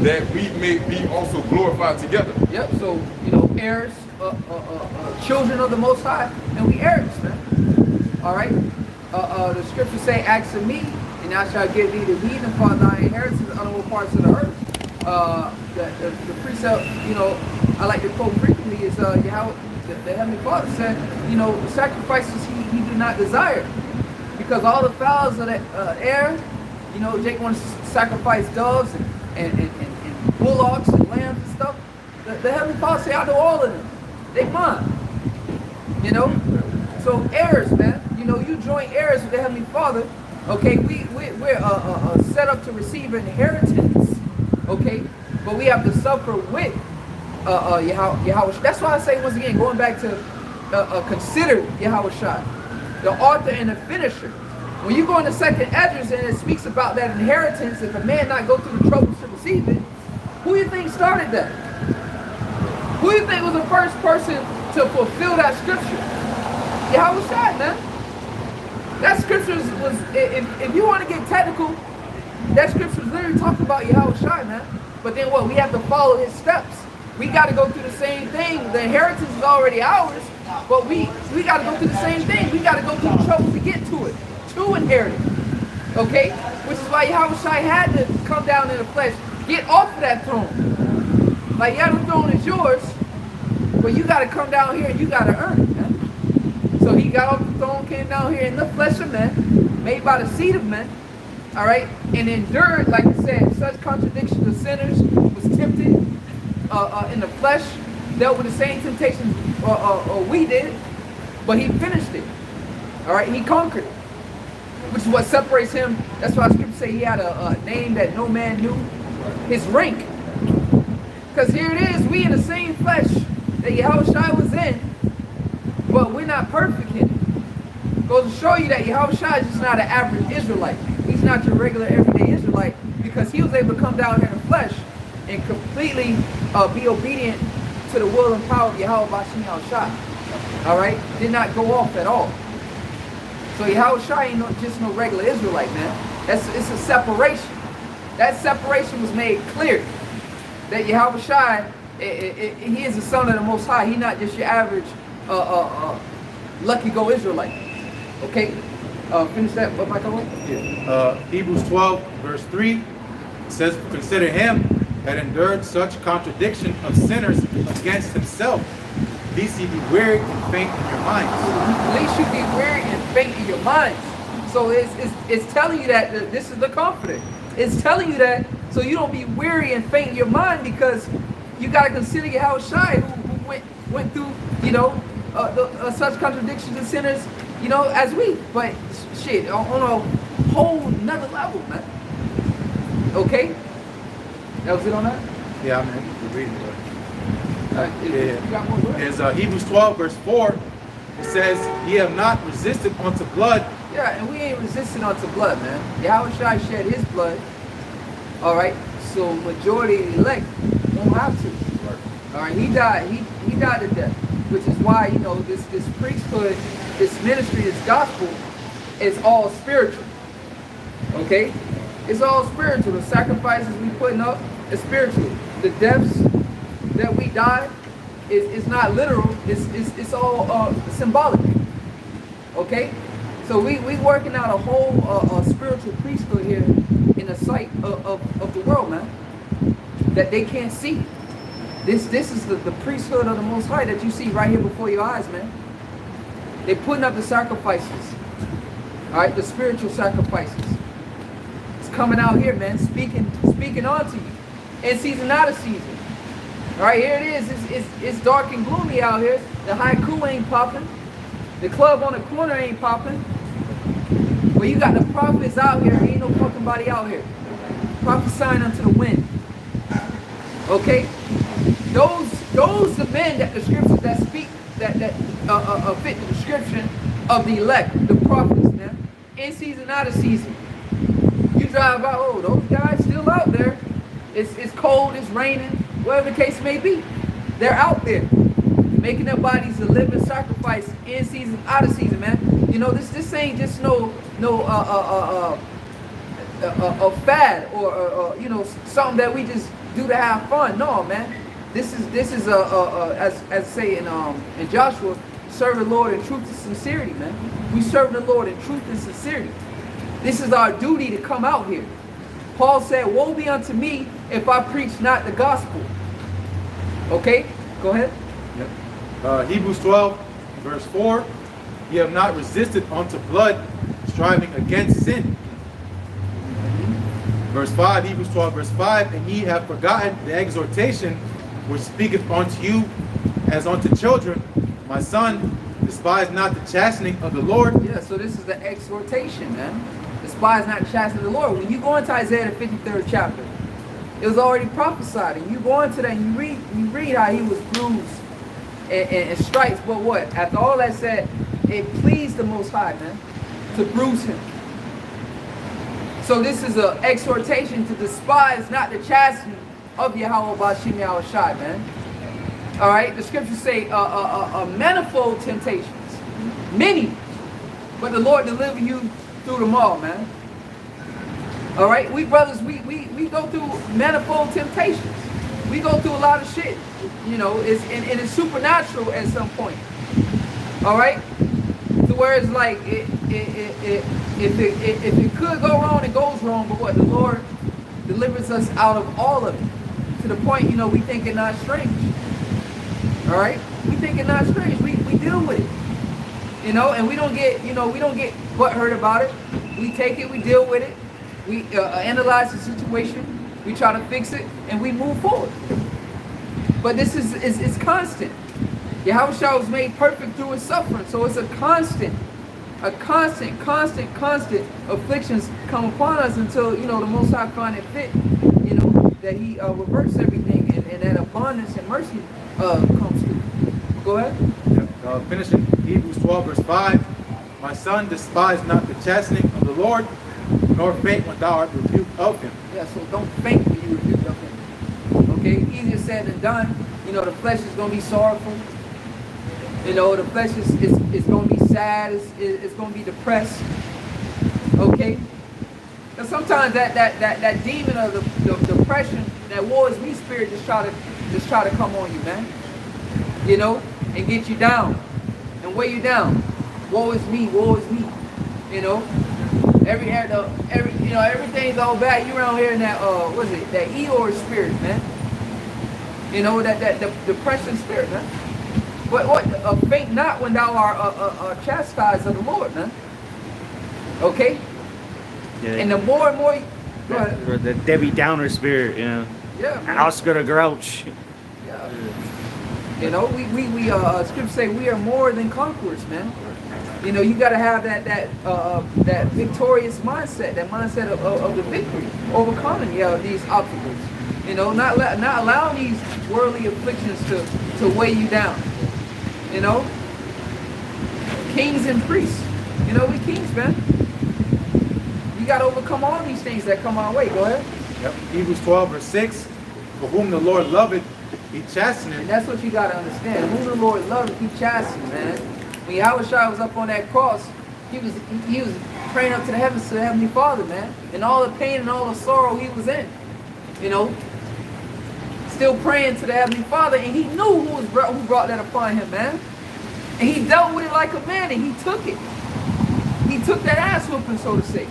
[SPEAKER 4] that we may be also glorified together.
[SPEAKER 5] Yep. So heirs, children of the Most High, and we heirs, man. All right. the scriptures say, "Ask of me, and I shall give thee the heathen for thy inheritance on all parts of the earth." The precept, you know, I like to quote frequently is Yahweh, the Heavenly Father said, you know, the sacrifices he do not desire, because all the fowls of the air, you know, Jake wants to sacrifice doves and bullocks and lambs and stuff. The Heavenly Father say, I know all of them. They mine. You know? So heirs, man. You know, you join heirs with the Heavenly Father. Okay, we're set up to receive an inheritance. Okay? But we have to suffer with Yahweh. That's why I say, once again, going back to consider Yahweh Shai, the author and the finisher. When you go in the second Esdras and it speaks about that inheritance, if a man not go through the troubles to receive it, who you think started that? Who you think was the first person to fulfill that scripture? Yahweh Shai, man. That scripture was, if you want to get technical, that scripture is literally talking about Yahweh Shai, man. But then what? We have to follow his steps. We got to go through the same thing. The inheritance is already ours, but we got to go through the same thing. We got to go through the trouble to get to it, to inherit it. Okay? Which is why Yahweh Shai had to come down in the flesh. Get off of that throne. Like, yeah, the throne is yours, but you got to come down here and you got to earn it, man. So he got off the throne, came down here in the flesh of men, made by the seed of men, all right, and endured, like I said, such contradiction of sinners, was tempted in the flesh, dealt with the same temptations we did, but he finished it, all right, he conquered it, which is what separates him. That's why scripture say he had a name that no man knew, his rank. Because here it is, we in the same flesh that Yahweh Shai was in, but we're not perfect in it. Goes to show you that Yahweh Shai is just not an average Israelite. He's not your regular everyday Israelite, because he was able to come down here in the flesh and completely be obedient to the will and power of Yahweh Bashim Shai. All right? Did not go off at all. So Yahweh Shai ain't just no regular Israelite, man. It's a separation. That separation was made clear. That Yahweh Shai, he is the son of the Most High. He's not just your average lucky go Israelite. Okay? Finish that, Michael?
[SPEAKER 6] Yeah. Hebrews 12, verse 3 says, consider him that endured such contradiction of sinners against himself, lest ye be weary and faint in your minds.
[SPEAKER 5] Lest you be weary and faint in your minds. So it's telling you that this is the comforter. It's telling you that so you don't be weary and faint in your mind, because you got to consider Yahweh Shai, who went through, you know, such contradictions and sinners, you know, as we. But shit, on a whole nother level, man. Okay? That was it on that?
[SPEAKER 6] Yeah, I mean, you can read it.
[SPEAKER 5] You got more words?
[SPEAKER 6] Is Hebrews 12, verse 4. It says, ye have not resisted unto blood.
[SPEAKER 5] Yeah, and we ain't resisting unto blood, man. Yahweh Shai shed his blood. All right, so majority of the elect won't have to. All right, he died. He died to death, which is why, you know, this priesthood, this ministry, this gospel is all spiritual. Okay, it's all spiritual. The sacrifices we putting up is spiritual. The deaths that we die is not literal. It's all symbolic. Okay, so we working out a whole spiritual priesthood here in the sight of the world, man, that they can't see. This is the priesthood of the Most High that you see right here before your eyes, man. They're putting up the sacrifices, all right, the spiritual sacrifices. It's coming out here, man, speaking onto you, in season, out of season. All right, here it is. It's dark and gloomy out here. The haiku ain't popping. The club on the corner ain't popping. But you got the prophets out here. Ain't no fucking body out here prophesying unto the wind. Okay, those the men that the scriptures that speak that fit the description of the elect, the prophets, man. In season, out of season. You drive by, oh, those guys still out there. It's cold, it's raining, whatever the case may be. They're out there making their bodies a living sacrifice in season, out of season, man. You know, this ain't just no fad or you know, something that we just do to have fun. No, man. This is as say in Joshua serve the Lord in truth and sincerity, man. We serve the Lord in truth and sincerity. This is our duty to come out here. Paul said, woe be unto me if I preach not the gospel. Okay, go ahead.
[SPEAKER 6] Yep. Hebrews 12, verse 4. Ye have not resisted unto blood, striving against sin. Verse 5, Hebrews 12, verse 5. And ye have forgotten the exhortation which speaketh unto you as unto children. My son, despise not the chastening of the Lord.
[SPEAKER 5] Yeah, so this is the exhortation, man. Despise not the chastening of the Lord. When you go into Isaiah the 53rd chapter, it was already prophesied. And you go into that and you read how he was bruised and stripes. But what? After all that said, it pleased the Most High, man, to bruise him. So this is an exhortation to despise not the chastening of Yahweh Bashim Yahushai, man. All right, the scriptures say manifold temptations, many, but the Lord deliver you through them all, man. All right, we brothers, we go through manifold temptations. We go through a lot of shit, you know. And it's supernatural at some point. All right, to where it's like if it could go wrong, it goes wrong. But what, the Lord delivers us out of all of it, to the point, you know, we think it not strange. All right, we think it not strange. We deal with it, you know, and we don't get, you know, we don't get butthurt about it. We take it, we deal with it, we analyze the situation, we try to fix it, and we move forward. But this is constant. Yahushua was made perfect through his suffering, so it's a constant afflictions come upon us until, you know, the Most High find it fit, you know, that he reverse everything and that abundance and mercy comes through. Go ahead.
[SPEAKER 6] Yep. Finishing Hebrews 12, verse 5. My son, despise not the chastening of the Lord, nor faint when thou art rebuked of him.
[SPEAKER 5] Yeah, so don't faint when you rebuke of him. Okay, easier said than done. You know, the flesh is going to be sorrowful. You know, the flesh is going to be sad. It's going to be depressed. Okay? And sometimes that demon of the depression, that war is me spirit just try to come on you, man. You know, and get you down and weigh you down. Woe is me, woe is me. You know, everything's all bad. You around here in that what is it? That Eeyore spirit, man. You know, that depression spirit, man. What? Faint not when thou art chastised of the Lord, man. Okay.
[SPEAKER 2] Yeah.
[SPEAKER 5] And the more and more, go ahead.
[SPEAKER 2] Or the Debbie Downer spirit, you know.
[SPEAKER 5] Yeah. Man.
[SPEAKER 2] Oscar the Grouch.
[SPEAKER 5] Yeah. You know, we scripture say we are more than conquerors, man. You know, you got to have that victorious mindset, that mindset of the victory, overcoming these obstacles. You know, not allowing these worldly afflictions to weigh you down. You know, kings and priests. You know, we kings, man. You got to overcome all these things that come our way. Go ahead.
[SPEAKER 6] Yep. Hebrews 12, verse 6. For whom the Lord loveth, he chasteneth.
[SPEAKER 5] And that's what you got to understand. Whom the Lord loveth, he chasteneth, man. When Yahushua was up on that cross, he was praying up to the heavens to the Heavenly Father, man. And all the pain and all the sorrow he was in, you know, still praying to the Heavenly Father, and he knew who brought that upon him, man. And he dealt with it like a man, and he took it. He took that ass whooping, so to say.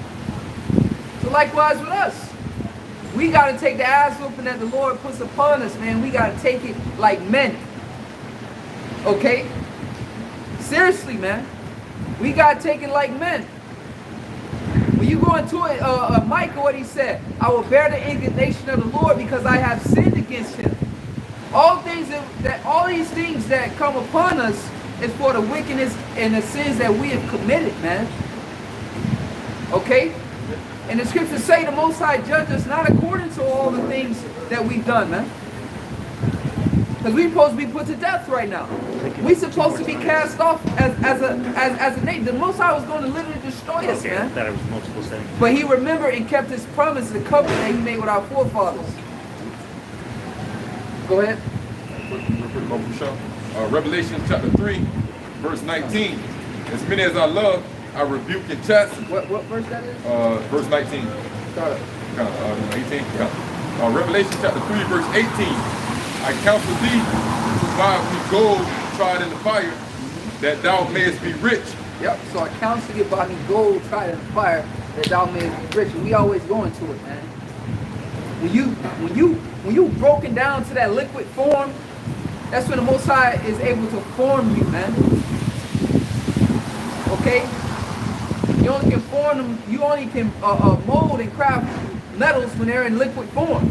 [SPEAKER 5] So likewise with us. We got to take the ass whooping that the Lord puts upon us, man. We got to take it like men. Okay? Seriously, man. We got to take it like men. When you go into it, Micah, what he said, I will bear the indignation of the Lord because I have sinned against him. All these things that come upon us is for the wickedness and the sins that we have committed, man. Okay? And the scriptures say the Most High judges us not according to all the things that we've done, man. Because we're supposed to be put to death right now. We're supposed to be cast off as a nation. The Most High was going to literally destroy us, man.
[SPEAKER 2] I thought it was multiple things.
[SPEAKER 5] But he remembered and kept his promise, the covenant that he made with our forefathers. Go ahead.
[SPEAKER 4] Revelation chapter 3, verse 19. As many as I love, I rebuke and chasten.
[SPEAKER 5] What verse that is?
[SPEAKER 4] Verse 19. 18. Revelation chapter 3, verse 18. I counsel thee to buy of me gold tried in the fire, that thou mayest be rich.
[SPEAKER 5] Yep. So I counsel you about me gold tried in the fire, that thou mayest be rich. And we always go into it, man. When you broken down to that liquid form, that's when the Most High is able to form you, man. Okay? You only can form them, you only can mold and craft metals when they're in liquid form.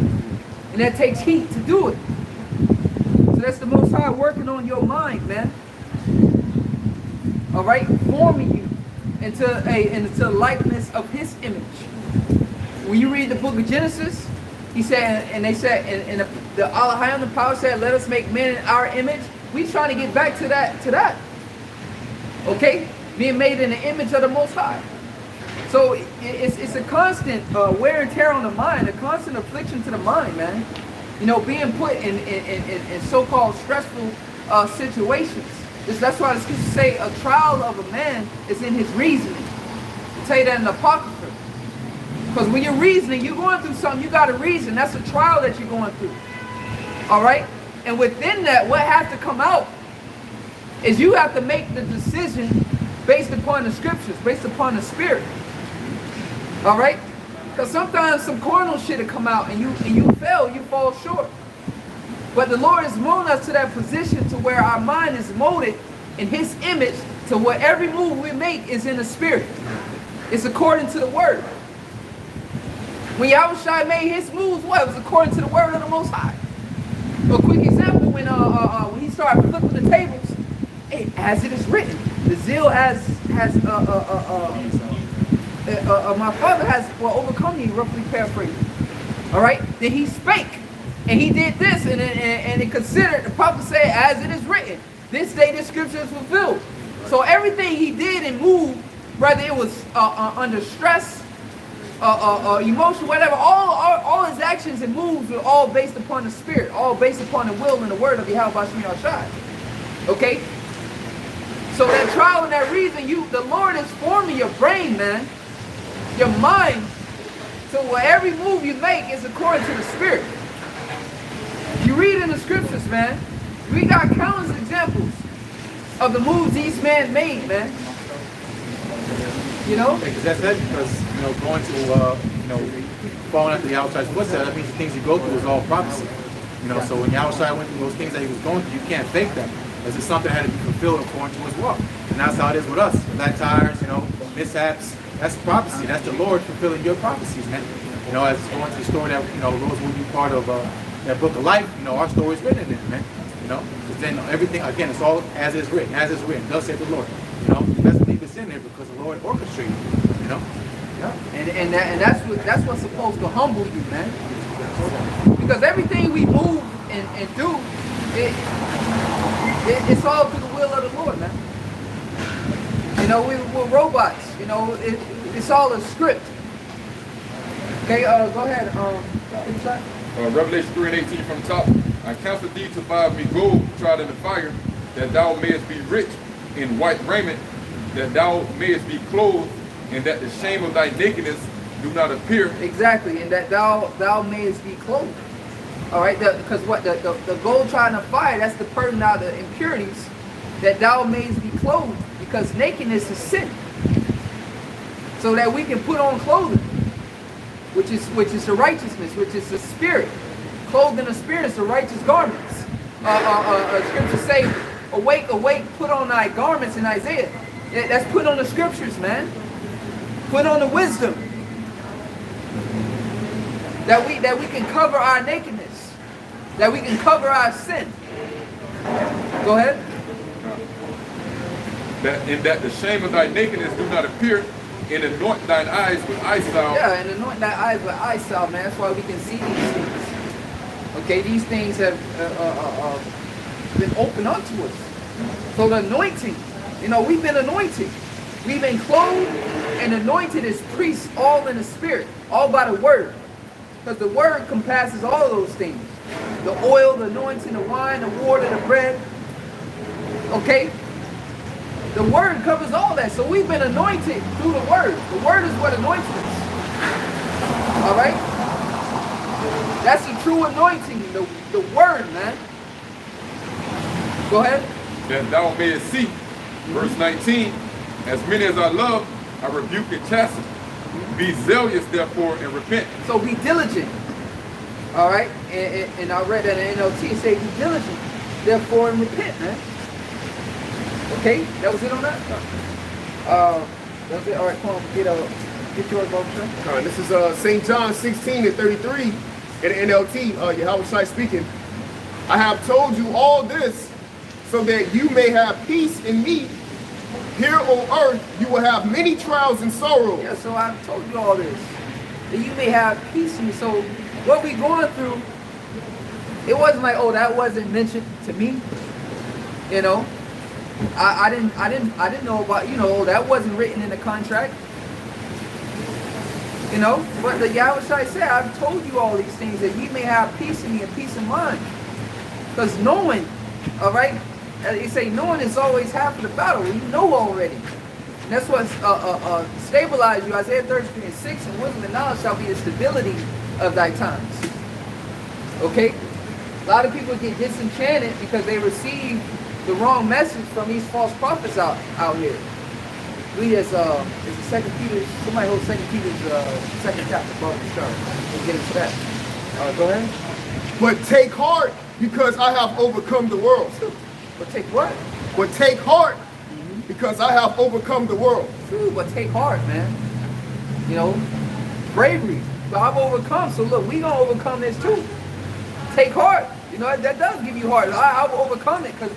[SPEAKER 5] And that takes heat to do it. So that's the Most High working on your mind, man. All right? Forming you into the likeness of His image. When you read the book of Genesis, he said, and they said, and the Allah High on the power said, let us make man in our image. We trying to get back to that. Okay? Being made in the image of the Most High. So it's a constant wear and tear on the mind, a constant affliction to the mind, man. You know, being put in so-called stressful situations. That's why the scriptures say a trial of a man is in his reasoning. I'll tell you that in the Apocrypha. Because when you're reasoning, you're going through something, you got to reason. That's a trial that you're going through. All right? And within that, what has to come out is you have to make the decision based upon the scriptures, based upon the spirit. All right? Because sometimes some carnal shit will come out and you fail, you fall short. But the Lord is molding us to that position to where our mind is molded in His image to where every move we make is in the spirit. It's according to the word. When Yahushua made His moves, what? It was according to the word of the Most High. A quick example, when He started flipping the tables, hey, as it is written, the zeal has my father has overcome you, roughly paraphrasing. All right? Then He spake, and He did this, and it considered, the prophet said, as it is written, this day this scripture is fulfilled. So everything He did and moved, whether it was under stress, emotion, whatever, all His actions and moves were all based upon the spirit, all based upon the will and the word of Yahweh Shai. Okay? So that trial and that reason, the Lord is forming your brain, man, your mind, so where every move you make is according to the spirit. You read in the scriptures, man, we got countless examples of the moves these men made, man. You know?
[SPEAKER 6] Because that's it. Because going to falling after the outside footsteps, that means the things you go through is all prophecy. So when the outside went through those things that he was going through, you can't fake them. Because it's something that had to be fulfilled according to his walk. And that's how it is with us. Flat tires, mishaps. That's prophecy. That's the Lord fulfilling your prophecies, man. As it's going to the story that Rose will be part of that book of life. Our story is written in there, man. Because then everything again, it's all as is written, thus saith the Lord. You best believe it's in there because the Lord orchestrated it. Yeah.
[SPEAKER 5] And that's what's supposed to humble you, man. Because everything we move and do, it's all through the will of the Lord, man. We're robots. It's all a script. Okay, go ahead.
[SPEAKER 4] Revelation 3:18 from the top. I counsel thee to buy me gold tried in the fire, that thou mayest be rich, in white raiment, that thou mayest be clothed, and that the shame of thy nakedness do not appear.
[SPEAKER 5] Exactly, and that thou mayest be clothed. All right, because what the gold tried in the fire, that's the purging out the impurities, that thou mayest be clothed, because nakedness is sin. So that we can put on clothing, which is the righteousness, which is the spirit. Clothed in the spirit is the righteous garments. Scriptures say, awake, awake, put on thy garments in Isaiah. That's put on the scriptures, man. Put on the wisdom. That we can cover our nakedness. That we can cover our sin. Go ahead.
[SPEAKER 4] That the shame of thy nakedness do not appear, and anoint thine eyes with eye salve.
[SPEAKER 5] Yeah, and anoint thy eyes with eye salve, man. That's why we can see these things. Okay, these things have been opened unto us. So the anointing, we've been anointed. We've been clothed and anointed as priests, all in the spirit, all by the word. Because the word compasses all of those things. The oil, the anointing, the wine, the water, the bread. Okay? The word covers all that. So we've been anointed through the word. The word is what anoints us. All right? That's the true anointing, the word, man. Go ahead.
[SPEAKER 4] That thou mayest see Verse 19, as many as I love, I rebuke and chasten. Be zealous, therefore, and repent.
[SPEAKER 5] So be diligent. All right? And I read that in NLT, it say be diligent, therefore, and repent, man. Okay? That was it on that? That was it? All right, come on. Get yours, Bob.
[SPEAKER 7] This is St. John 16 and 33 in the NLT, Yahweh Shai speaking. I have told you all this so that you may have peace in me. Here on earth, you will have many trials and sorrows.
[SPEAKER 5] Yeah, so I've told you all this, that you may have peace in me. So what we going through, it wasn't like, oh, that wasn't mentioned to me. You know, I didn't know about, you know, that wasn't written in the contract. You know, but the Yahweh Shai said, I've told you all these things that ye may have peace in me and peace of mind. Because knowing, all right, they say knowing is always half of the battle. You know already. And that's what stabilizes you. Isaiah 33 and 6, and wisdom and knowledge shall be the stability of thy times. Okay? A lot of people get disenchanted because they receive the wrong message from these false prophets out here. We as is the 2 Peter, somebody hold 2 Peter's 2nd chapter, above the start. We'll get into that. Go ahead.
[SPEAKER 7] But take heart, because I have overcome the world.
[SPEAKER 5] But take what?
[SPEAKER 7] But take heart, because I have overcome the world.
[SPEAKER 5] True, but take heart, man. You know, bravery. But I've overcome, so look, we gonna overcome this too. Take heart. You know, that does give you heart. I've overcome it because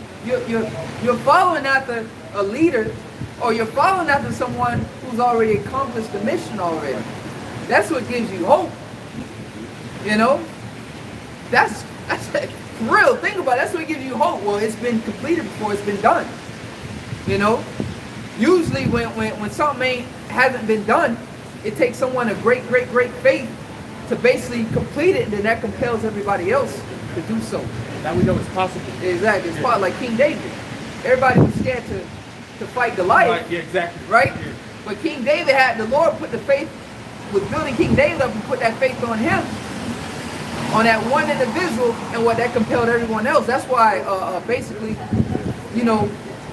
[SPEAKER 5] you're following after a leader, or you're following after someone who's already accomplished the mission already. That's what gives you hope. You know, that's real. Think about it. That's what gives you hope. Well, it's been completed before it's been done. You know, usually when something hasn't been done, it takes someone of great faith to basically complete it, and then that compels everybody else to do so.
[SPEAKER 1] Now we know it's possible.
[SPEAKER 5] Exactly. It's part like King David. Everybody was scared to fight Goliath.
[SPEAKER 1] Right, yeah, exactly.
[SPEAKER 5] Right?
[SPEAKER 1] Yeah.
[SPEAKER 5] But King David the Lord put the faith, was building King David up and put that faith on him, on that one individual, and what that compelled everyone else. That's why basically, you know,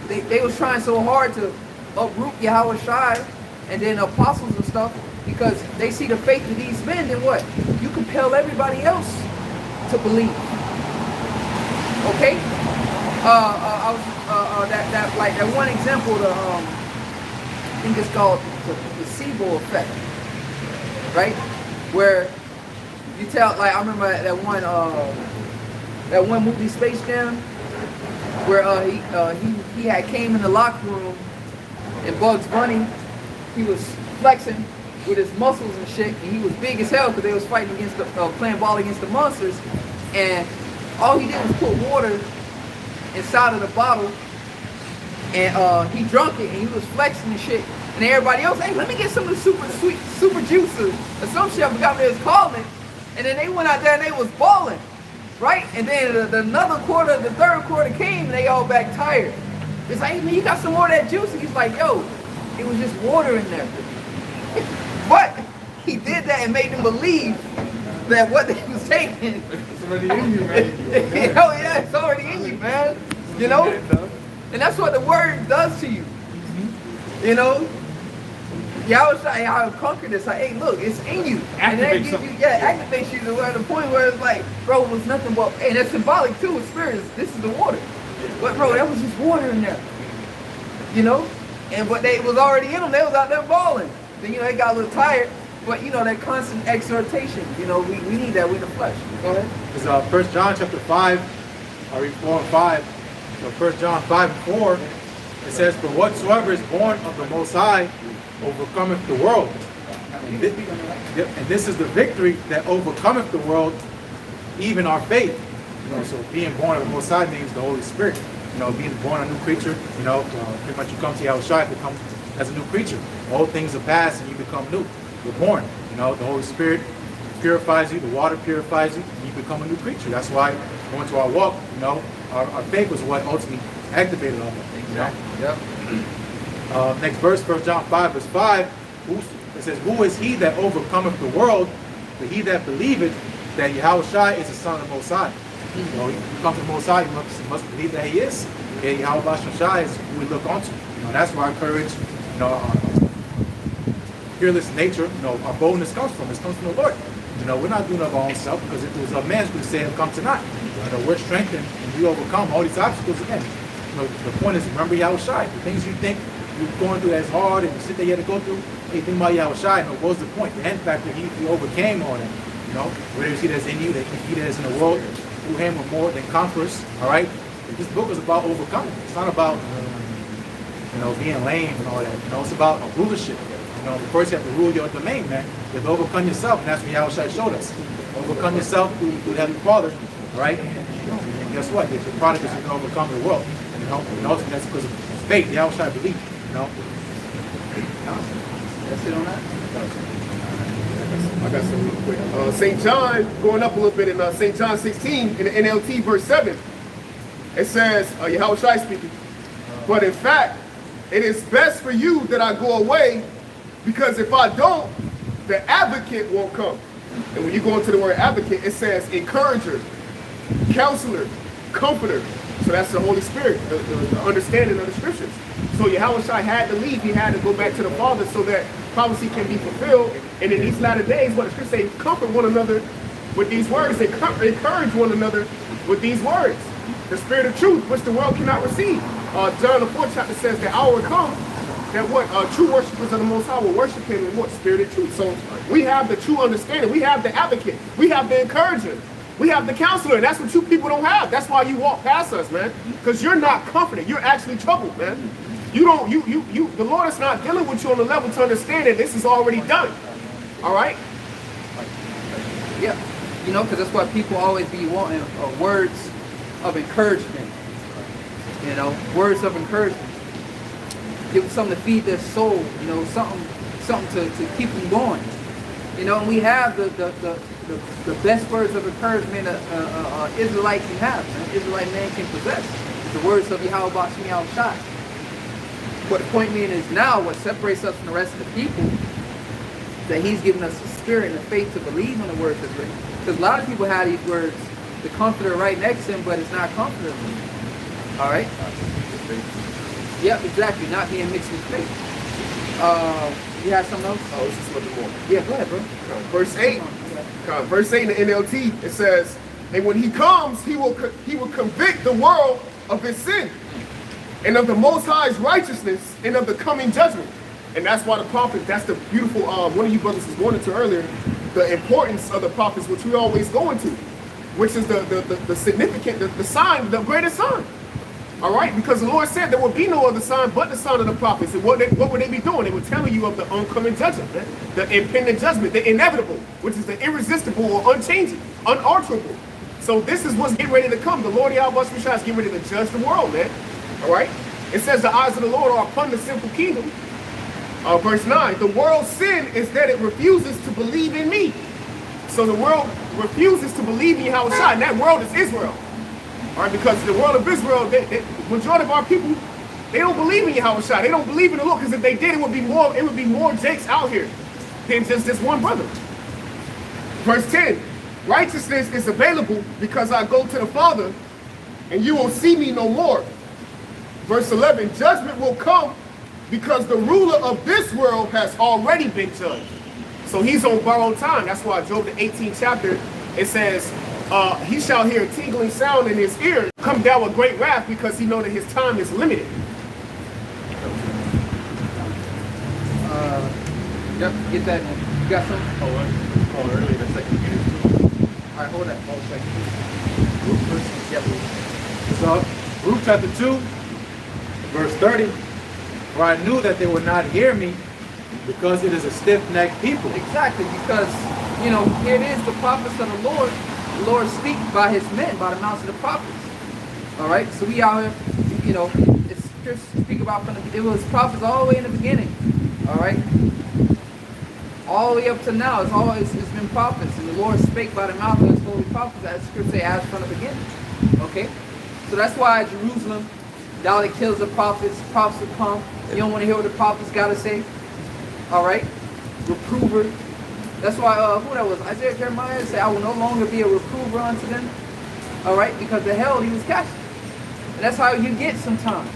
[SPEAKER 5] they was trying so hard to uproot Yahweh Shai and then apostles and stuff, because they see the faith of these men, then what? You compel everybody else to believe. Okay? I was that one example, I think it's called the placebo effect, right? Where you tell, like, I remember that one movie, Space Jam, where he had came in the locker room, and Bugs Bunny, he was flexing with his muscles and shit, and he was big as hell because they was fighting against playing ball against the monsters, and all he did was put water inside of the bottle, and he drunk it, and he was flexing and shit, and everybody else, hey, let me get some of the super juice or some shit. I forgot what it was called it. And then they went out there and they was balling, right? And then the third quarter came, and they all back tired. It's like, hey man, you got some more of that juice? And he's like, yo, it was just water in there. But he did that and made them believe that what they was taking.
[SPEAKER 1] It's already in you, man.
[SPEAKER 5] Oh yeah, it's already in you, man. You know? And that's what the word does to you. You know? Yahweh Shai, I'll conquer this. Like, hey, look, it's in you.
[SPEAKER 1] Activate
[SPEAKER 5] something. Activates you to the point where it's like, bro, it was nothing but, and it's symbolic too, with spirits. This is the water. But bro, that was just water in there. You know? But they was already in them. They was out there balling. Then, you know, they got a little tired. But, you know, that constant exhortation, you know, we need that with the flesh. Go ahead.
[SPEAKER 6] It's 1 John chapter 5, I read 4 and 5. So 1 John 5 and 4, it says, "For whatsoever is born of the Most High overcometh the world." And this is the victory that overcometh the world, even our faith. You know, so being born of the Most High means the Holy Spirit. You know, being born a new creature, you know, pretty much you come to Yahweh Shai, become as a new creature. All things are past and you become new. You're born. You know, the Holy Spirit purifies you, the water purifies you, and you become a new creature. That's why going to our walk, you know, our faith was what ultimately activated all of it. You know?
[SPEAKER 5] Yep.
[SPEAKER 6] Next verse, 1 John 5, verse 5, it says, "Who is he that overcometh the world? But he that believeth that Yahweh Shai is the Son of the Most High." You know, you come to the Most High, you must believe that he is. Okay, Yahweh Shai is who we look onto. That's where our courage, our fearless nature, our boldness comes from. It comes from the Lord. We're not doing it of our own self, because if it was of man, we'd say it come tonight. We're strengthened and we overcome all these obstacles again. The point is, remember Yahweh Shai. The things you think you're going through as hard and you sit there you had to go through, hey, think about Yahweh Shai. What was the point? The end factor, he overcame all that. Whatever you see that's in you, that he that is in the world, through him are more than conquerors. All right? This book is about overcoming. It's not about being lame and all that. It's about rulership. First you have to rule your domain, man. You have to overcome yourself, and that's what Yahweh Shai showed us. Overcome yourself through the Heavenly Father, all right? And guess what? The product is you can overcome the world. And ultimately that's because of faith. Yahweh Shai believe.
[SPEAKER 5] That's it on that?
[SPEAKER 7] I got some real quick. St. John, going up a little bit in St. John 16, in the NLT verse 7, it says, Yahweh Shai speaking, but in fact, it is best for you that I go away, because if I don't, the advocate won't come. And when you go into the word advocate, it says encourager, counselor, comforter. So that's the Holy Spirit, the understanding of the scriptures. So Yahweh Shai had to leave. He had to go back to the Father so that prophecy can be fulfilled. And in these latter days, what the scriptures say, comfort one another with these words. They encourage one another with these words. The spirit of truth, which the world cannot receive. John the 4th chapter says that hour will come that what true worshipers of the Most High will worship Him in what? Spirit of truth. So we have the true understanding. We have the advocate. We have the encourager. We have the counselor. And that's what you people don't have. That's why you walk past us, man. Because you're not comforted. You're actually troubled, man. The Lord is not dealing with you on the level to understand that this is already done. All right?
[SPEAKER 5] Yeah. Because that's why people always be wanting words of encouragement. Words of encouragement. Give them something to feed their soul, something to keep them going. And we have the best words of encouragement Israelite can have, an Israelite man can possess. The words of Yahweh Bashmi Al-Shai. But the point being is now what separates us from the rest of the people is that he's given us the spirit and the faith to believe in the words that's written. Because a lot of people have these words, the comforter right next to him, but it's not comforter. All right? Yeah, exactly. Not being mixed with faith. You have something else?
[SPEAKER 7] Oh, it's just a little bit more.
[SPEAKER 5] Yeah, go ahead, bro.
[SPEAKER 7] Verse 8. Verse 8 in the NLT, it says, and when he comes, he will convict the world of his sin, and of the Most High's righteousness, and of the coming judgment. And that's why the prophet, that's the beautiful, one of you brothers was going into earlier, the importance of the prophets, which we always go into, which is the significant, the sign, the greatest sign. All right, because the Lord said there will be no other sign but the sign of the prophets. And what would they be doing? They were telling you of the oncoming judgment, man. The impending judgment, the inevitable, which is the irresistible or unchanging, unalterable. So this is what's getting ready to come. The Lord Yahweh is getting ready to judge the world, man. All right? It says the eyes of the Lord are upon the sinful kingdom. Verse 9, the world's sin is that it refuses to believe in me. So the world refuses to believe in Yahweh Shai, and that world is Israel. All right, because the world of Israel, the majority of our people, they don't believe in Yahweh Shai. They don't believe in the Lord, because if they did, it would be more Jakes out here than just this one brother. Verse 10, righteousness is available because I go to the Father, and you will see me no more. Verse 11, judgment will come because the ruler of this world has already been judged. So he's on borrowed time. That's why Job, the 18th chapter, it says, he shall hear a tingling sound in his ear, come down with great wrath, because he know that his time is limited.
[SPEAKER 5] Yep, get that. You got something?
[SPEAKER 7] Oh, earlier, the second unit.
[SPEAKER 5] All right, hold that. Hold a second.
[SPEAKER 1] Yep. So, Luke chapter 2, verse 30, for I knew that they would not hear me, because it is a stiff-necked people.
[SPEAKER 5] Exactly, because, here it is, the prophets of the Lord. The Lord speaks by his men, by the mouths of the prophets. All right, so we out here, it's just speak about it was prophets all the way in the beginning. All right, all the way up to now, it's been prophets, and the Lord spake by the mouth of his holy prophets, as Scripture say, as from the beginning. Okay, so that's why Jerusalem, thou that kills the prophets will come. You don't want to hear what the prophets got to say. All right, reprover. That's why, who that was? Isaiah, Jeremiah said, I will no longer be a reprover unto them. All right, because the hell he was casting. And that's how you get sometimes.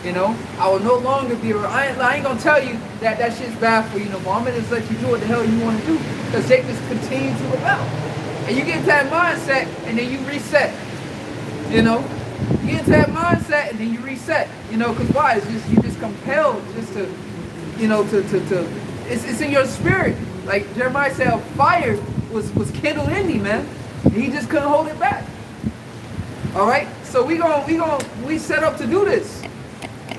[SPEAKER 5] You know, I will no longer be around. I ain't gonna tell you that that shit's bad for you no more. I'm gonna just let you do what the hell you want to do. Because they just continue to rebel. And you get into that mindset and then you reset. You know? You get into that mindset and then you reset. You know, because why? It's just, you just compelled just to, you know, it's in your spirit. Like Jeremiah said, a fire was kindled in me, man. And he just couldn't hold it back. Alright? So we set up to do this.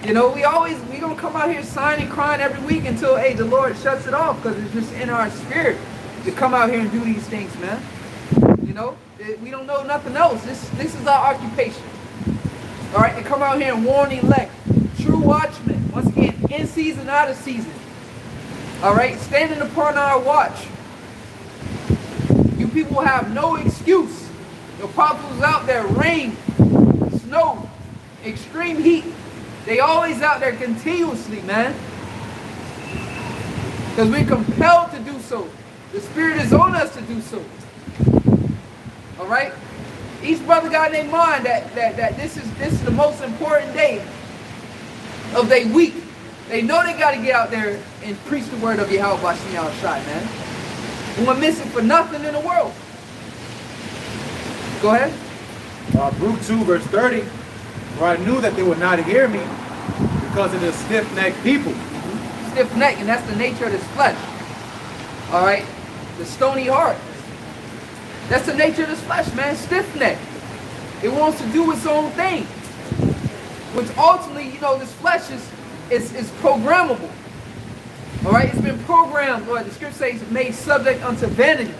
[SPEAKER 5] You know, we gonna come out here sighing and crying every week until, hey, the Lord shuts it off, because it's just in our spirit to come out here and do these things, man. You know, we don't know nothing else. This is our occupation. All right, to come out here and warn the elect, true watchmen. Once again, in season, out of season. All right, standing upon our watch. You people have no excuse. The prophets out there, rain, snow, extreme heat. They always out there continuously, man. Because we're compelled to do so. The Spirit is on us to do so. Alright? Each brother got in their mind that this is the most important day of their week. They know they got to get out there and preach the word of Yahweh Bashim Shai, man. We won't miss it for nothing in the world. Go ahead.
[SPEAKER 6] Luke 2 verse 30. For I knew that they would not hear me because of the stiff-necked people.
[SPEAKER 5] Stiff-necked, and that's the nature of this flesh. All right? The stony heart. That's the nature of this flesh, man. Stiff-necked. It wants to do its own thing. Which ultimately, you know, this flesh is programmable. All right? It's been programmed, or the scripture says, made subject unto vanity.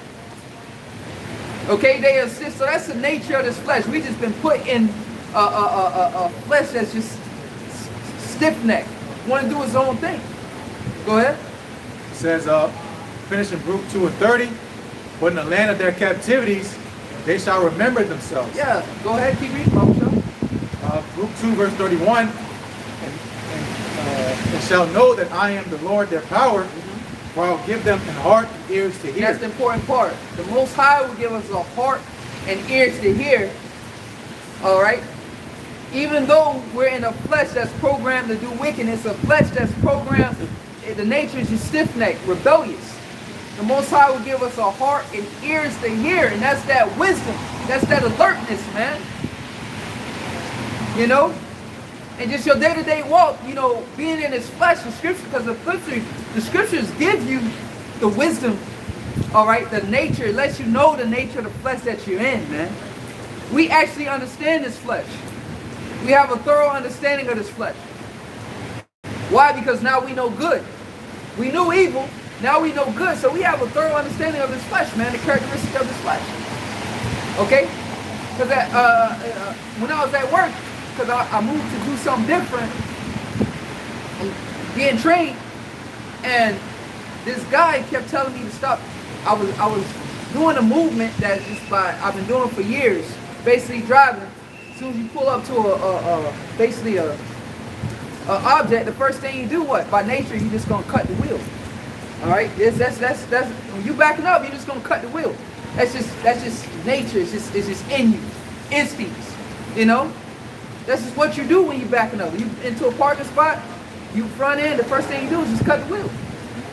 [SPEAKER 5] Okay? They assist. So that's the nature of this flesh. We just been put in a flesh that's just stiff-necked, want to do its own thing. Go ahead.
[SPEAKER 6] It says, finishing Luke 2 and 30, but in the land of their captivities, they shall remember themselves.
[SPEAKER 5] Yeah, go ahead, keep reading,
[SPEAKER 6] Luke 2 verse 31, and shall know that I am the Lord their power, for I will give them an heart and ears to hear.
[SPEAKER 5] That's the important part. The Most High will give us a heart and ears to hear. All right? Even though we're in a flesh that's programmed to do wickedness, a flesh that's programmed, the nature is just stiff-necked, rebellious. The Most High will give us a heart and ears to hear, and that's that wisdom. That's that alertness, man. You know? And just your day-to-day walk, you know, being in this flesh, the scripture, because the scriptures give you the wisdom, all right? The nature, it lets you know the nature of the flesh that you're in, man. We actually understand this flesh. We have a thorough understanding of this flesh. Why? Because now we know good. We knew evil, now we know good. So we have a thorough understanding of this flesh, man, the characteristics of this flesh. Okay? Because when I was at work, because I moved to do something different, getting trained, and this guy kept telling me to stop. I was doing a movement that just I've been doing for years, basically driving. As soon as you pull up to basically a object, the first thing you do, what? By nature, you're just gonna cut the wheel. All right, that's when you backing up, you're just gonna cut the wheel. That's just nature. It's just in you, instincts. You know, that's just what you do when you're backing up. You into a parking spot, you front end. The first thing you do is just cut the wheel,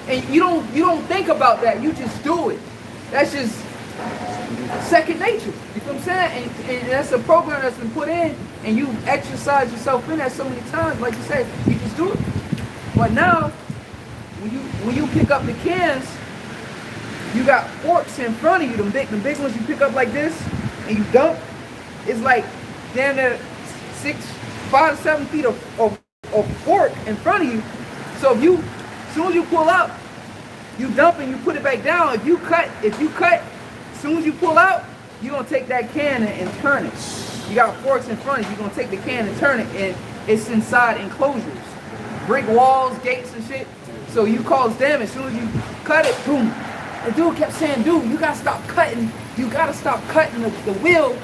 [SPEAKER 5] and you don't think about that. You just do it. That's just second nature. You know what I'm saying? And that's a program that's been put in, and you exercise yourself in that so many times. Like you said, you just do it. But now, when you pick up the cans, you got forks in front of you. The big ones you pick up like this, and you dump. It's like damn near 5 to 7 feet of fork in front of you. So as soon as you pull up, you dump and you put it back down. If you cut, as soon as you pull out, you're gonna take that can and turn it. You got forks in front of you, you're gonna take the can and turn it, and it's inside enclosures. Brick walls, gates and shit. So you cause damage. As soon as you cut it, boom. The dude kept saying, dude, you gotta stop cutting. You gotta stop cutting the wheel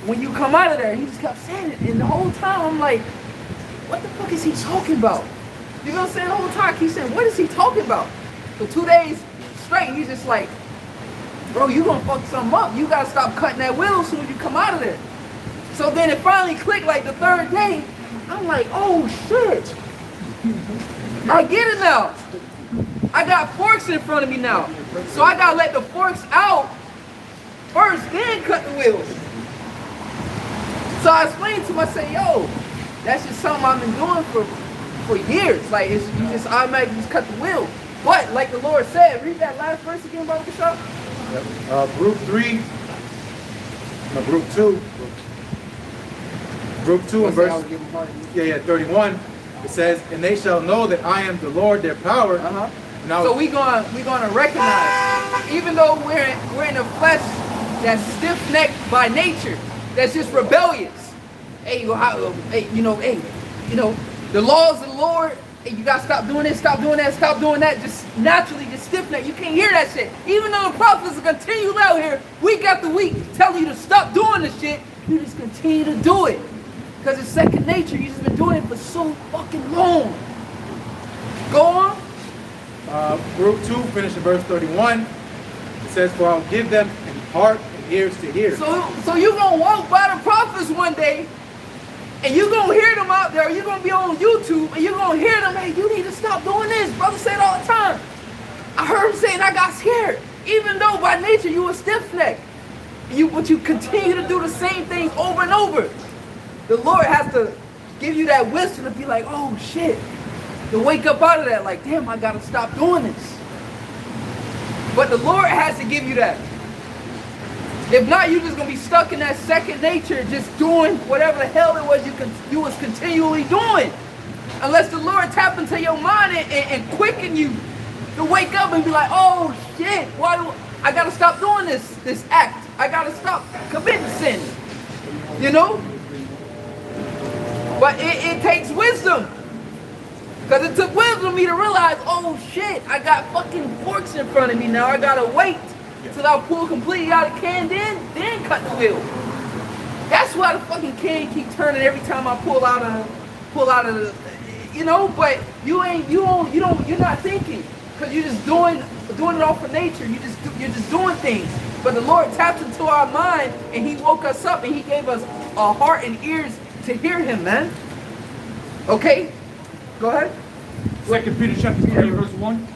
[SPEAKER 5] when you come out of there. He just kept saying it. And the whole time I'm like, what the fuck is he talking about? You know what I'm saying? The whole time he's saying, what is he talking about? For 2 days straight, he's just like, bro, you gonna fuck something up. You gotta stop cutting that wheel as soon as you come out of there. So then it finally clicked like the third day. I'm like, oh shit. I get it now. I got forks in front of me now. So I gotta let the forks out first, then cut the wheels. So I explained to him, I said, yo, that's just something I've been doing for years. Like, you just automatically just cut the wheel. But, like the Lord said, read that last verse again, Brother Bishop.
[SPEAKER 6] Group 3, no, group 2. Group 2 in verse 31. It says, and they shall know that I am the Lord, their power. Now,
[SPEAKER 5] so we're gonna recognize, even though we're in a flesh that's stiff-necked by nature, that's just rebellious. Hey, the laws of the Lord. Hey, you gotta stop doing this, stop doing that, stop doing that. Just naturally, just stiff-necked. You can't hear that shit. Even though the prophets are continually out here week after week telling you to stop doing this shit, you just continue to do it. Because it's second nature. You've just been doing it for so fucking long. Go on.
[SPEAKER 6] Group 2, finish in verse 31. It says, for I'll give them an heart and ears to hear.
[SPEAKER 5] So you're going to walk by the prophets one day, and you're going to hear them out there. You're going to be on YouTube, and you're going to hear them, hey, you need to stop doing this. Brother say it all the time. I heard him saying I got scared. Even though by nature you were stiff-necked. But you continue to do the same thing over and over. The Lord has to give you that wisdom to be like, oh shit. To wake up out of that, like, damn, I gotta stop doing this. But the Lord has to give you that. If not, you're just gonna be stuck in that second nature, just doing whatever the hell it was you was continually doing. Unless the Lord tap into your mind and quicken you to wake up and be like, oh shit, why do I gotta stop doing this act? I gotta stop committing sin. You know? But it takes wisdom. Because it took wisdom for me to realize, oh shit, I got fucking forks in front of me now. I gotta wait till I pull completely out of the can, then cut the wheel. That's why the fucking can keep turning every time I pull out of the, you know. But you're not thinking, because you're just doing it all for nature. You're just doing things. But the Lord tapped into our mind, and He woke us up, and He gave us a heart and ears to hear Him, man. Okay. Go ahead.
[SPEAKER 3] 2 Peter chapter 3, verse 1.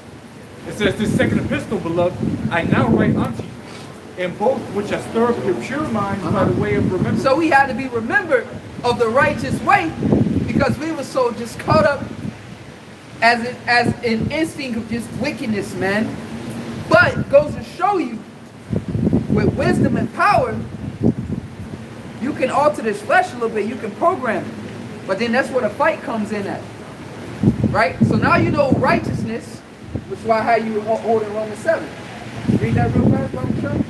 [SPEAKER 3] It says, this second epistle, beloved, I now write unto you, in both which I stir up your pure minds by the way of remembrance.
[SPEAKER 5] So we had to be remembered of the righteous way, because we were so just caught up as an instinct of just wickedness, man. But it goes to show you, with wisdom and power, you can alter this flesh a little bit, you can program it. But then that's where the fight comes in at. Right? So now you know righteousness, which is why I had you holding Romans 7. Read that real fast, Brother Sean.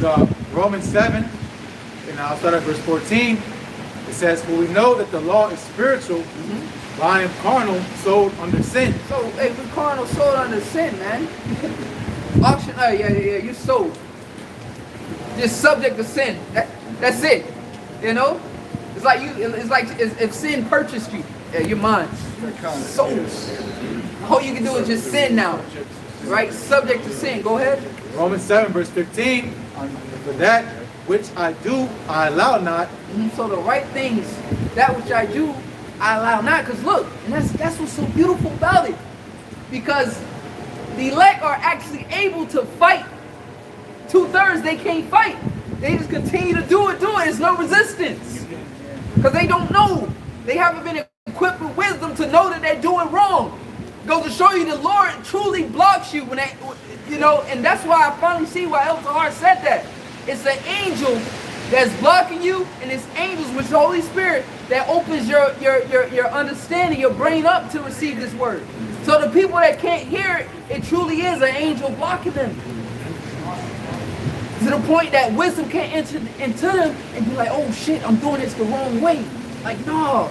[SPEAKER 6] So Romans 7, and I'll start at verse 14. It says, for we know that the law is spiritual, but I am carnal, sold under sin.
[SPEAKER 5] So if we're carnal, sold under sin, man. Auction, you sold. Just subject to sin. That's it. You know? It's like if sin purchased you, your mind. So all you can do is just sin now. Right? Subject to sin. Go ahead.
[SPEAKER 6] Romans 7, verse 15. For that which I do, I allow not.
[SPEAKER 5] So the right things, that which I do, I allow not. Because look, and that's what's so beautiful about it. Because the elect are actually able to fight. 2/3 they can't fight. They just continue to do it. There's no resistance. Because they don't know. They haven't been equipped with wisdom to know that they're doing wrong. Goes to show you the Lord truly blocks you when that, you know, and that's why I finally see why El Tahar said that. It's an angel that's blocking you, and it's angels, which is the Holy Spirit, that opens your understanding, your brain up to receive this word. So the people that can't hear it, it truly is an angel blocking them. To the point that wisdom can't enter into them and be like, oh shit, I'm doing this the wrong way. Like, no.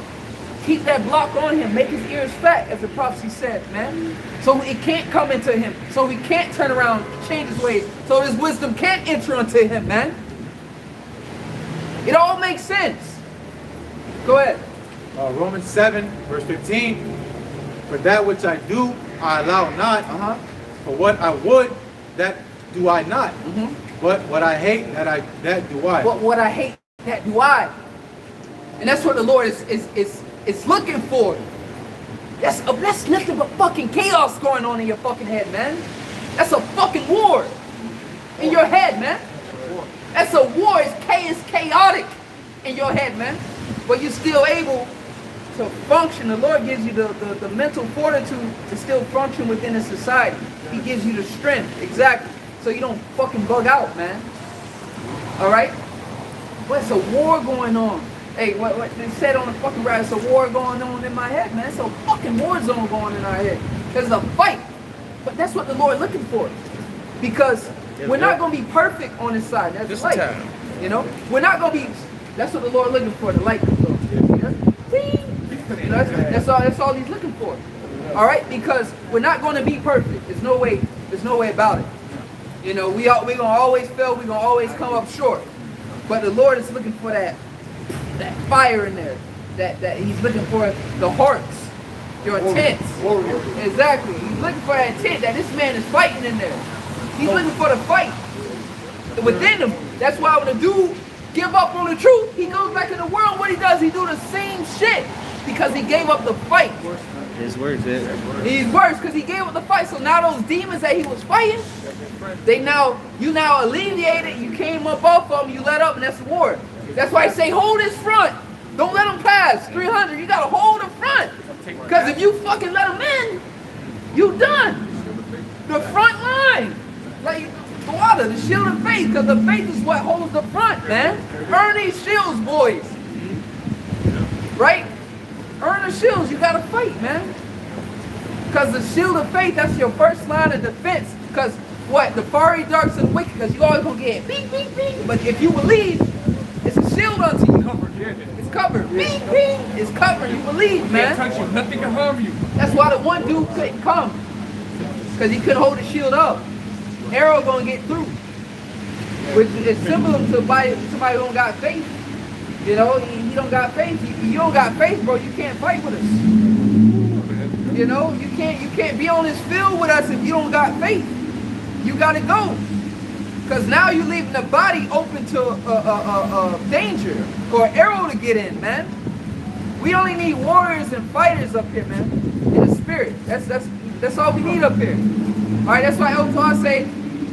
[SPEAKER 5] Keep that block on him. Make his ears fat, as the prophecy said, man. So it can't come into him. So he can't turn around, change his ways. So his wisdom can't enter into him, man. It all makes sense. Go ahead.
[SPEAKER 6] Romans 7, verse 15. For that which I do, I allow not. For what I would, that do I not. But what I hate, that do I.
[SPEAKER 5] But what I hate, that do I. And that's what the Lord is looking for. That's nothing but fucking chaos going on in your fucking head, man. That's a fucking war in your head, man. That's a war. It's chaotic in your head, man. But you're still able to function. The Lord gives you the mental fortitude to still function within a society. He gives you the strength, exactly. So you don't fucking bug out, man. All right? But it's a war going on. Hey, what they said on the fucking ride, it's a war going on in my head, man. It's a fucking war zone going in our head. There's a fight. But that's what the Lord looking for. Because we're not going to be perfect on this side. That's light. You know? We're not going to be... That's what the Lord looking for, the light comes on. You know, that's all he's looking for. All right? Because we're not going to be perfect. There's no way about it. You know, we're going to always fail. We're going to always come up short. But the Lord is looking for that fire in there. That he's looking for the hearts, your intents. Exactly. He's looking for that intent that this man is fighting in there. He's looking for the fight within him. That's why when a dude give up on the truth, he goes back in the world. What he does, he do the same shit because he gave up the fight.
[SPEAKER 2] His words, yeah.
[SPEAKER 5] He's worse because he gave up the fight. So now those demons that he was fighting, you now alleviated. You came up off of them. You let up, and that's war. That's why I say hold his front. Don't let him pass. 300. You gotta hold the front. Because if you fucking let him in, you done. The front line. Like the water, the shield of faith. Because the faith is what holds the front, man. Earn these shields, boys. Right? Earn the shields. You gotta fight, man. Because the shield of faith, that's your first line of defense. Because what? The fiery darts of the wicked. Because you always gonna get beep, beep, beep. But if you believe, it's a shield unto you. It's covered. Beep, beep. It's covered. You believe, man.
[SPEAKER 3] Can't touch you. Nothing can harm you.
[SPEAKER 5] That's why the one dude couldn't come. Because he couldn't hold the shield up. Arrow gonna get through. Which is similar to somebody who don't got faith. You know, he don't got faith. You don't got faith, bro. You can't fight with us. You know, you can't be on this field with us if you don't got faith. You gotta go. Because now you're leaving the body open to danger for an arrow to get in, man. We only need warriors and fighters up here, man. In the spirit. That's all we need up here. All right, that's why Elton say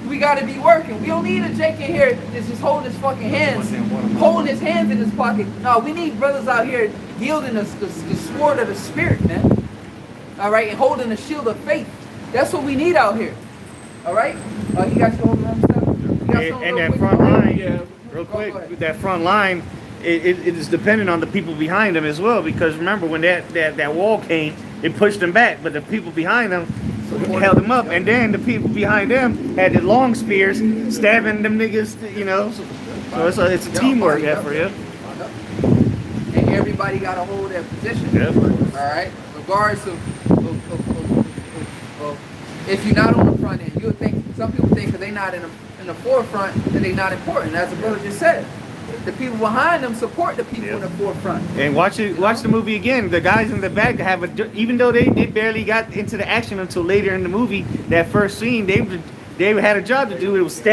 [SPEAKER 5] we got to be working. We don't need a Jake in here that's just holding his fucking hands, holding his hands in his pocket. No, we need brothers out here yielding the sword of the spirit, man. All right, and holding the shield of faith. That's what we need out here. All right? You guys can hold on stuff.
[SPEAKER 2] And that front line, real quick, that front line, it is dependent on the people behind them as well. Because remember, when that wall came, it pushed them back, but the people behind them held them up, and then the people behind them had the long spears stabbing them niggas, you know. So it's a teamwork effort, yeah.
[SPEAKER 5] And everybody got to hold their position.
[SPEAKER 2] Yep.
[SPEAKER 5] All right, regardless of if you're not on the front end, you would think some people think because they're not in the forefront that they're not important. As the brother just said, the people behind them support the people in the forefront.
[SPEAKER 2] And watch the movie again. The guys in the back have even though they barely got into the action until later in the movie. That first scene, they had a job to do. It was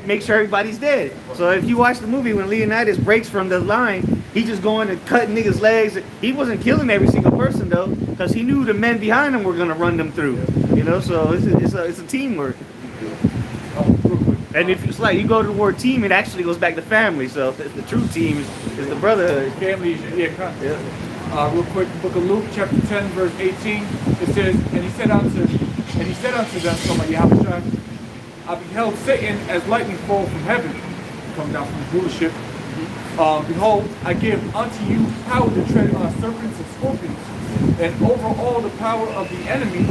[SPEAKER 2] make sure everybody's dead. So if you watch the movie when Leonidas breaks from the line, he just going and cutting niggas' legs. He wasn't killing every single person though, because he knew the men behind him were gonna run them through. You know, so it's a teamwork. And if it's like you go to the word team, it actually goes back to family. So the true team is the brotherhood.
[SPEAKER 3] Family, yeah. Real quick, Book of Luke, chapter 10, verse 18. It says, and he said unto them, talking about Yahushua, I beheld Satan as lightning fall from heaven, coming down from the rulership. Behold, I give unto you power to tread on serpents and scorpions, and over all the power of the enemy,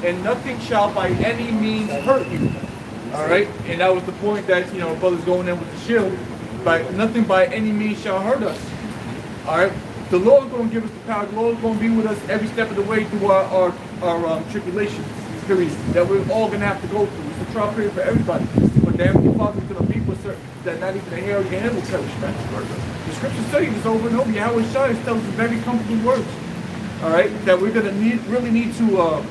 [SPEAKER 3] and nothing shall by any means hurt you. All right, and that was the point that brothers going in with the shield, but nothing by any means shall hurt us. All right, the Lord's going to give us the power. The Lord's going to be with us every step of the way through our tribulation period that we're all going to have to go through. It's a trial period for everybody, but the Heavenly Father's going to be with us that not even a hair of your head will perish. The Scriptures tell you this over and over. Yahweh Shai tells us very comforting words. All right, that we're going to really need to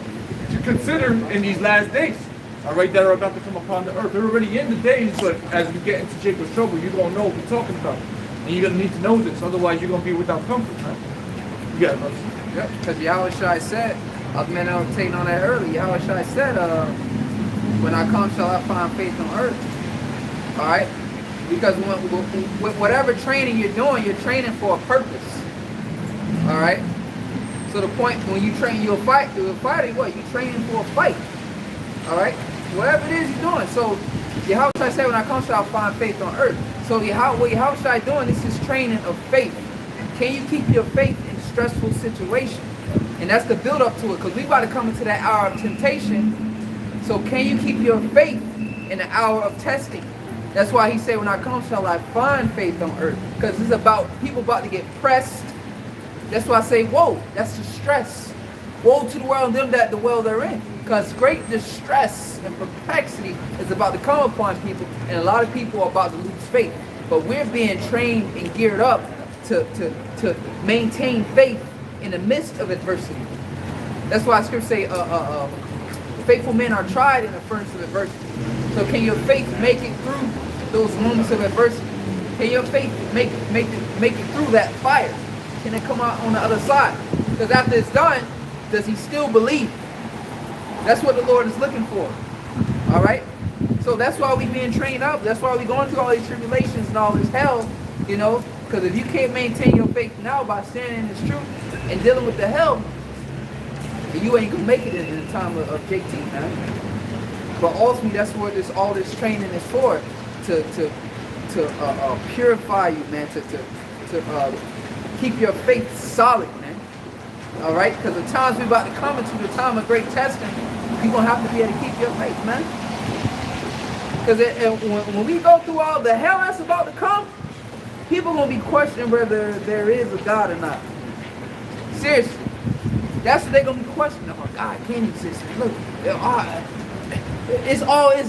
[SPEAKER 3] consider in these last days. All right, that are about to come upon the earth. They're already in the days, but as we get into Jacob's trouble, you're going to know what we're talking about. And you're going to need to know this, otherwise you're going to be without comfort, man. You got it, brother.
[SPEAKER 5] Yep, because Yahushua said, I was meditating on that earlier. Yahushua said, when I come shall I find faith on earth. Alright? Because with whatever training you're doing, you're training for a purpose. Alright? So the point, when you train, you're fighting what? You're training for a fight. Alright? Whatever it is you're doing. So Yahushua said, when I come shall I find faith on earth. So what Yahushua doing, this is training of faith. Can you keep your faith in stressful situations? And that's the build up to it, because we about to come into that hour of temptation. So can you keep your faith in the hour of testing? That's why he said, when I come shall I find faith on earth. Because it's about people about to get pressed. That's why I say, whoa, that's the stress. Woe to the world and them that the world they're in. Because great distress and perplexity is about to come upon people. And a lot of people are about to lose faith. But we're being trained and geared up to maintain faith in the midst of adversity. That's why scripture say, faithful men are tried in the furnace of adversity. So can your faith make it through those moments of adversity? Can your faith make it through that fire? Can it come out on the other side? Because after it's done, does he still believe? That's what the Lord is looking for. All right? So that's why we being trained up. That's why we going through all these tribulations and all this hell, you know? Because if you can't maintain your faith now by standing in this truth and dealing with the hell, you ain't gonna make it in the time of JT, man. But ultimately, that's what all this training is for, to purify you, man, to keep your faith solid, man. All right, because the times we about to come into the time of great testing, you're gonna have to be able to keep your faith, man. Because when we go through all the hell that's about to come, people gonna be questioning whether there is a God or not. Seriously. That's what they're gonna be questioning. Oh, God can't exist. Look, it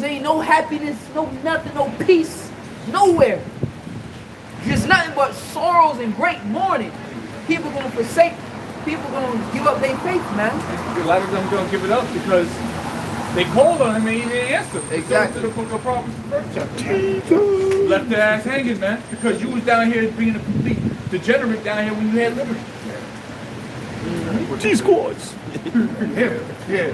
[SPEAKER 5] ain't no happiness, no nothing, no peace, nowhere. Just nothing but sorrows and great mourning. People gonna forsake. People gonna give up their faith, man.
[SPEAKER 3] A lot of them gonna give it up because they called on him and he didn't answer.
[SPEAKER 5] Exactly.
[SPEAKER 3] So the book of Proverbs, the first chapter. Left their ass hanging, man, because you was down here being a complete degenerate down here when you had liberty.
[SPEAKER 1] T-squads.
[SPEAKER 3] Yeah.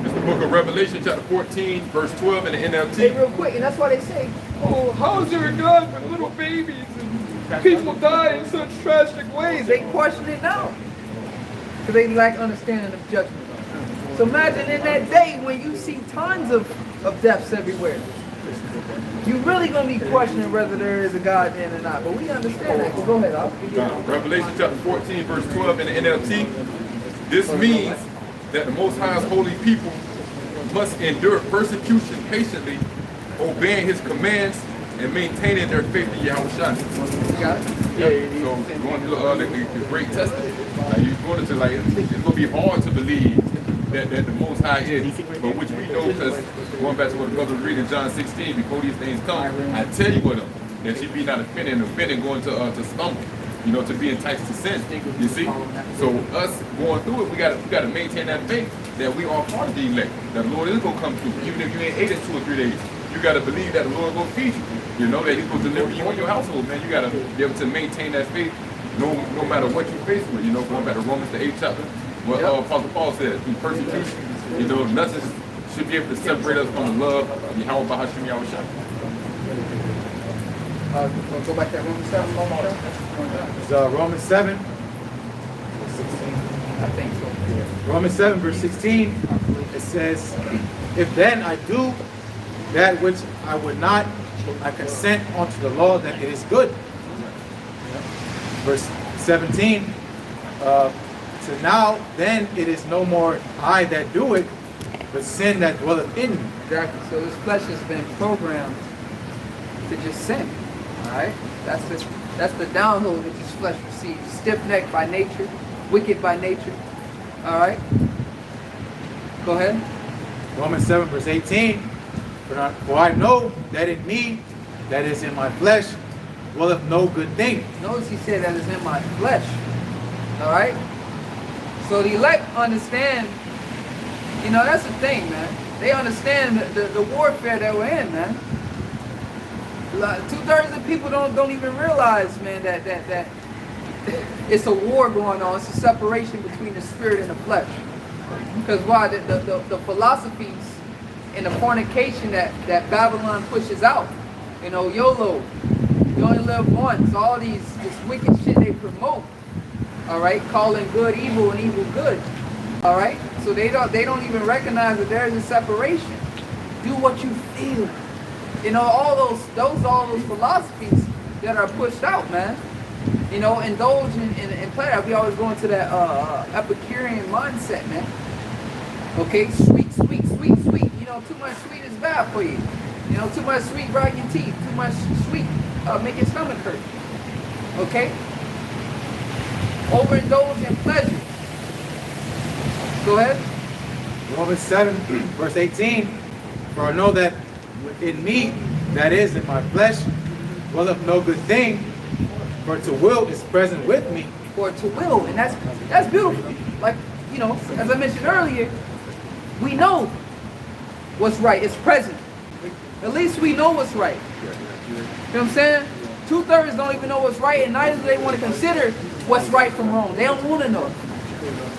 [SPEAKER 4] It's the book of Revelation, chapter 14, verse 12 in the NLT.
[SPEAKER 5] Hey, real quick, and that's why they say,
[SPEAKER 3] Oh, how is there a God with little babies and people die in such tragic ways?
[SPEAKER 5] they question it now. Because they lack understanding of judgment. So imagine in that day when you see tons of deaths everywhere. You really gonna be questioning whether there is a God then or not. But we understand that. Go ahead, I'll give you
[SPEAKER 4] Revelation chapter 14, verse 12 in the NLT. This means that the Most High's holy people must endure persecution patiently, obeying his commands and maintaining their faith in Yahushua.
[SPEAKER 5] You got it?
[SPEAKER 4] Yeah. So going through the great testing, you're going to it's going to be hard to believe that the Most High is, but which we know, because going back to what the brother was reading in John 16, before these things come, I tell you what, that you be not offended and going to stumble, to be enticed to sin. You see, so us going through it, we got to maintain that faith that we are part of the elect, that the Lord is going to come through, even if you ain't ate it 2 or 3 days. You got to believe that the Lord will feed you. That He's going to deliver you and your household, man. You got to be able to maintain that faith, no matter what you face with. Going back to Romans the 8th chapter. What Apostle Paul said, through persecution, nothing should be able to separate us from the love of Yahweh Bahashim Yahushua.
[SPEAKER 5] Go back to that Romans 7 one more time.
[SPEAKER 1] It's Romans 7, 16.
[SPEAKER 5] I think so.
[SPEAKER 1] Romans 7, verse 16. It says, if then I do that which I would not, I consent unto the law that it is good. Verse 17. So now, then it is no more I that do it, but sin that dwelleth in me.
[SPEAKER 5] Exactly. So this flesh has been programmed to just sin. All right. That's the download that this flesh receives. Stiff-necked by nature, wicked by nature. All right. Go ahead.
[SPEAKER 1] Romans 7, verse 18. For I know that in me, that is in my flesh, dwelleth no good thing.
[SPEAKER 5] Notice he said that is in my flesh. All right. So the elect understand, that's the thing, man. They understand the warfare that we're in, man. 2/3 of people don't even realize, man, that it's a war going on. It's a separation between the spirit and the flesh. Because why? The philosophies and the fornication that Babylon pushes out. You know, YOLO, you only live once. All this wicked shit they promote. All right, calling good evil and evil good. All right, so they don't even recognize that there is a separation. Do what you feel. You know, all those philosophies that are pushed out, man. You know, indulge in pleasure. We always go into that Epicurean mindset, man. Okay, sweet. You know, too much sweet is bad for you. You know, too much sweet rot your teeth. Too much sweet make your stomach hurt. Okay? Overindulge in pleasure. Go ahead.
[SPEAKER 10] Romans 7, verse 18. For I know that within me, that is, in my flesh, dwelleth no good thing, for to will is present with me.
[SPEAKER 5] For to will, and that's beautiful. Like, you know, as I mentioned earlier, we know what's right. It's present. At least we know what's right. You know what I'm saying? 2/3 don't even know what's right, and neither do they want to consider what's right from wrong. They don't want to know.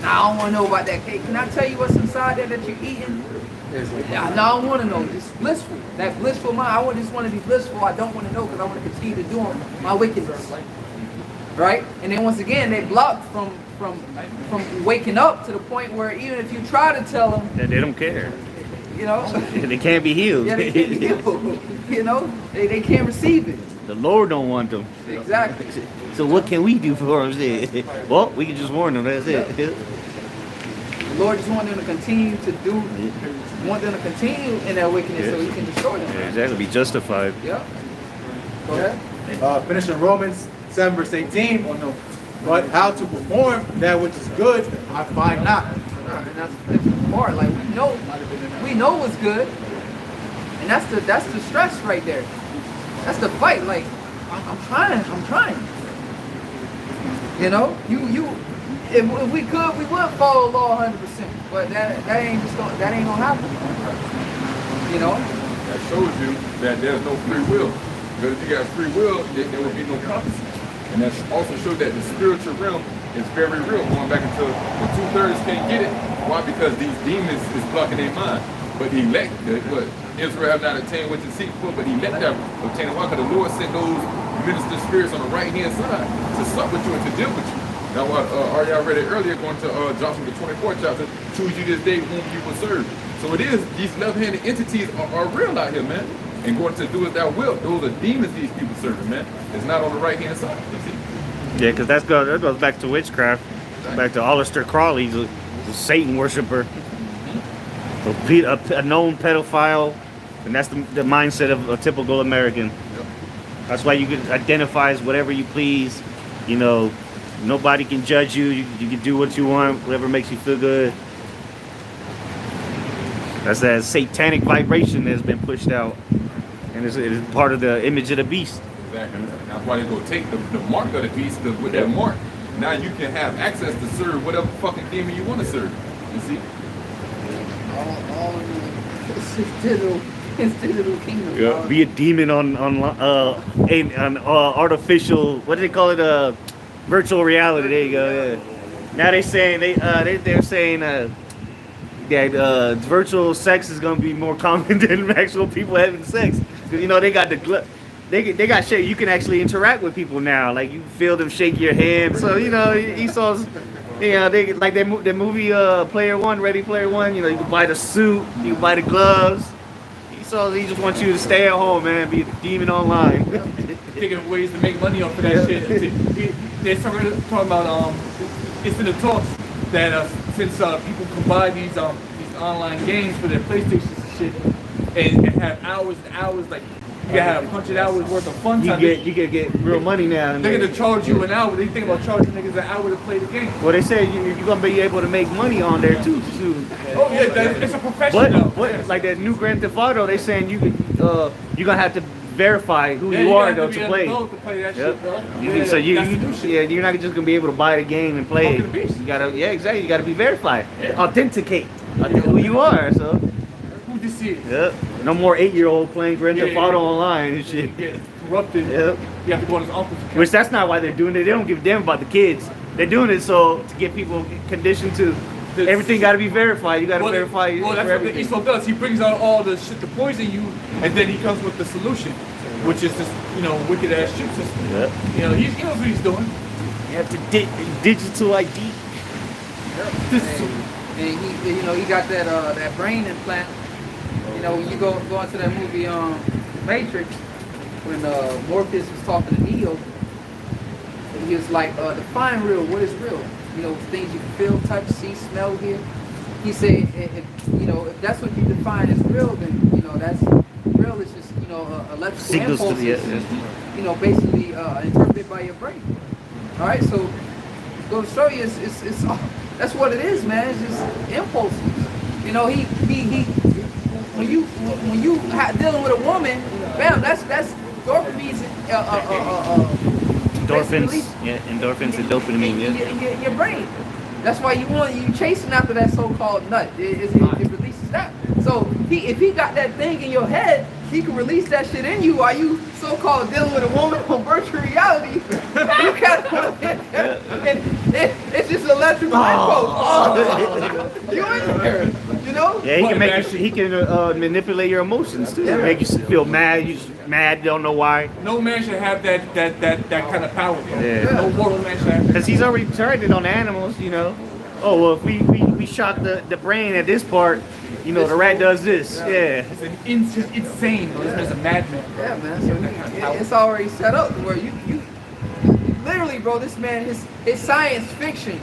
[SPEAKER 5] Nah, I don't want to know about that cake. Can I tell you what's inside there that you're eating? Nah, I don't want to know. It's blissful. That blissful mind. I just want to be blissful. I don't want to know because I want to continue to do my wickedness. Right? And then once again, they block from waking up to the point where even if you try to tell them,
[SPEAKER 2] They don't care.
[SPEAKER 5] you know,
[SPEAKER 2] They can't be healed.
[SPEAKER 5] yeah, they can't heal. You know, they can't receive it.
[SPEAKER 2] The Lord don't want them.
[SPEAKER 5] Exactly.
[SPEAKER 2] So what can we do for them? Well, we can just warn them. That's it.
[SPEAKER 5] The Lord just wants them to continue in their wickedness so He can destroy them.
[SPEAKER 2] Yeah, exactly. Be justified.
[SPEAKER 5] Yep. Go ahead.
[SPEAKER 10] Finishing Romans 7, verse 18. But how to perform that which is good, I find not.
[SPEAKER 5] And that's the part. Like we know what's good, and that's the stress right there. That's the fight. Like I'm trying. You know, if we could, we would follow law 100%. But that ain't gonna happen. You know.
[SPEAKER 4] That shows you that there's no free will. Because if you got free will, there would be no prophecy. And that also shows that the spiritual realm is very real. Going back into the 2/3 can't get it. Why? Because these demons is blocking their mind. But the elect, Israel have not attained what to seek for, but the elect have obtained. Why? Because the Lord sent those minister spirits on the right hand side to sup with you and to deal with you. Now, what Ariel read it earlier, going to Joshua the 24th chapter, choose you this day whom you will serve. So it is, these left-handed entities are real out here, man. And going to do as thou wilt. Those are demons these people serving, man. It's not on the right-hand side, you see.
[SPEAKER 2] Yeah, because that goes back to witchcraft. Back to Aleister Crowley, the Satan worshiper. A known pedophile. And that's the mindset of a typical American.
[SPEAKER 4] Yep.
[SPEAKER 2] That's why you can identify as whatever you please. You know, nobody can judge you. You can do what you want, whatever makes you feel good. That's that satanic vibration that's been pushed out. And it is part of the image of the beast.
[SPEAKER 4] Exactly. That's why they go take the mark of the beast, because with that mark, now you can have access to serve whatever fucking demon you want to serve. You see?
[SPEAKER 5] All it's digital kingdom.
[SPEAKER 2] Yeah. Be a demon on artificial, what do they call it? Virtual reality. There you go. Yeah. Now they're saying they're saying that virtual sex is gonna be more common than actual people having sex. Because you know they got they got shit. You can actually interact with people now. Like you feel them shake your hand. So you know Esau's. Yeah, they like the movie Player One, Ready Player One. You know, you can buy the suit, you can buy the gloves. He just wants you to stay at home, man. Be a demon online.
[SPEAKER 3] Thinking of ways to make money off of that shit. They're talking about it's in the talks that since people can buy these online games for their PlayStations and shit, and have hours and hours, like you gotta have 100 hours worth of fun time.
[SPEAKER 2] You can get real money now.
[SPEAKER 3] They're gonna charge you an hour. They think about charging niggas an hour to play the game.
[SPEAKER 2] Well, they say you're gonna be able to make money on there too.
[SPEAKER 3] Oh yeah, it's a profession now.
[SPEAKER 2] But like that new Grand Theft Auto, they saying you're gonna have to verify who you are though to play.
[SPEAKER 3] That shit, bro.
[SPEAKER 2] So
[SPEAKER 3] that's the new shit.
[SPEAKER 2] you're not just gonna be able to buy the game and play it. You gotta exactly. You gotta be verified, authenticate who you are. So
[SPEAKER 3] Who can see it.
[SPEAKER 2] Yep. No more 8-year-old playing Grand Theft
[SPEAKER 3] Yeah,
[SPEAKER 2] Auto
[SPEAKER 3] yeah.
[SPEAKER 2] online and shit.
[SPEAKER 3] Get corrupted.
[SPEAKER 2] Yep.
[SPEAKER 3] You have to go on his uncle's account.
[SPEAKER 2] Which that's not why they're doing it. They don't give a damn about the kids. They're doing it so to get people conditioned to everything got to be verified. You got to verify
[SPEAKER 3] Well, that's
[SPEAKER 2] for
[SPEAKER 3] what the
[SPEAKER 2] everything.
[SPEAKER 3] ESO does. He brings out all the shit to poison you, and then he comes with the solution, which is this, wicked ass chip system.
[SPEAKER 2] Yep.
[SPEAKER 3] He knows what he's doing.
[SPEAKER 2] You have to digital ID.
[SPEAKER 5] And he got that brain implant. When you go into that movie Matrix, when Morpheus was talking to Neo, he was like, define real, what is real? Things you can feel, touch, see, smell, hear. He said, if that's what you define as real, then that's real is just electrical
[SPEAKER 2] Signals to
[SPEAKER 5] impulses,
[SPEAKER 2] the
[SPEAKER 5] basically interpreted by your brain. All right, so go to show you, it's that's what it is, man. It's just impulses. When you dealing with a woman, bam, that's dopamine's
[SPEAKER 2] Endorphins, yeah, endorphins and dopamine,
[SPEAKER 5] in your brain. That's why you chasing after that so-called nut. It releases that. So if he got that thing in your head, he can release that shit in you while you so-called dealing with a woman on virtual reality. You it's just electrical impulse. You in there,
[SPEAKER 2] Yeah, he can manipulate your emotions too. Make you feel mad. You just mad, don't know why.
[SPEAKER 3] No man should have that kind of power.
[SPEAKER 2] Yeah.
[SPEAKER 3] No mortal man should have that.
[SPEAKER 2] Because he's already tried it on animals, Oh, well, if we shock the brain at this part, the rat does this. Yeah.
[SPEAKER 3] It's insane. This man's a madman.
[SPEAKER 5] Yeah, man. So it's already set up to where you literally, bro. This man, his science fiction,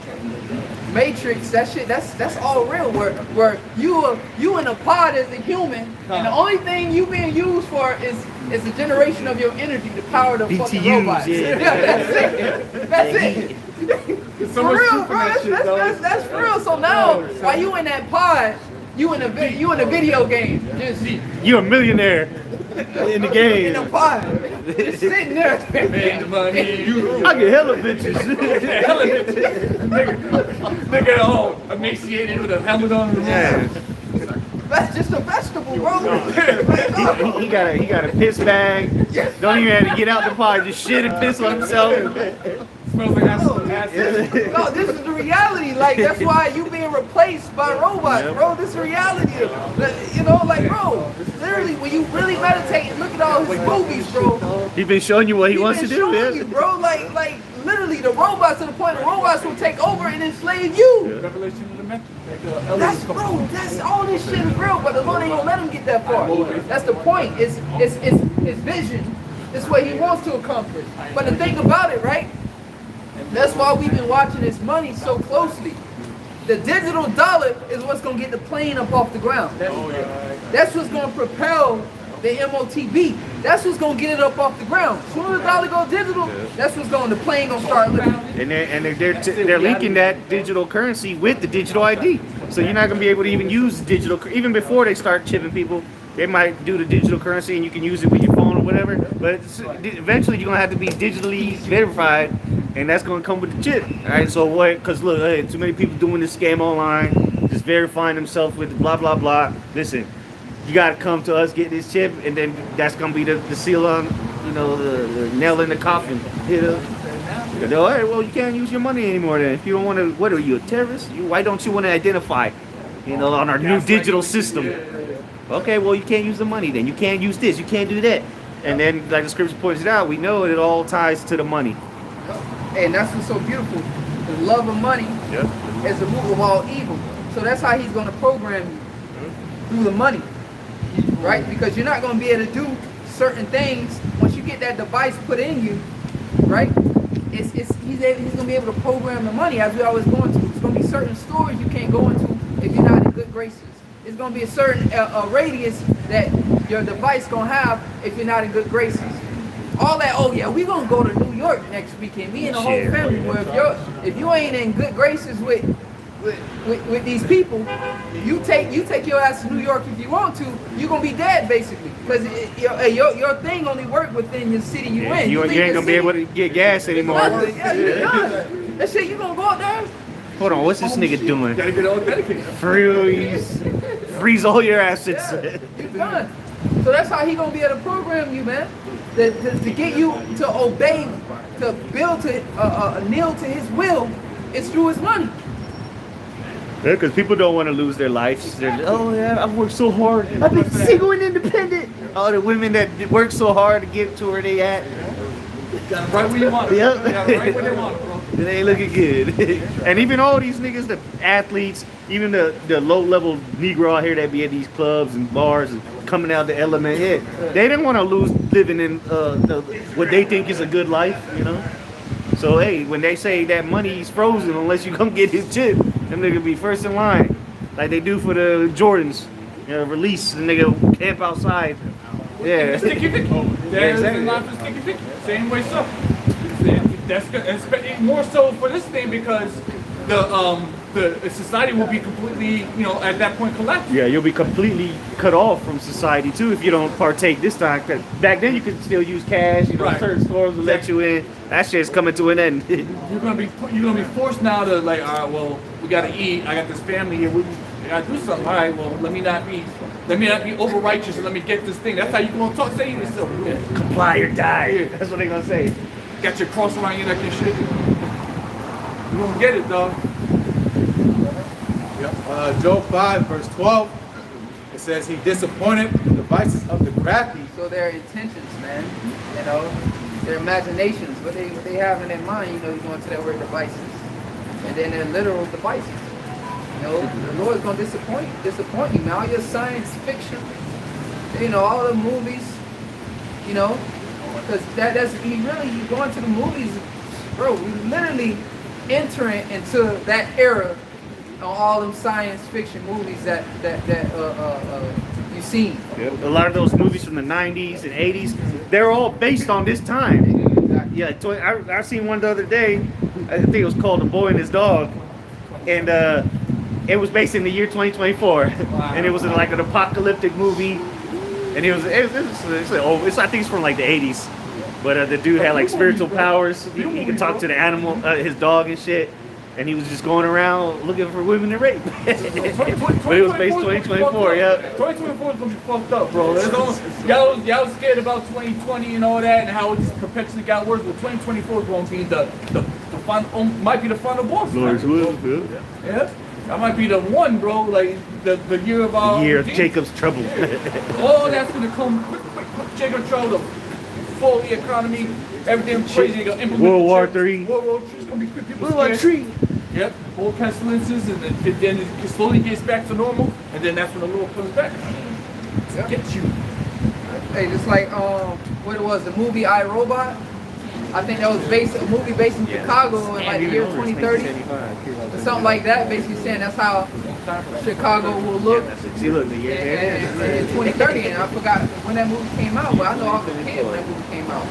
[SPEAKER 5] Matrix, that shit. That's all real. Where you in a pod as a human, and the only thing you being used for is the generation of your energy to power the fucking
[SPEAKER 2] BTUs,
[SPEAKER 5] robots.
[SPEAKER 2] yeah.
[SPEAKER 5] That's it.
[SPEAKER 3] So
[SPEAKER 5] For
[SPEAKER 3] much
[SPEAKER 5] real,
[SPEAKER 3] truth in
[SPEAKER 5] bro.
[SPEAKER 3] that shit, though.
[SPEAKER 5] That's for real. So now, while you in that pod, you in a video game, just
[SPEAKER 2] You're a millionaire in the game.
[SPEAKER 5] in a pod, just sitting there.
[SPEAKER 3] Man, the money, you.
[SPEAKER 2] I get hella bitches.
[SPEAKER 3] Nigga all emaciated with a helmet on.
[SPEAKER 2] Yeah.
[SPEAKER 5] That's just a vegetable, bro.
[SPEAKER 2] He got a piss bag. Don't even have to get out the pod. Just shit and piss on himself.
[SPEAKER 3] Smells like acid.
[SPEAKER 5] No, this is the reality. Like, that's why you being replaced by robots, bro. This is reality. Bro, literally, when you really meditate and look at all his movies, bro.
[SPEAKER 2] He been showing you what he wants to do,
[SPEAKER 5] showing you, bro. Like, literally, the robots to the point the robots will take over and enslave you.
[SPEAKER 3] Revelation of the mental.
[SPEAKER 5] That's all this shit is real, but the Lord ain't gonna let him get that far. That's the point. It's vision. It's what he wants to accomplish. But the thing about it, right? That's why we've been watching this money so closely. The digital dollar is what's going to get the plane up off the ground. That's what's going to propel the MOTB. That's what's going to get it up off the ground. As soon as the dollar goes digital, that's what's going. The plane going to start lifting.
[SPEAKER 2] And they're linking that digital currency with the digital ID. So you're not going to be able to even use digital, even before they start chipping people. They might do the digital currency and you can use it with your phone or whatever. But eventually you're going to have to be digitally verified. And that's going to come with the chip. All right, so what? Because look, hey, too many people doing this scam online, just verifying themselves with blah, blah, blah. Listen, you got to come to us, get this chip, and then that's going to be the seal on, the nail in the coffin. All right, well, you can't use your money anymore then. If you don't want to, what are you, a terrorist? Why don't you want to identify, on our new digital system? Okay, well, you can't use the money then. You can't use this. You can't do that. And then, like the scripture points it out, we know it all ties to the money.
[SPEAKER 5] And that's what's so beautiful. The love of money is the root of all evil. So that's how he's going to program you through the money, right? Because you're not going to be able to do certain things once you get that device put in you, right? He's going to be able to program the money, as we always go into. It's going to be certain stores you can't go into if you're not in good graces. It's going to be a certain radius that your device going to have if you're not in good graces. All that, we're gonna go to New York next weekend. Me and the whole family. Where if you ain't in good graces with these people, you take your ass to New York if you want to. You're gonna be dead basically, because your thing only work within your city you in.
[SPEAKER 2] You ain't gonna be able to get gas anymore.
[SPEAKER 5] You're done. That shit, you gonna go out there.
[SPEAKER 2] Hold on, what's this nigga doing?
[SPEAKER 3] Gotta get all dedicated.
[SPEAKER 2] Freeze all your assets.
[SPEAKER 5] Yeah, you done. So that's how he gonna be able to program you, man. To get you to obey, to build to kneel to his will, it's through his money.
[SPEAKER 2] Yeah, because people don't want to lose their lives. They're, oh yeah, I've worked so hard. I've been single and independent. All the women that work so hard to get to where they at.
[SPEAKER 3] Got it right where you want it.
[SPEAKER 2] Yep.
[SPEAKER 3] Got it right where they want it, bro.
[SPEAKER 2] It ain't looking good. And even all these niggas, the athletes, even the low-level Negro out here that be at these clubs and bars and coming out the element, yeah, they didn't want to lose living in what they think is a good life, you know? So, hey, when they say that money's frozen unless you come get his chip, them nigga be first in line, like they do for the Jordans. You know, release the nigga camp outside. Yeah.
[SPEAKER 3] Sticky Vicky. There's
[SPEAKER 2] exactly.
[SPEAKER 3] a lot for Sticky Vicky. Same way, so. That's good. And more so for this thing because the society will be completely, at that point collapsed.
[SPEAKER 2] Yeah, you'll be completely cut off from society too if you don't partake this time. 'Cause back then you could still use cash.
[SPEAKER 3] Right.
[SPEAKER 2] Certain stores will let you in. That shit's coming to an end.
[SPEAKER 3] You're gonna be forced now to like, all right, well, we gotta eat. I got this family here. We gotta do something. All right, well, let me not be over righteous and let me get this thing. That's how you gonna talk. Say yourself. Yeah.
[SPEAKER 2] Comply or die.
[SPEAKER 3] Yeah.
[SPEAKER 2] That's what they gonna say.
[SPEAKER 3] Got your cross around your neck and shit. You gonna get it, dog.
[SPEAKER 10] Job 5, verse 12, it says he disappointed the devices of the crafty.
[SPEAKER 5] So their intentions, man, their imaginations, what they have in their mind, you're going to their word devices. And then their literal devices. The Lord's going to disappoint you, man. All your science fiction, all the movies, because you going to the movies, bro, we literally entering into that era on all them science fiction movies that you've seen.
[SPEAKER 2] Yep. A lot of those movies from the 90s and 80s, they're all based on this time.
[SPEAKER 5] Exactly.
[SPEAKER 2] Yeah, I seen one the other day. I think it was called The Boy and His Dog, and it was based in the year 2024, and it was like an apocalyptic movie, and I think it's from like the 80s, but the dude had like spiritual powers. He could talk to the animal, his dog and shit. And he was just going around looking for women to rape. But it was based 2024, yeah.
[SPEAKER 3] 2024 is gonna be fucked up, bro. Y'all scared about 2020 and all that, and how it just perpetually got worse. But 2024 is gonna be the final, might be the final boss. Yeah. That might be the one, bro. Like the year of our
[SPEAKER 2] year of Jacob's trouble.
[SPEAKER 3] Oh, that's gonna come quick. Jacob's trouble. Full economy, everything crazy.
[SPEAKER 2] World War III.
[SPEAKER 3] World War III is gonna be quick. People
[SPEAKER 2] World War
[SPEAKER 3] scared.
[SPEAKER 2] III.
[SPEAKER 3] Yep, more pestilences, and then it slowly gets back to normal, and then that's when the Lord comes back.
[SPEAKER 5] Yep.
[SPEAKER 3] Get you.
[SPEAKER 5] Hey, just like what it was, the movie I, Robot. I think that was a movie based in Chicago in like the year 2030, or something like that. Basically saying that's how Chicago will look in 2030. And I forgot when that movie came out, but I know I was a kid when that movie came out.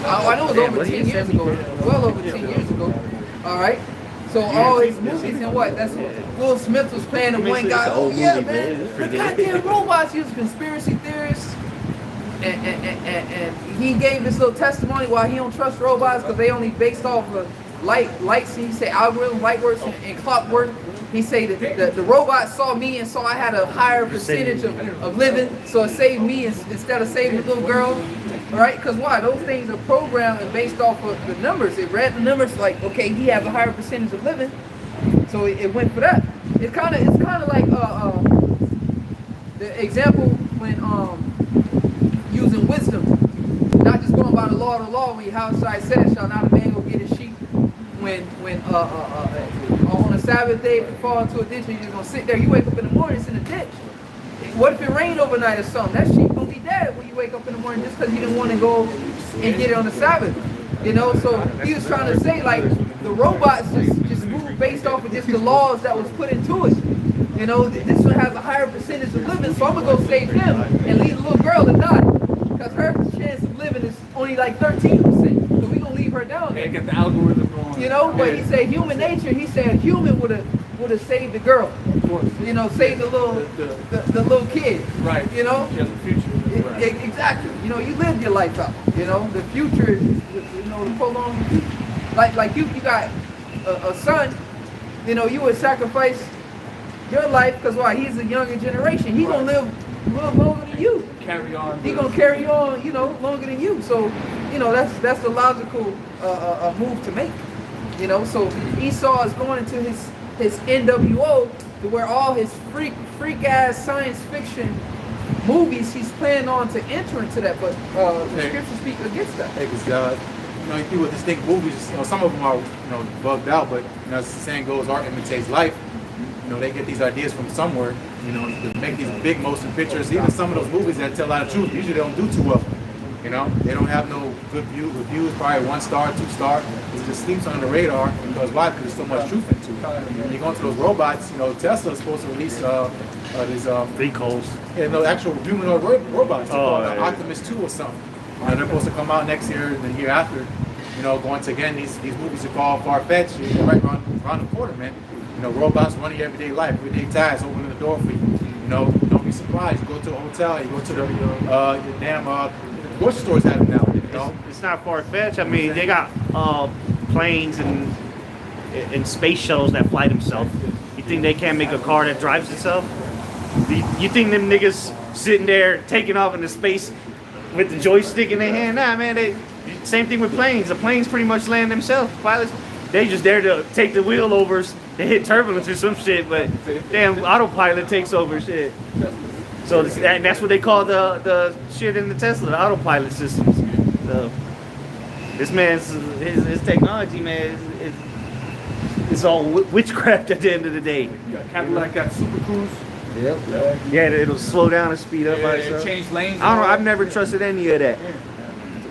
[SPEAKER 5] I know it was over 10 years ago, well over 10 years ago. All right. So all his movies and what? That's what Will Smith was playing the one guy. Oh yeah, man, the goddamn robots. He was a conspiracy theorist, and he gave this little testimony why he don't trust robots because they only based off of lights. He said algorithm, light works, and clockwork. He said that the robot saw me and saw I had a higher percentage of living, so it saved me instead of saving the little girl. Right? Because why? Those things are programmed and based off of the numbers. It read the numbers like, okay, he has a higher percentage of living, so it went for that. It's kind of like the example when using wisdom, not just going by the law of the law. When your house side said, shall not a man go get his sheep when on a Sabbath day, if you fall into a ditch and you're just gonna sit there, you wake up in the morning, it's in a ditch. What if it rained overnight or something? That sheep gonna be dead when you wake up in the morning just because you didn't want to go and get it on the Sabbath. So he was trying to say like the robots just move based off of just the laws that was put into us. This one has a higher percentage of living, so I'm gonna go save him and leave the little girl to die because her chance of living is only like 13%. So we gonna leave her down there.
[SPEAKER 3] Get the algorithm going.
[SPEAKER 5] But he said human nature. He said human would have saved the girl. Save the little kid.
[SPEAKER 3] Right.
[SPEAKER 5] She has a future. Right. Exactly. You lived your life out. The future is, to prolong the future. Like you got a son, you know, you would sacrifice your life because why? He's a younger generation. He gonna live longer than you.
[SPEAKER 3] Carry on.
[SPEAKER 5] He gonna carry on, you know, longer than you. So, you know, that's the logical move to make. You know, so Esau is going into his NWO to where all his freak ass science fiction movies he's planning on to enter into that, but the scriptures speak against that.
[SPEAKER 10] Hey, because you know, people just think movies, you know, some of them are, you know, bugged out, but you know, as the saying goes, art imitates life. You know, they get these ideas from somewhere, you know, to make these big motion pictures. Even some of those movies that tell a lot of truth, usually they don't do too well. You know, they don't have no good reviews, probably 1 star, 2 star. It just sleeps under the radar because why? Because there's so much truth into it. When you go into those robots, you know, Tesla's supposed to release these
[SPEAKER 2] Vehicles.
[SPEAKER 10] yeah, no, actual humanoid robots. They're called
[SPEAKER 2] yeah.
[SPEAKER 10] Optimus 2 or something. They're supposed to come out next year and the year after. You know, going to again these movies are called far-fetched. You're right around the corner, man. You know, robots running your everyday life, everyday tasks, opening the door for you. You know, don't be surprised. You go to a hotel, you go to the your damn grocery stores have it now. You know,
[SPEAKER 2] It's not far-fetched. I mean, they got planes and space shuttles that fly themselves. You think they can't make a car that drives itself? You think them niggas sitting there taking off into space with the joystick in their hand? Nah, man. Same thing with planes. The planes pretty much land themselves. Pilots, they just there to take the wheel overs to hit turbulence or some shit, but damn autopilot takes over shit. So that's what they call the shit in the Tesla, the autopilot systems. So this man's his technology, man, it's all witchcraft at the end of the day.
[SPEAKER 3] Kind of like that Super Cruise.
[SPEAKER 2] Yep. Yeah, it'll slow down and speed up by itself.
[SPEAKER 3] Change lanes.
[SPEAKER 2] I don't know. I've never trusted any of that.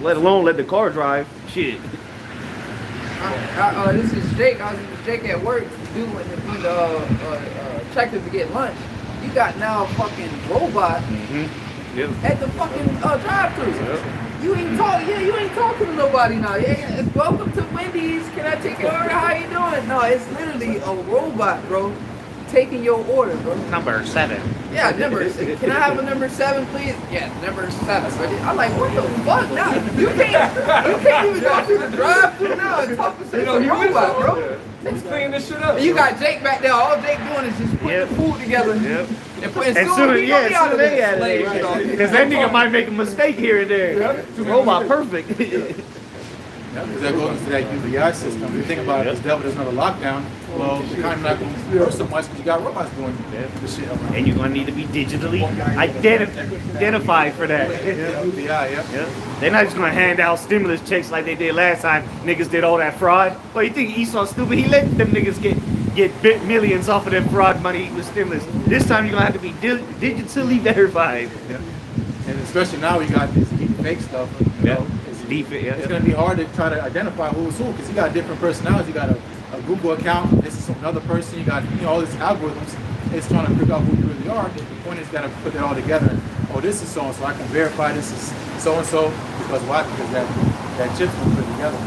[SPEAKER 2] Let alone let the car drive. Shit.
[SPEAKER 5] This is Jake. I was with Jake at work. Dude, when the checkers to get lunch, you got now a fucking robot
[SPEAKER 2] Yep.
[SPEAKER 5] at the fucking drive-thru.
[SPEAKER 2] Yep.
[SPEAKER 5] You ain't talking to nobody now. Yeah, welcome to Wendy's. Can I take your order? How you doing? No, it's literally a robot, bro, taking your order, bro.
[SPEAKER 2] Number 7.
[SPEAKER 5] Yeah, can I have a number 7, please? Yeah, number 7. I'm like, what the fuck? Now you can't even go through the drive-thru now and talk to a robot, bro.
[SPEAKER 3] Let's clean this shit up.
[SPEAKER 5] And you got Jake back there. All Jake doing is just putting the food together.
[SPEAKER 2] Yep.
[SPEAKER 5] And putting
[SPEAKER 2] And soon they add it. Because that nigga might make a mistake here and there. The robot perfect.
[SPEAKER 10] because that goes into that UBI system. If you think about it, this devil doesn't have a lockdown. Well, you're kind of not going to hurt so much because you got robots doing the shit.
[SPEAKER 2] And you're gonna need to be digitally identified for that.
[SPEAKER 10] Yeah.
[SPEAKER 2] They're not just gonna hand out stimulus checks like they did last time. Niggas did all that fraud. Well, you think Esau's stupid? He let them niggas get millions off of that fraud money with stimulus. This time you're gonna have to be digitally verified.
[SPEAKER 10] Yeah. And especially now we got this deep fake stuff. You know, it's gonna be hard to try to identify who's who because you got different personalities. You got a Google account. This is another person. You got all these algorithms. It's trying to figure out who you really are. The point is, got to put that all together. Oh, this is so and so. I can verify this is so and so because why? Because that chip's been put together.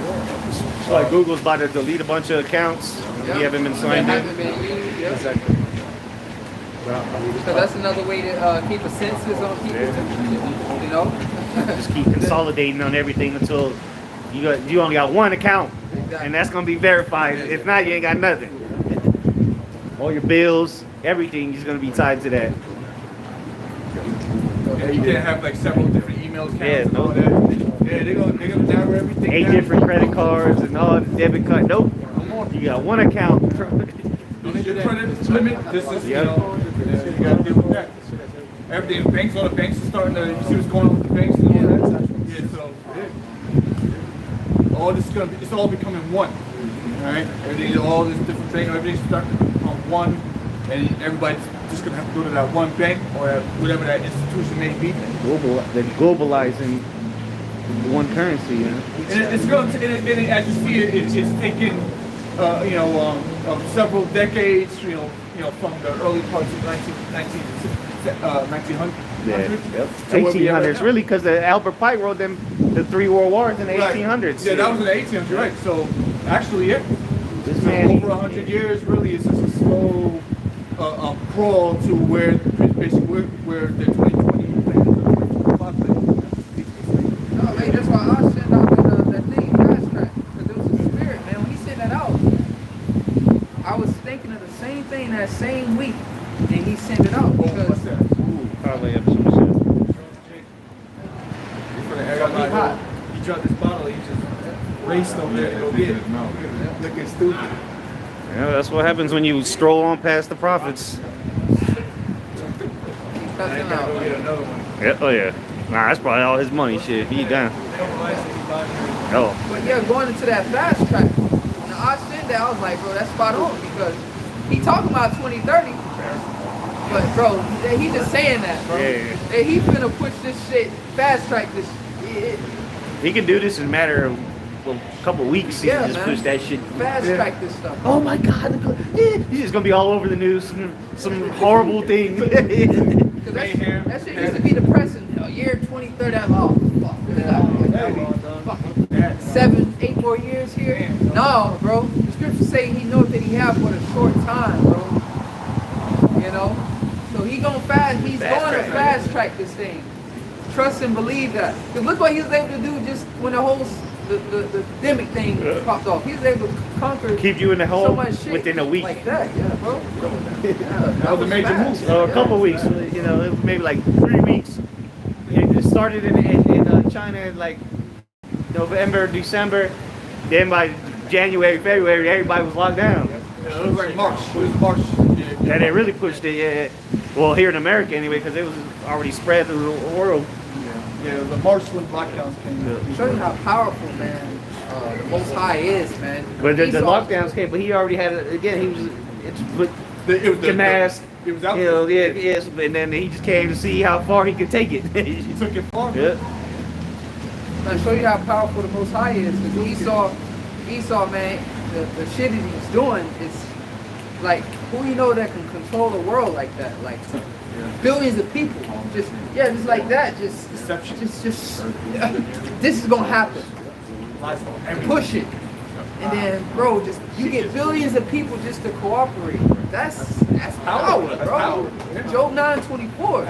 [SPEAKER 2] So like Google's about to delete a bunch of accounts. You haven't been signed in.
[SPEAKER 10] Exactly.
[SPEAKER 5] So that's another way to keep a census on people. You know.
[SPEAKER 2] Just keep consolidating on everything until you only got one account, and that's gonna be verified. If not, you ain't got nothing. All your bills, everything is gonna be tied to that.
[SPEAKER 3] Yeah, you can't have like several different email accounts.
[SPEAKER 2] Yeah,
[SPEAKER 3] and all that. Yeah, they're gonna narrow everything
[SPEAKER 2] 8
[SPEAKER 3] down.
[SPEAKER 2] different credit cards and all the debit card. Nope, you got one account.
[SPEAKER 3] This is your credit limit. This is you gotta deal with that. Everything, banks, all the banks are starting to you see what's going on with the banks and all that. Yeah, so all this is gonna be, it's all becoming one. All right, everything, all this different thing, everything's starting to become one, and everybody's just gonna have to go to that one bank or whatever that institution may be.
[SPEAKER 2] They're globalizing one currency, you know.
[SPEAKER 3] And it's going to, and as you see, it's taken, several decades, from the early parts of 1900s.
[SPEAKER 2] Yeah. 1800s, really, because Albert Pike wrote them the 3 World Wars in the 1800s.
[SPEAKER 3] Yeah, that was in the 1800s, right? So actually,
[SPEAKER 2] this man
[SPEAKER 3] over 100 years, really, it's just a slow crawl to where basically where the 2020
[SPEAKER 5] No, man, that's why I sent out that thing fast track because there was a spirit, man. When he sent that out, I was thinking of the same thing that same week, and he sent it out
[SPEAKER 3] What's
[SPEAKER 5] because
[SPEAKER 3] that?
[SPEAKER 2] Probably have some shit.
[SPEAKER 1] He dropped this bottle. He just raced over there to go get it.
[SPEAKER 7] Looking stupid.
[SPEAKER 2] Yeah, that's what happens when you stroll on past the prophets.
[SPEAKER 5] he's cussing out.
[SPEAKER 1] Get another one.
[SPEAKER 2] Yeah, oh yeah. Nah, that's probably all his money. Shit, he done.
[SPEAKER 1] They don't license anybody.
[SPEAKER 2] Oh,
[SPEAKER 5] But yeah, going into that fast track, when I said that, I was like, bro, that's spot on because he talking about 2030. But bro, he just saying that, bro.
[SPEAKER 2] Yeah.
[SPEAKER 5] And he finna push this shit, fast track this.
[SPEAKER 2] he can do this in a matter of a couple weeks. He
[SPEAKER 5] Yeah,
[SPEAKER 2] can just
[SPEAKER 5] man.
[SPEAKER 2] push that shit.
[SPEAKER 5] Fast track this stuff.
[SPEAKER 2] Oh my God! He's just gonna be all over the news. Some horrible thing.
[SPEAKER 5] Cause that shit used to be depressing. Year 2030, oh fuck. 7, 8 more years here. No, bro. The scriptures say he knows that he have for a short time, bro. You know? So he's going to fast track this thing. Trust and believe that. Because look what he was able to do just when the whole the demic thing popped off. He was able to conquer
[SPEAKER 2] Keep you in the
[SPEAKER 5] so
[SPEAKER 2] hole
[SPEAKER 5] much shit
[SPEAKER 2] within a week.
[SPEAKER 5] like that, yeah, bro.
[SPEAKER 3] That was a major
[SPEAKER 5] fast.
[SPEAKER 3] move.
[SPEAKER 2] A couple weeks, you know, it was maybe like 3 weeks. It started in China in like November, December. Then by January, February, everybody was locked down.
[SPEAKER 3] It was like March. It was March.
[SPEAKER 2] And they really pushed it, yeah. Well, here in America anyway, because it was already spread through the world.
[SPEAKER 3] Yeah, the March when lockdowns came.
[SPEAKER 5] Show you how powerful, man, the Most High is, man.
[SPEAKER 2] But the
[SPEAKER 5] Esau-
[SPEAKER 2] lockdowns came, but he already had it again. He was, it's with
[SPEAKER 3] It was
[SPEAKER 2] the mask.
[SPEAKER 3] It was out
[SPEAKER 2] You know,
[SPEAKER 3] there.
[SPEAKER 2] yeah, yes, and then he just came to see how far he could take it.
[SPEAKER 3] He took it far.
[SPEAKER 2] Yeah.
[SPEAKER 5] Now show you how powerful the Most High is. Because Esau, man, the shit that he's doing is like, who you know that can control the world like that? Like billions of people, just like that. Just this is gonna happen. Push it, and then, bro, just you get billions of people just to cooperate. That's power, bro. Job 9:24.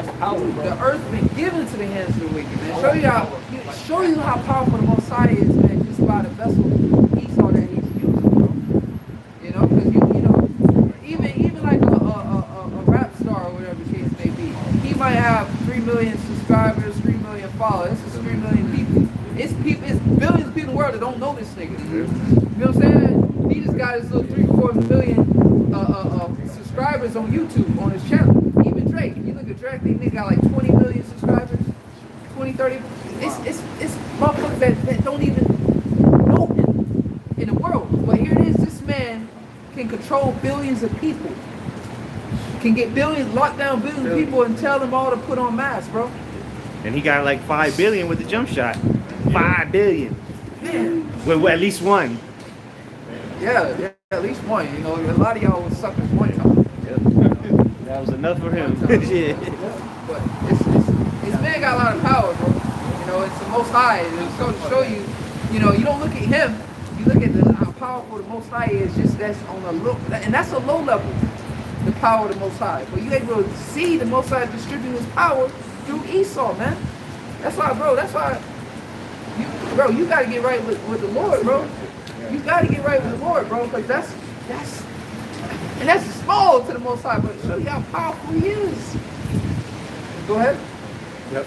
[SPEAKER 5] The earth been given to the hands of the wicked, man. Show you how powerful the Most High is, man. Just by the vessel Esau that he's using, bro. You know, because you know, even like a rap star or whatever the case may be, he might have 3 million subscribers, 3 million followers. This is 3 million people. It's billions of people in the world that don't know this nigga. You know what I'm saying? He just got his little 3-4 million subscribers on YouTube on his channel. Even Drake, you look at Drake, he nigga got like 20 million subscribers, 20, 30. It's motherfuckers that don't even know him in the world. But here it is, this man can control billions of people. Can get lock down billions of people and tell them all to put on masks, bro.
[SPEAKER 2] And he got like 5 billion with the jump shot. 5 billion.
[SPEAKER 5] Man.
[SPEAKER 2] With at least one.
[SPEAKER 5] Yeah, at least one. You know, a lot of y'all was suckers one time.
[SPEAKER 2] That was enough for him.
[SPEAKER 5] But this man got a lot of power, bro. You know, it's the Most High. It's so to show you, you know, you don't look at him. You look at how powerful the Most High is. Just that's on a low, and that's a low level. The power of the Most High. But you able to see the Most High distribute His power through Esau, man. That's why, bro. That's why, you got to get right with the Lord, bro. You got to get right with the Lord, bro, because that's small to the Most High, but show you how powerful He is. Go ahead.
[SPEAKER 10] Yep.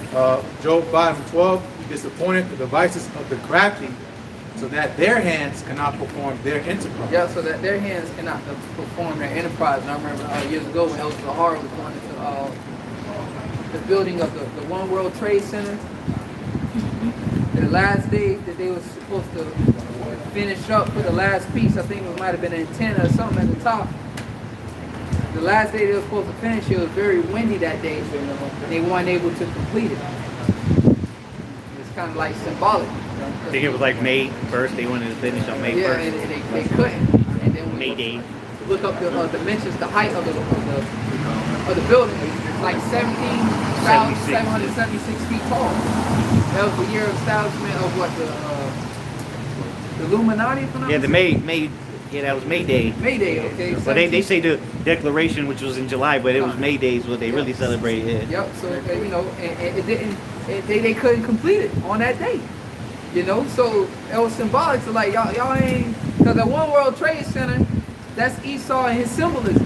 [SPEAKER 10] Job 5:12. He disappointed the devices of the crafty, so that their hands cannot perform their enterprise.
[SPEAKER 5] Yeah, so that their hands cannot perform their enterprise. And I remember years ago when El Zahar was going into the building of the One World Trade Center. The last day that they were supposed to finish up for the last piece, I think it might have been an antenna or something at the top. The last day they were supposed to finish, it was very windy that day, and they weren't able to complete it. It's kind of like symbolic.
[SPEAKER 2] I think it was like May 1st. They wanted to finish on May 1st.
[SPEAKER 5] Yeah, and they couldn't. And then
[SPEAKER 2] May Day.
[SPEAKER 5] Look up the dimensions, the height of the building. It's like 17,776 feet tall. That was the year of establishment of what the Illuminati.
[SPEAKER 2] Yeah, the May. Yeah, that was May Day.
[SPEAKER 5] May Day, okay.
[SPEAKER 2] But they say the declaration, which was in July, but it was May Day is what they really celebrated. Yeah.
[SPEAKER 5] Yep. So you know, and it didn't. They couldn't complete it on that day. You know, so it was symbolic to like y'all ain't, because the One World Trade Center, that's Esau and his symbolism.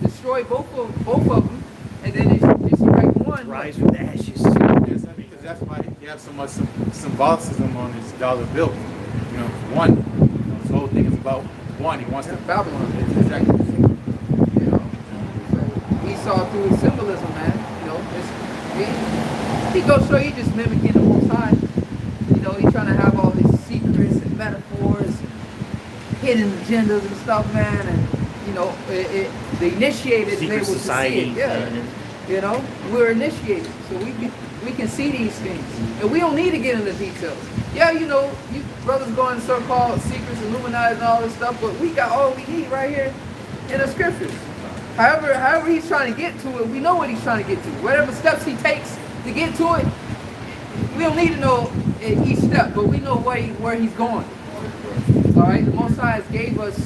[SPEAKER 5] Destroy both of them, and then it's right one.
[SPEAKER 2] Rise from the ashes.
[SPEAKER 10] Yes, because that's why he has so much symbolicism on his dollar bill. You know, one. You know, his whole thing is about one. He wants to
[SPEAKER 5] Babylon.
[SPEAKER 10] Exactly.
[SPEAKER 5] You know, so Esau through his symbolism, man. You know, he goes show you just mimicking the Most High. You know, he's trying to have all these secrets and metaphors, and hidden agendas and stuff, man. And you know, the initiated is
[SPEAKER 2] Secret
[SPEAKER 5] able
[SPEAKER 2] society.
[SPEAKER 5] to see it. Yeah. You know, we're initiated, so we can see these things, and we don't need to get into details. Yeah, you know, you brothers go into so-called secrets, Illuminati, and all this stuff, but we got all we need right here in the scriptures. However he's trying to get to it, we know what he's trying to get to. Whatever steps he takes to get to it, we don't need to know each step, but we know where he's going. All right, the Most High gave us,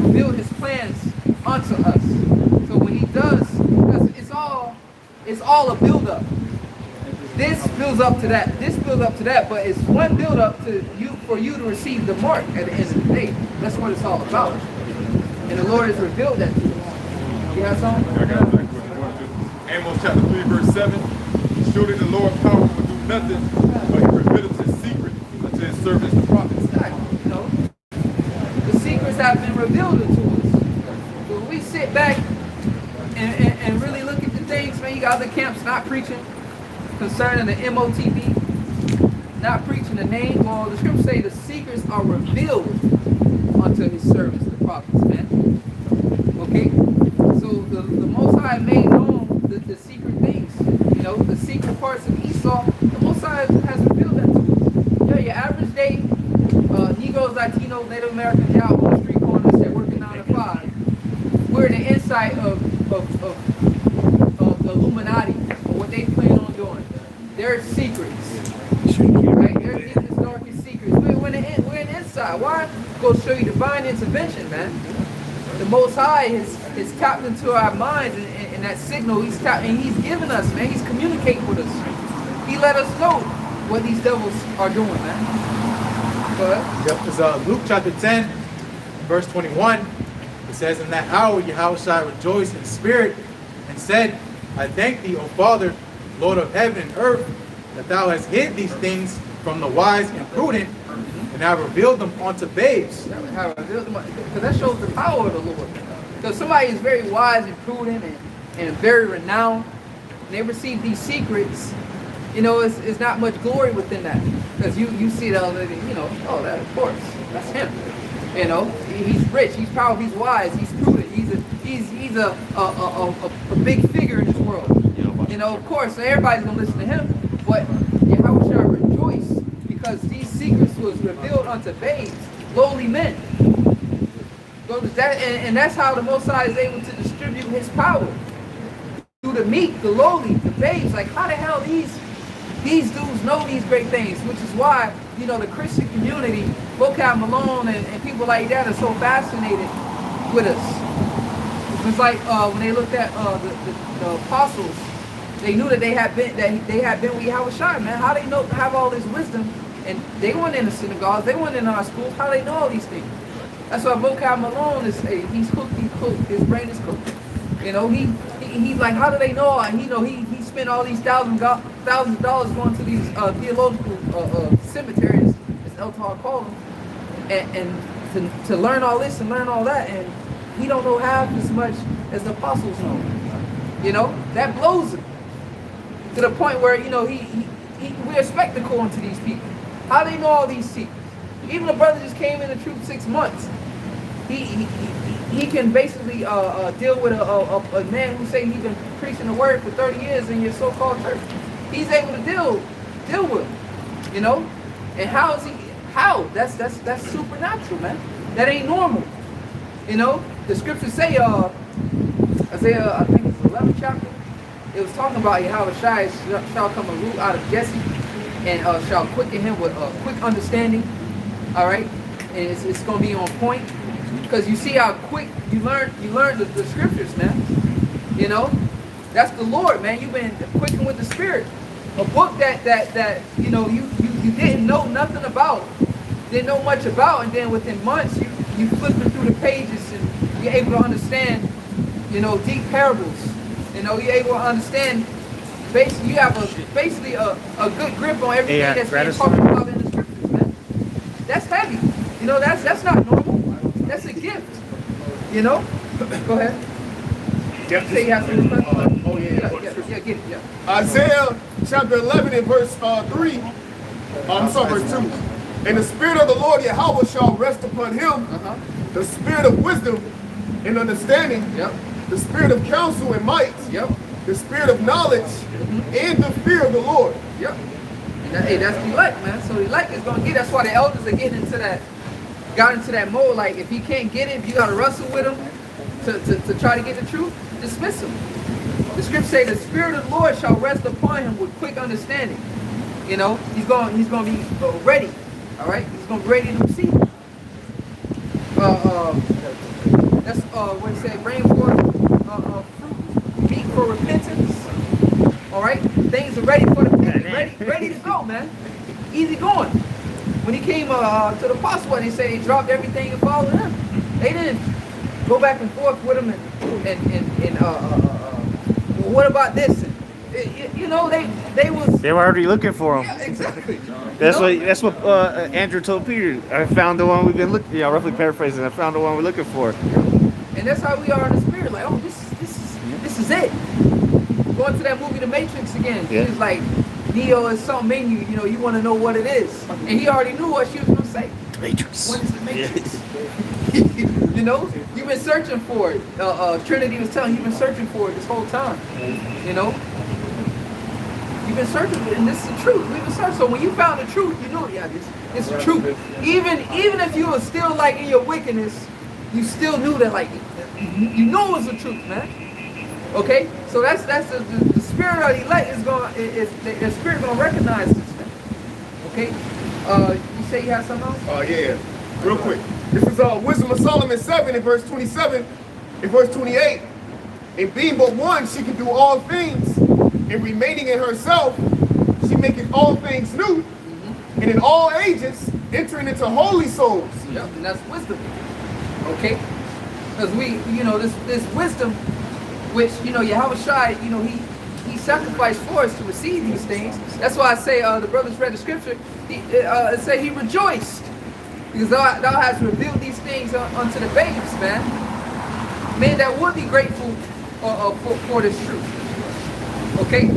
[SPEAKER 5] revealed his plans unto us. So when he does, because it's all a build-up. This builds up to that. This builds up to that. But it's one build-up to you for you to receive the mark at the end of the day. That's what it's all about. And the Lord has revealed that to us. You have something?
[SPEAKER 4] I got it. Amos chapter 3, verse 7. Surely the Lord power will do nothing, but he revealeth his secret unto his servants the prophets.
[SPEAKER 5] Exactly. You know, the secrets have been revealed to us. So when we sit back and really look at the things, man, you got other camps not preaching concerning the MOTB, not preaching the name. Well, the scriptures say the secrets are revealed unto his servants, the prophets, man. Okay? So the Most High made known the secret things, you know, the secret parts of Esau. The Most High has revealed that to us. Yeah, your average day, Negroes, Latinos, Native Americans out on the street corners, they're working 9 to 5. We're in the insight of the Illuminati, or what they plan on doing. Their secrets, right? Their deepest, darkest secrets. We're in inside. Why? Go show you divine intervention, man. The Most High is tapped into our minds, and that signal he's given us, man. He's communicating with us. He let us know what these devils are doing, man. Go ahead.
[SPEAKER 10] Yep, it's Luke chapter 10, verse 21. It says, in that hour Yahushua rejoiced in spirit and said, I thank thee, O Father, Lord of heaven and earth, that thou hast hid these things from the wise and prudent, and have revealed them unto babes.
[SPEAKER 5] Because that shows the power of the Lord. Because somebody is very wise and prudent and very renowned, and they receive these secrets, you know, it's not much glory within that. Because you see that, you know, oh, that, of course, that's him. You know, he's rich, he's powerful, he's wise, he's prudent, he's a big figure in this world. You know, of course, so everybody's gonna listen to him. But Yahushua rejoice because these secrets was revealed unto babes, lowly men. And that's how the Most High is able to distribute his power through the meek, the lowly, the babes. Like, how the hell these dudes know these great things? Which is why, you know, the Christian community, Vocab Malone and people like that are so fascinated with us. It's like when they looked at the apostles, they knew that they had been with Yahushua, man. How they know have all this wisdom? And they weren't in the synagogues, they weren't in our schools. How they know all these things? That's why Vocab Malone is he's cooked, his brain is cooked. You know, he's like, how do they know? And you know, he spent all these thousands of dollars going to these theological cemeteries, as Eltar called them, and to learn all this and learn all that, and he don't know half as much as the apostles know. You know, that blows him to the point where, you know, we're a spectacle unto these people. How they know all these secrets? Even the brother just came in the truth 6 months. He can basically deal with a man who say he's been preaching the word for 30 years in your so-called church. He's able to deal with him, you know. And how is he? How? That's supernatural, man. That ain't normal, you know. The scriptures say, Isaiah, I think it's 11th chapter. It was talking about how Yahushua shall come a root out of Jesse, and shall quicken him with quick understanding. All right, and it's going to be on point. Because you see how quick you learn the scriptures, man. You know, that's the Lord, man. You've been quickened with the Spirit. A book that you know you didn't know nothing about. didn't know much about, and then within months you flipping through the pages and you're able to understand, deep parables. You're able to understand. Basically, you have basically a good grip on everything that's being talked about in the scriptures, man. That's heavy. That's not normal. That's a gift. Go ahead.
[SPEAKER 7] Yep.
[SPEAKER 5] Say you have something to
[SPEAKER 7] yeah,
[SPEAKER 5] get it. Yeah.
[SPEAKER 7] Isaiah chapter 11 and verse 3. Verse 2. And the Spirit of the Lord Yahweh shall rest upon him, the Spirit of wisdom and understanding, the Spirit of counsel and might, the Spirit of knowledge, and the fear of the Lord.
[SPEAKER 5] Yep. Hey, that's the elect, man. So the elect is gonna get. That's why the elders are getting got into that mode. Like if he can't get it, if you gotta wrestle with him to try to get the truth, dismiss him. The scripture say the Spirit of the Lord shall rest upon him with quick understanding. He's gonna be ready. All right, he's gonna be ready to receive it. That's what it said. Bring forth fruit, meat for repentance. All right, things are ready for the picnic, ready to go, man. Easy going. When he came to the apostle, they say they dropped everything and followed him. They didn't go back and forth with him and what about this?
[SPEAKER 2] They were already looking for him.
[SPEAKER 5] Yeah, exactly.
[SPEAKER 2] That's what Andrew told Peter. I found the one we've been looking. Yeah, roughly paraphrasing. I found the one we're looking for.
[SPEAKER 5] And that's how we are in the spirit. Like, oh, this is it. Going to that movie, The Matrix again.
[SPEAKER 2] Yeah.
[SPEAKER 5] He was like, Neo is something in you. You want to know what it is, and he already knew what she was gonna say.
[SPEAKER 2] The Matrix.
[SPEAKER 5] What is the Matrix? You've been searching for it. Trinity was telling you've been searching for it this whole time. You've been searching for it, and this is the truth. We've been searching. So when you found the truth, you know, it's the truth. Even if you were still like in your wickedness, you still knew that, like, you know it's the truth, man. Okay, so that's the spirit of the elect the spirit gonna recognize this, man. Okay, you say you have something else?
[SPEAKER 7] Yeah, real quick. This is Wisdom of Solomon 7 in verse 27, in verse 28. And being but one, she can do all things, and remaining in herself, she maketh all things new, and in all ages entering into holy souls.
[SPEAKER 5] Yep, and that's wisdom. Okay, because this wisdom, which Yahweh Shai, he sacrificed for us to receive these things. That's why I say the brothers read the scripture. It said he rejoiced because thou hast revealed these things unto the babes, man. Men that would be grateful for this truth. Okay,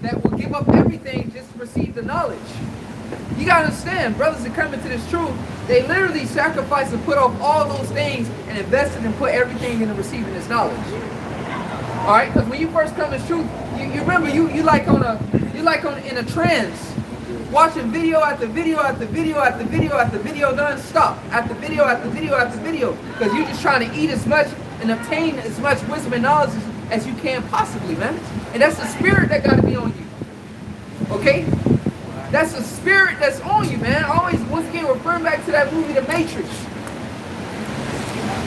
[SPEAKER 5] that will give up everything just to receive the knowledge. You gotta understand, brothers that come into this truth, they literally sacrifice and put off all those things and invested and put everything into receiving this knowledge. All right, because when you first come to truth, you remember you like in a trance, watching video after video after video after video after video non-stop, after video after video after video, because you're just trying to eat as much and obtain as much wisdom and knowledge as you can possibly, man. And that's the spirit that got to be on you. Okay, that's the spirit that's on you, man. Always, once again, referring back to that movie, The Matrix.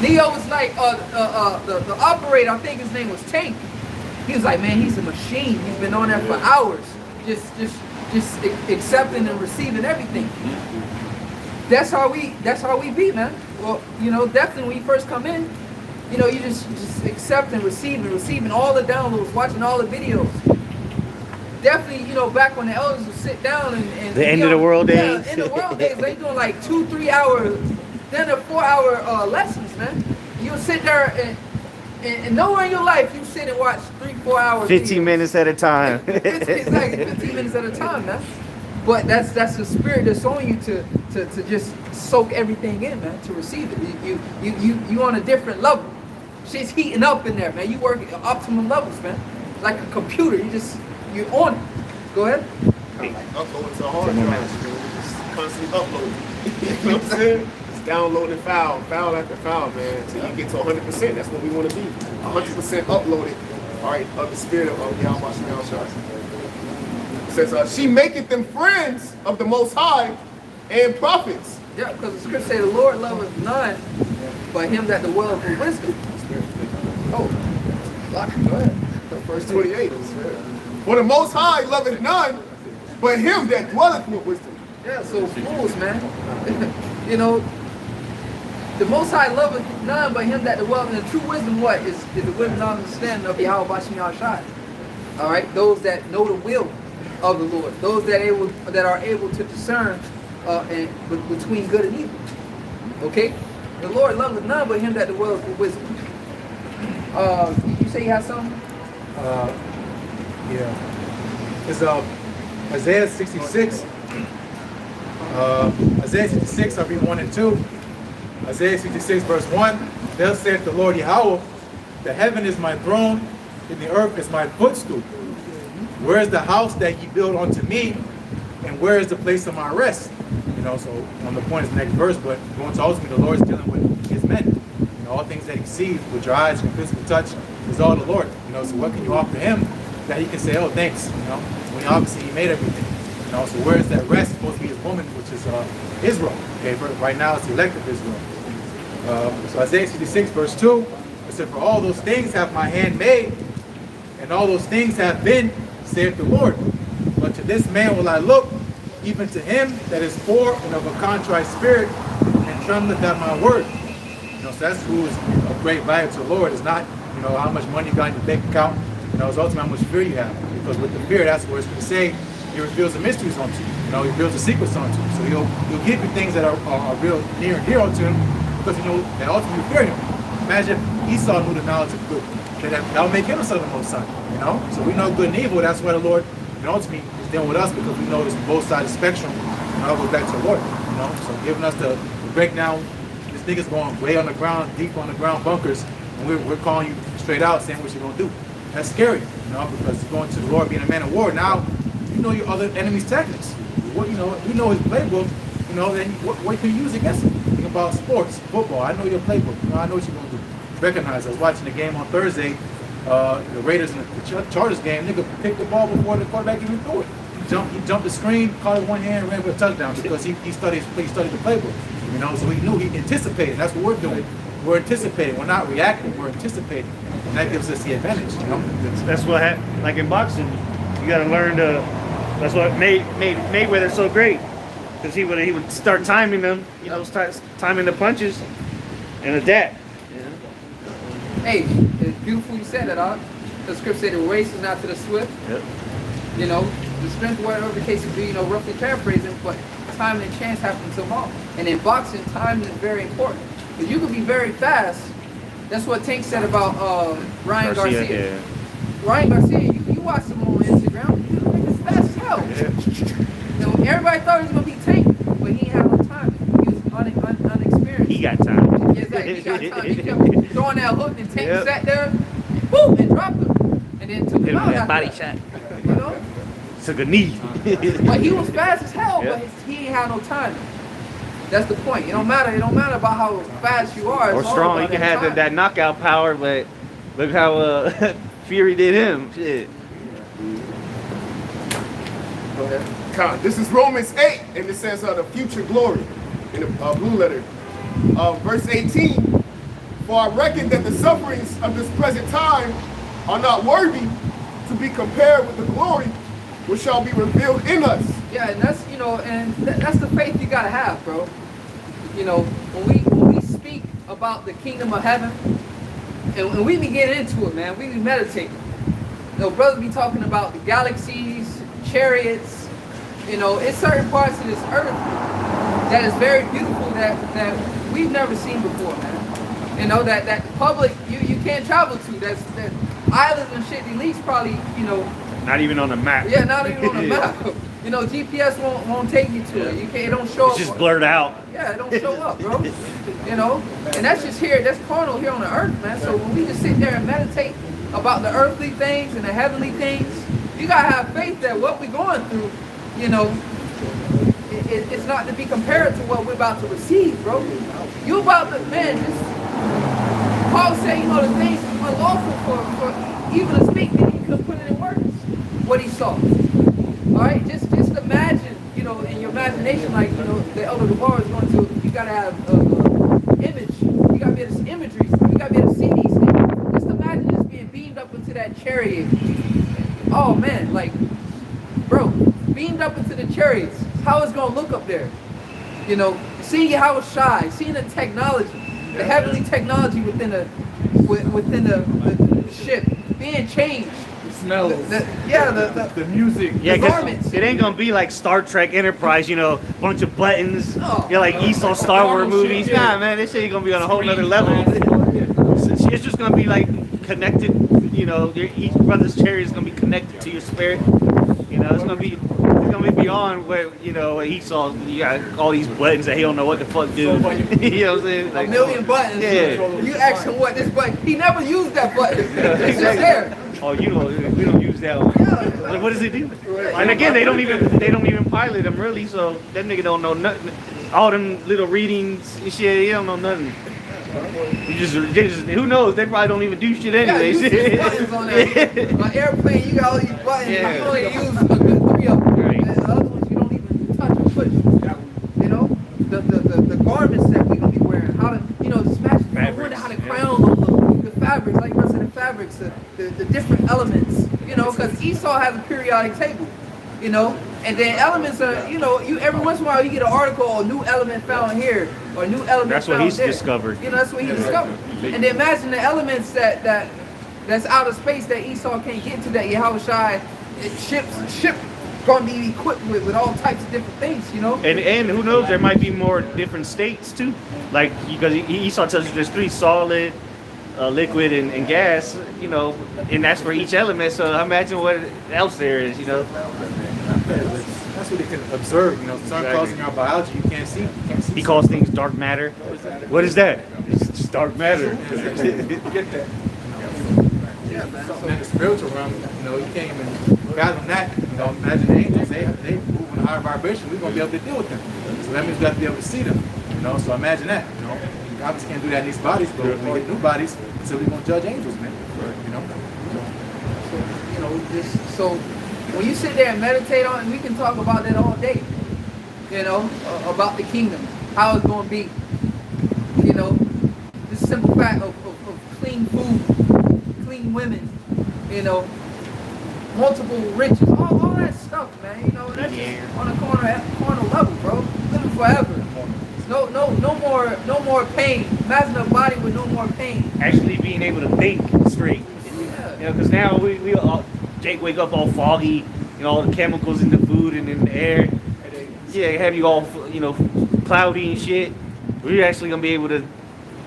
[SPEAKER 5] Neo was like, the operator, I think his name was Tank. He was like, man, he's a machine. He's been on there for hours, just accepting and receiving everything. That's how we be, man. Well, definitely when you first come in, you just accept and receiving all the downloads, watching all the videos. Definitely, back when the elders would sit down and
[SPEAKER 2] the end of the world days.
[SPEAKER 5] In the world days, they doing like 2-3 hours, then a 4-hour lessons, man. You sit there and nowhere in your life you sit and watch 3-4 hours.
[SPEAKER 2] 15 minutes at a time.
[SPEAKER 5] Exactly, 15 minutes at a time, man. But that's the spirit that's on you to just soak everything in, man, to receive it. You on a different level. Shit's heating up in there, man. You work at optimum levels, man. Like a computer, you're on it. Go ahead.
[SPEAKER 7] Uploading to a hard drive. Just constantly uploading. You know what I'm saying? Just downloading file after file, man. Until you get to 100%. That's what we want to be. 100% uploaded. All right, of the spirit of Yahweh Shai. It says, she maketh them friends of the Most High and prophets.
[SPEAKER 5] Yeah, because the scripture say the Lord loveth none but him that dwelleth with wisdom. Oh, go ahead.
[SPEAKER 7] Verse 28. For the Most High loveth none but him that dwelleth with wisdom.
[SPEAKER 5] Yeah, so fools, man. You know, the Most High loveth none but him that dwelleth in the true wisdom. What is the wisdom and understanding of Yahweh Bashim Yahshai? All right, those that know the will of the Lord, those that are able to discern between good and evil. Okay, the Lord loveth none but him that dwelleth with wisdom. You say you have something?
[SPEAKER 10] Yeah. It's Isaiah 66. Isaiah 66, I'll read 1 and 2. Isaiah 66, verse 1. Thus saith the Lord Yahweh, the heaven is my throne, and the earth is my footstool. Where is the house that ye build unto me, and where is the place of my rest? You know, so on the point is the next verse, but going to ultimately, the Lord is dealing with his men. You know, all things that he sees with your eyes and physical touch is all the Lord. You know, so what can you offer him that he can say, oh, thanks? You know, when obviously he made everything. You know, so where is that rest? It's supposed to be his woman, which is Israel. Okay, right now it's the elect of Israel. So Isaiah 66, verse 2, it said, for all those things have my hand made, and all those things have been, saith the Lord. But to this man will I look, even to him that is poor and of a contrite spirit, and trembleth at my word. You know, so that's who is of great value to the Lord. It's not, you know, how much money you got in your bank account. You know, it's ultimately how much fear you have. Because with the fear, that's where it's going to say, he reveals the mysteries unto you. You know, he reveals the secrets unto you. So he'll give you things that are real near and dear unto him, because you know that ultimately you fear him. Imagine if Esau knew the knowledge of good. That'll make him a son of the Most High. You know? So we know good and evil. That's why the Lord, you know, ultimately is dealing with us, because we know this both sides of the spectrum. And all goes back to the Lord. You know? So giving us the breakdown, this nigga's going way on the ground, deep on the ground bunkers, and we're calling you straight out saying what you're gonna do. That's scary, you know, because you're going to the Lord being a man of war. Now you know your other enemy's tactics. What you know his playbook, you know, then what can you use against him? Think about sports, football. I know your playbook. You know, I know what you're gonna do. Recognize. I was watching the game on Thursday, the Raiders and the Chargers game. Nigga picked the ball before the quarterback even threw it. He jumped the screen, caught it with one hand, ran with a touchdown because he studied the playbook. You know, so he knew, he anticipated. That's what we're doing. We're anticipating. We're not reacting. We're anticipating, and that gives us the advantage. You know,
[SPEAKER 2] that's what happened. Like in boxing, you got to learn to. That's what made Mayweather so great, because he would start timing them. You know, start timing the punches and adapt.
[SPEAKER 5] Hey, it's beautiful you said that, huh? The script said the race is not to the swift.
[SPEAKER 2] Yep.
[SPEAKER 5] You know, the strength, whatever the case would be, you know, roughly paraphrasing, but time and chance happen to them all. And in boxing, time is very important. Because you can be very fast. That's what Tank said about Ryan Garcia.
[SPEAKER 2] Yeah.
[SPEAKER 5] Ryan Garcia, you watch him on Instagram, he was fast as hell.
[SPEAKER 2] Yeah.
[SPEAKER 5] You know, everybody thought he was going to be Tank, but he didn't have no time. He was unexperienced.
[SPEAKER 2] He got time.
[SPEAKER 5] Yeah, exactly. He got time. He kept throwing that hook, and Tank sat there, boom, and dropped him. And then took him out.
[SPEAKER 2] That body shot.
[SPEAKER 5] You know?
[SPEAKER 2] Took a knee.
[SPEAKER 5] But he was fast as hell, but he ain't had no time. That's the point. It don't matter. It don't matter about how fast you are.
[SPEAKER 2] Or strong. You can have that knockout power, but look how Fury did him. Shit.
[SPEAKER 5] Go ahead.
[SPEAKER 7] This is Romans 8, and it says the future glory in the blue letter. Verse 18. For I reckon that the sufferings of this present time are not worthy to be compared with the glory which shall be revealed in us.
[SPEAKER 5] Yeah, and that's, you know, and that's the faith you gotta have, bro. You know, when we speak about the kingdom of heaven, and when we be getting into it, man, we be meditating. You know, brothers be talking about the galaxies, chariots. You know, it's certain parts of this earth that is very beautiful that we've never seen before, man. You know, that public you can't travel to. That islands and shit. The least probably, you know.
[SPEAKER 2] Not even on the map.
[SPEAKER 5] Yeah, not even on the map. You know, GPS won't take you to it. You can't. It don't show up.
[SPEAKER 2] It's just blurred out.
[SPEAKER 5] Yeah, it don't show up, bro. You know, and that's just here. That's carnal here on the earth, man. So when we just sit there and meditate about the earthly things and the heavenly things, you gotta have faith that what we're going through, you know, it's not to be compared to what we're about to receive, bro. You about to, man. Just Paul said, you know, the things unlawful for evil to speak, then he couldn't put it in words. What he saw. All right, just imagine, you know, in your imagination, like, you know, the elder Debar is going to. You gotta have image. You gotta be able to imagery. You gotta be able to see these things. Just imagine just being beamed up into that chariot. Oh man, like, bro, beamed up into the chariots. how it's gonna look up there. You know, seeing how it shines, seeing the technology, the heavenly technology within the ship being changed.
[SPEAKER 3] The smells.
[SPEAKER 5] The
[SPEAKER 3] music.
[SPEAKER 2] Yeah,
[SPEAKER 5] the
[SPEAKER 2] 'cause
[SPEAKER 5] garments.
[SPEAKER 2] it ain't gonna be like Star Trek Enterprise, you know, bunch of buttons.
[SPEAKER 5] Oh.
[SPEAKER 2] Yeah, like Esau Star Wars movies.
[SPEAKER 3] shit, yeah.
[SPEAKER 2] Nah, man, this shit gonna be on a whole nother level. It's just gonna be like connected. You know, each brother's chariot is gonna be connected to your spirit. You know, it's gonna be beyond where, you know, Esau. You got all these buttons that he don't know what the fuck do. You know what I'm saying? Like,
[SPEAKER 5] A million buttons.
[SPEAKER 2] Yeah.
[SPEAKER 5] You ask him what this button. He never used that button. It's just there.
[SPEAKER 2] Oh, you know, we don't use that one. Like, what does it do? And again, they don't even pilot them really. So that nigga don't know nothing. All them little readings and shit, he don't know nothing. They just who knows? They probably don't even do shit
[SPEAKER 5] Yeah,
[SPEAKER 2] anyway.
[SPEAKER 5] you use buttons on that. On airplane, you got all these buttons.
[SPEAKER 2] Yeah.
[SPEAKER 5] You only use a good 3 of them.
[SPEAKER 2] Right.
[SPEAKER 5] And the other ones you don't even touch or push. You know, the garments that we gonna be wearing, how to, you know, smash. I wonder how to crown the fabrics, like you said, the fabrics, the different elements. You know, because Esau has a periodic table. You know, and then elements are, you know, you every once in a while you get an article or a new element found here or a new element.
[SPEAKER 2] That's what
[SPEAKER 5] found
[SPEAKER 2] he's
[SPEAKER 5] there.
[SPEAKER 2] discovered.
[SPEAKER 5] You know, that's what he discovered. And then imagine the elements that's out of space that Esau can't get to, that Yahushua ship gonna be equipped with all types of different things, you know.
[SPEAKER 2] And who knows? There might be more different states too. Like because Esau tells you there's 3: solid, liquid, and gas. You know, and that's for each element. So imagine what else there is. You know.
[SPEAKER 10] That's what they can observe. You know, some
[SPEAKER 2] Exactly.
[SPEAKER 10] causing our biology you can't see.
[SPEAKER 2] He calls things dark matter. What is that? It's just dark matter.
[SPEAKER 3] Get that.
[SPEAKER 5] Yeah, man.
[SPEAKER 10] Something in the spiritual realm, you know, you can't even fathom that. You know, imagine the angels, they move in a higher vibration. We're gonna be able to deal with them. So that means we have to be able to see them. You know, so imagine that. You know, we obviously can't do that in these bodies, but when we get new bodies, so we're gonna judge angels, man. You know.
[SPEAKER 5] You know, so when you sit there and meditate on it, we can talk about that all day. You know, about the kingdom, how it's going to be. You know, the simple fact of clean food, clean women, you know, multiple riches, all that stuff, man. You know, that's just on a corner level, bro. Living forever. No more pain. Imagine a body with no more pain.
[SPEAKER 2] Actually, being able to think straight.
[SPEAKER 5] Yeah.
[SPEAKER 2] You know, because now we all, Jake wake up all foggy. You know, all the chemicals in the food and in the air. Yeah, have you all, you know, cloudy and shit. We're actually gonna be able to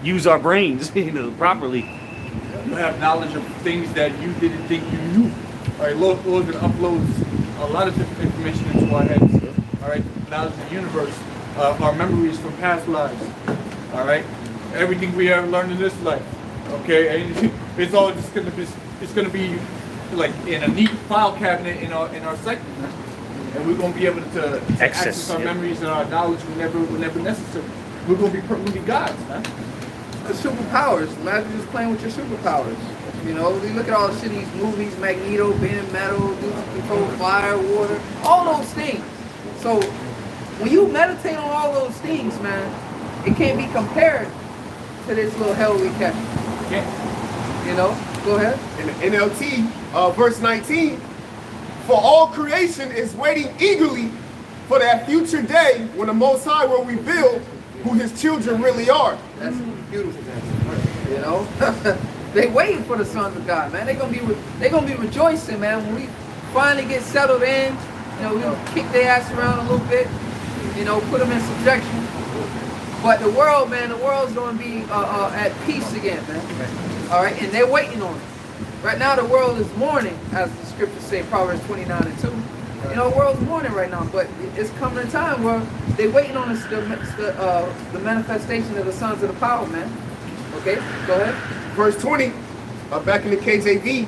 [SPEAKER 2] use our brains, you know, properly.
[SPEAKER 3] You have knowledge of things that you didn't think you knew. All right, Lord uploads a lot of different information into our heads. All right, knowledge of the universe, our memories from past lives. All right, everything we ever learned in this life. Okay, and it's all just gonna be like in a neat file cabinet in our psyche, and we're gonna be able to access our memories and our knowledge whenever necessary. We're gonna be gods, man.
[SPEAKER 5] The superpowers. Imagine just playing with your superpowers. You know, you look at all the shit in these movies, Magneto, bending metal, dudes control fire, water, all those things. So when you meditate on all those things, man, it can't be compared to this little hell we catch. You know? Go ahead.
[SPEAKER 7] In the NLT, verse 19, for all creation is waiting eagerly for that future day when the Most High will reveal who his children really are.
[SPEAKER 5] That's beautiful. You know? They waiting for the sons of God, man. They're gonna be rejoicing, man, when we finally get settled in. You know, we'll kick their ass around a little bit, you know, put them in subjection. But the world, man, the world's gonna be at peace again, man. All right, and they're waiting on it. Right now, the world is mourning, as the scriptures say, Proverbs 29:2. You know, the world's mourning right now, but it's coming a time where they're waiting on the manifestation of the sons of the power, man. Okay, go ahead.
[SPEAKER 7] Verse 20, back in the KJV,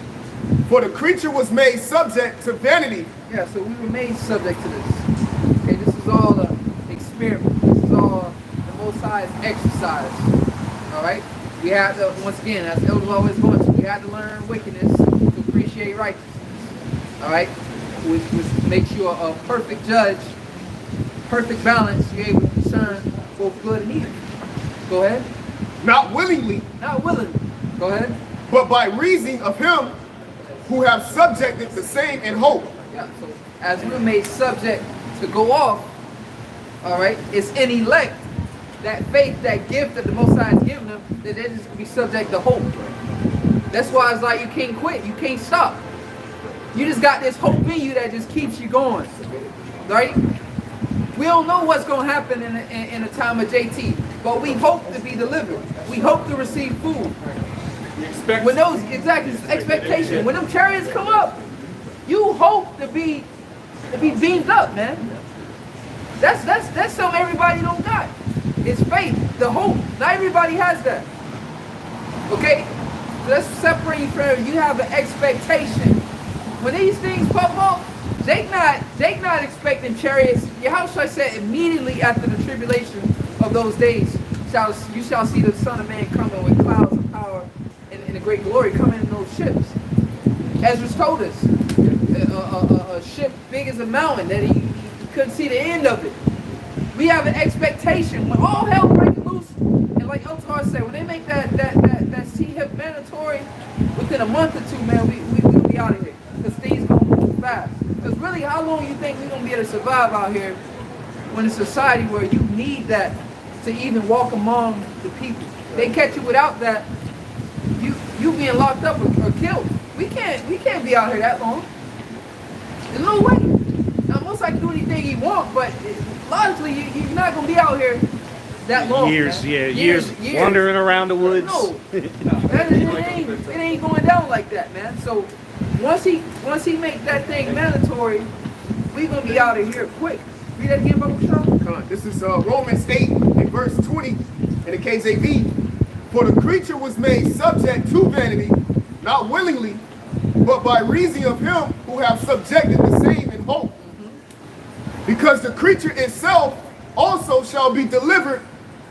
[SPEAKER 7] for the creature was made subject to vanity.
[SPEAKER 5] Yeah, so we were made subject to this. Okay, this is all the experiment. This is all the Most High's exercise. All right? We have to, once again, as elders always going to, we have to learn wickedness to appreciate righteousness. All right? Which makes you a perfect judge, perfect balance. You're able to discern both good and evil. Go ahead.
[SPEAKER 7] Not willingly,
[SPEAKER 5] Not willingly. Go ahead.
[SPEAKER 7] but by reason of him who have subjected the same in hope.
[SPEAKER 5] Yeah, so as we're made subject to go off, All right, it's in elect, that faith, that gift that the Most High has given them, that they're just gonna be subject to hope. That's why it's like you can't quit, you can't stop. You just got this hope in you that just keeps you going, right? We don't know what's gonna happen in a time of JT, but we hope to be delivered. We hope to receive food. When those expectation, when them chariots come up, you hope to be beamed up, man. That's something everybody don't got. It's faith, the hope. Not everybody has that. Okay? So let's separate you from you have an expectation. When these things pop up, they not expecting chariots. Yahushua said immediately after the tribulation of those days, you shall see the Son of Man coming with clouds of power and a great glory coming in those ships. Ezra told us, a ship big as a mountain that he couldn't see the end of it. We have an expectation when all hell breaks loose, and like Eltar said, when they make that sea hip mandatory within a month or two, man, we'll be out of here because things gonna move fast. Because really, how long you think we're gonna be able to survive out here when it's a society where you need that to even walk among the people? They catch you without that, you being locked up or killed. We can't be out here that long. There's no way. Now, most I can do anything he wants, but logically, you're not gonna be out here that long.
[SPEAKER 2] Years, man. Years wandering around the woods.
[SPEAKER 5] No, it ain't going down like that, man. So once he make that thing mandatory, we gonna be out of here quick. Read that again, Brother Sean.
[SPEAKER 7] This is Romans 8 and verse 20 in the KJV. For the creature was made subject to vanity, not willingly, but by reason of him who have subjected the same in hope. Because the creature itself also shall be delivered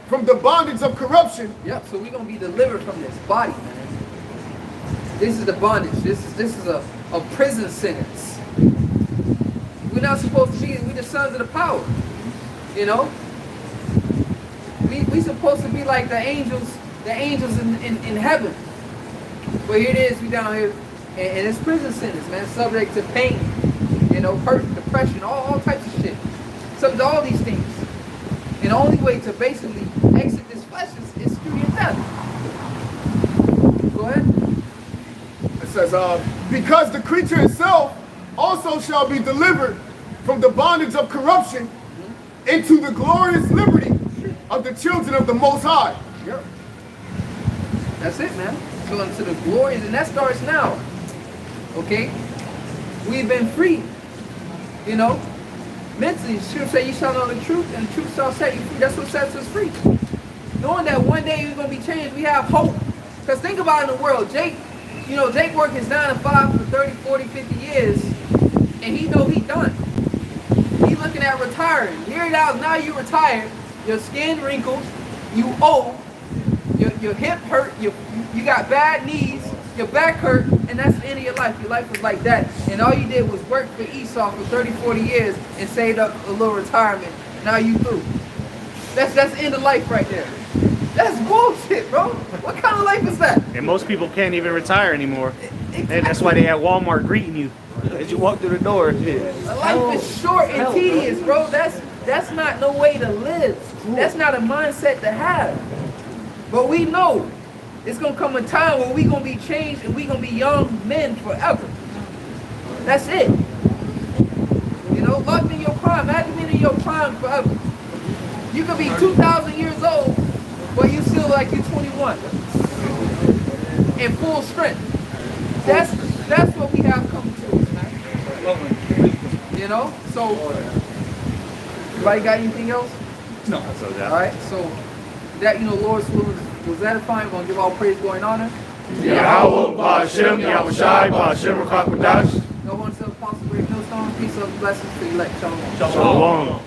[SPEAKER 7] from the bondage of corruption.
[SPEAKER 5] Yep, so we're going to be delivered from this body, man. This is the bondage. This is a prison sentence. We're not supposed to be, we're the sons of the power. You know? We supposed to be like the angels in heaven. But here it is, we down here, and it's prison sentence, man, subject to pain, you know, hurt, depression, all types of shit. Subject to all these things. And the only way to basically exit this flesh is through your death. Go ahead.
[SPEAKER 7] It says, because the creature itself also shall be delivered from the bondage of corruption into the glorious liberty of the children of the Most High.
[SPEAKER 5] Yep. That's it, man. So into the glories, and that starts now. Okay? We've been free. You know? Mentally, Scripture say you shall know the truth, and the truth shall set you free. That's what sets us free. Knowing that one day we're going to be changed, we have hope. Because think about it in the world. Jake worked his 9 to 5 for 30, 40, 50 years, and he know he done. He's looking at retiring. Here it is, now you retired, your skin wrinkled, you old, your hip hurt, you got bad knees, your back hurt, and that's the end of your life. Your life was like that. And all you did was work for Esau for 30, 40 years and saved up a little retirement. Now you through. That's the end of life right there. That's bullshit, bro. What kind of life is that?
[SPEAKER 2] And most people can't even retire anymore. Exactly. And that's why they have Walmart greeting you as you walk through the door.
[SPEAKER 5] Life is short and tedious, bro. That's not no way to live. That's not a mindset to have. But we know it's going to come a time where we're going to be changed and we're going to be young men forever. That's it. You know, locked in your prime. Imagine being in your prime forever. You could be 2,000 years old, but you still like you're 21. In full strength. That's what we have come to us, man. You know? So, anybody got anything else?
[SPEAKER 3] No.
[SPEAKER 5] All right, so that, Lord's will was edifying. We're going to give all praise, glory, and honor.
[SPEAKER 6] Yahweh, Ba'ashem, Yahushai, Ba'ashem, Rakakwadash.
[SPEAKER 5] No one said possible great millstone. Peace, love, blessings to elect. Shalom.
[SPEAKER 2] Shalom.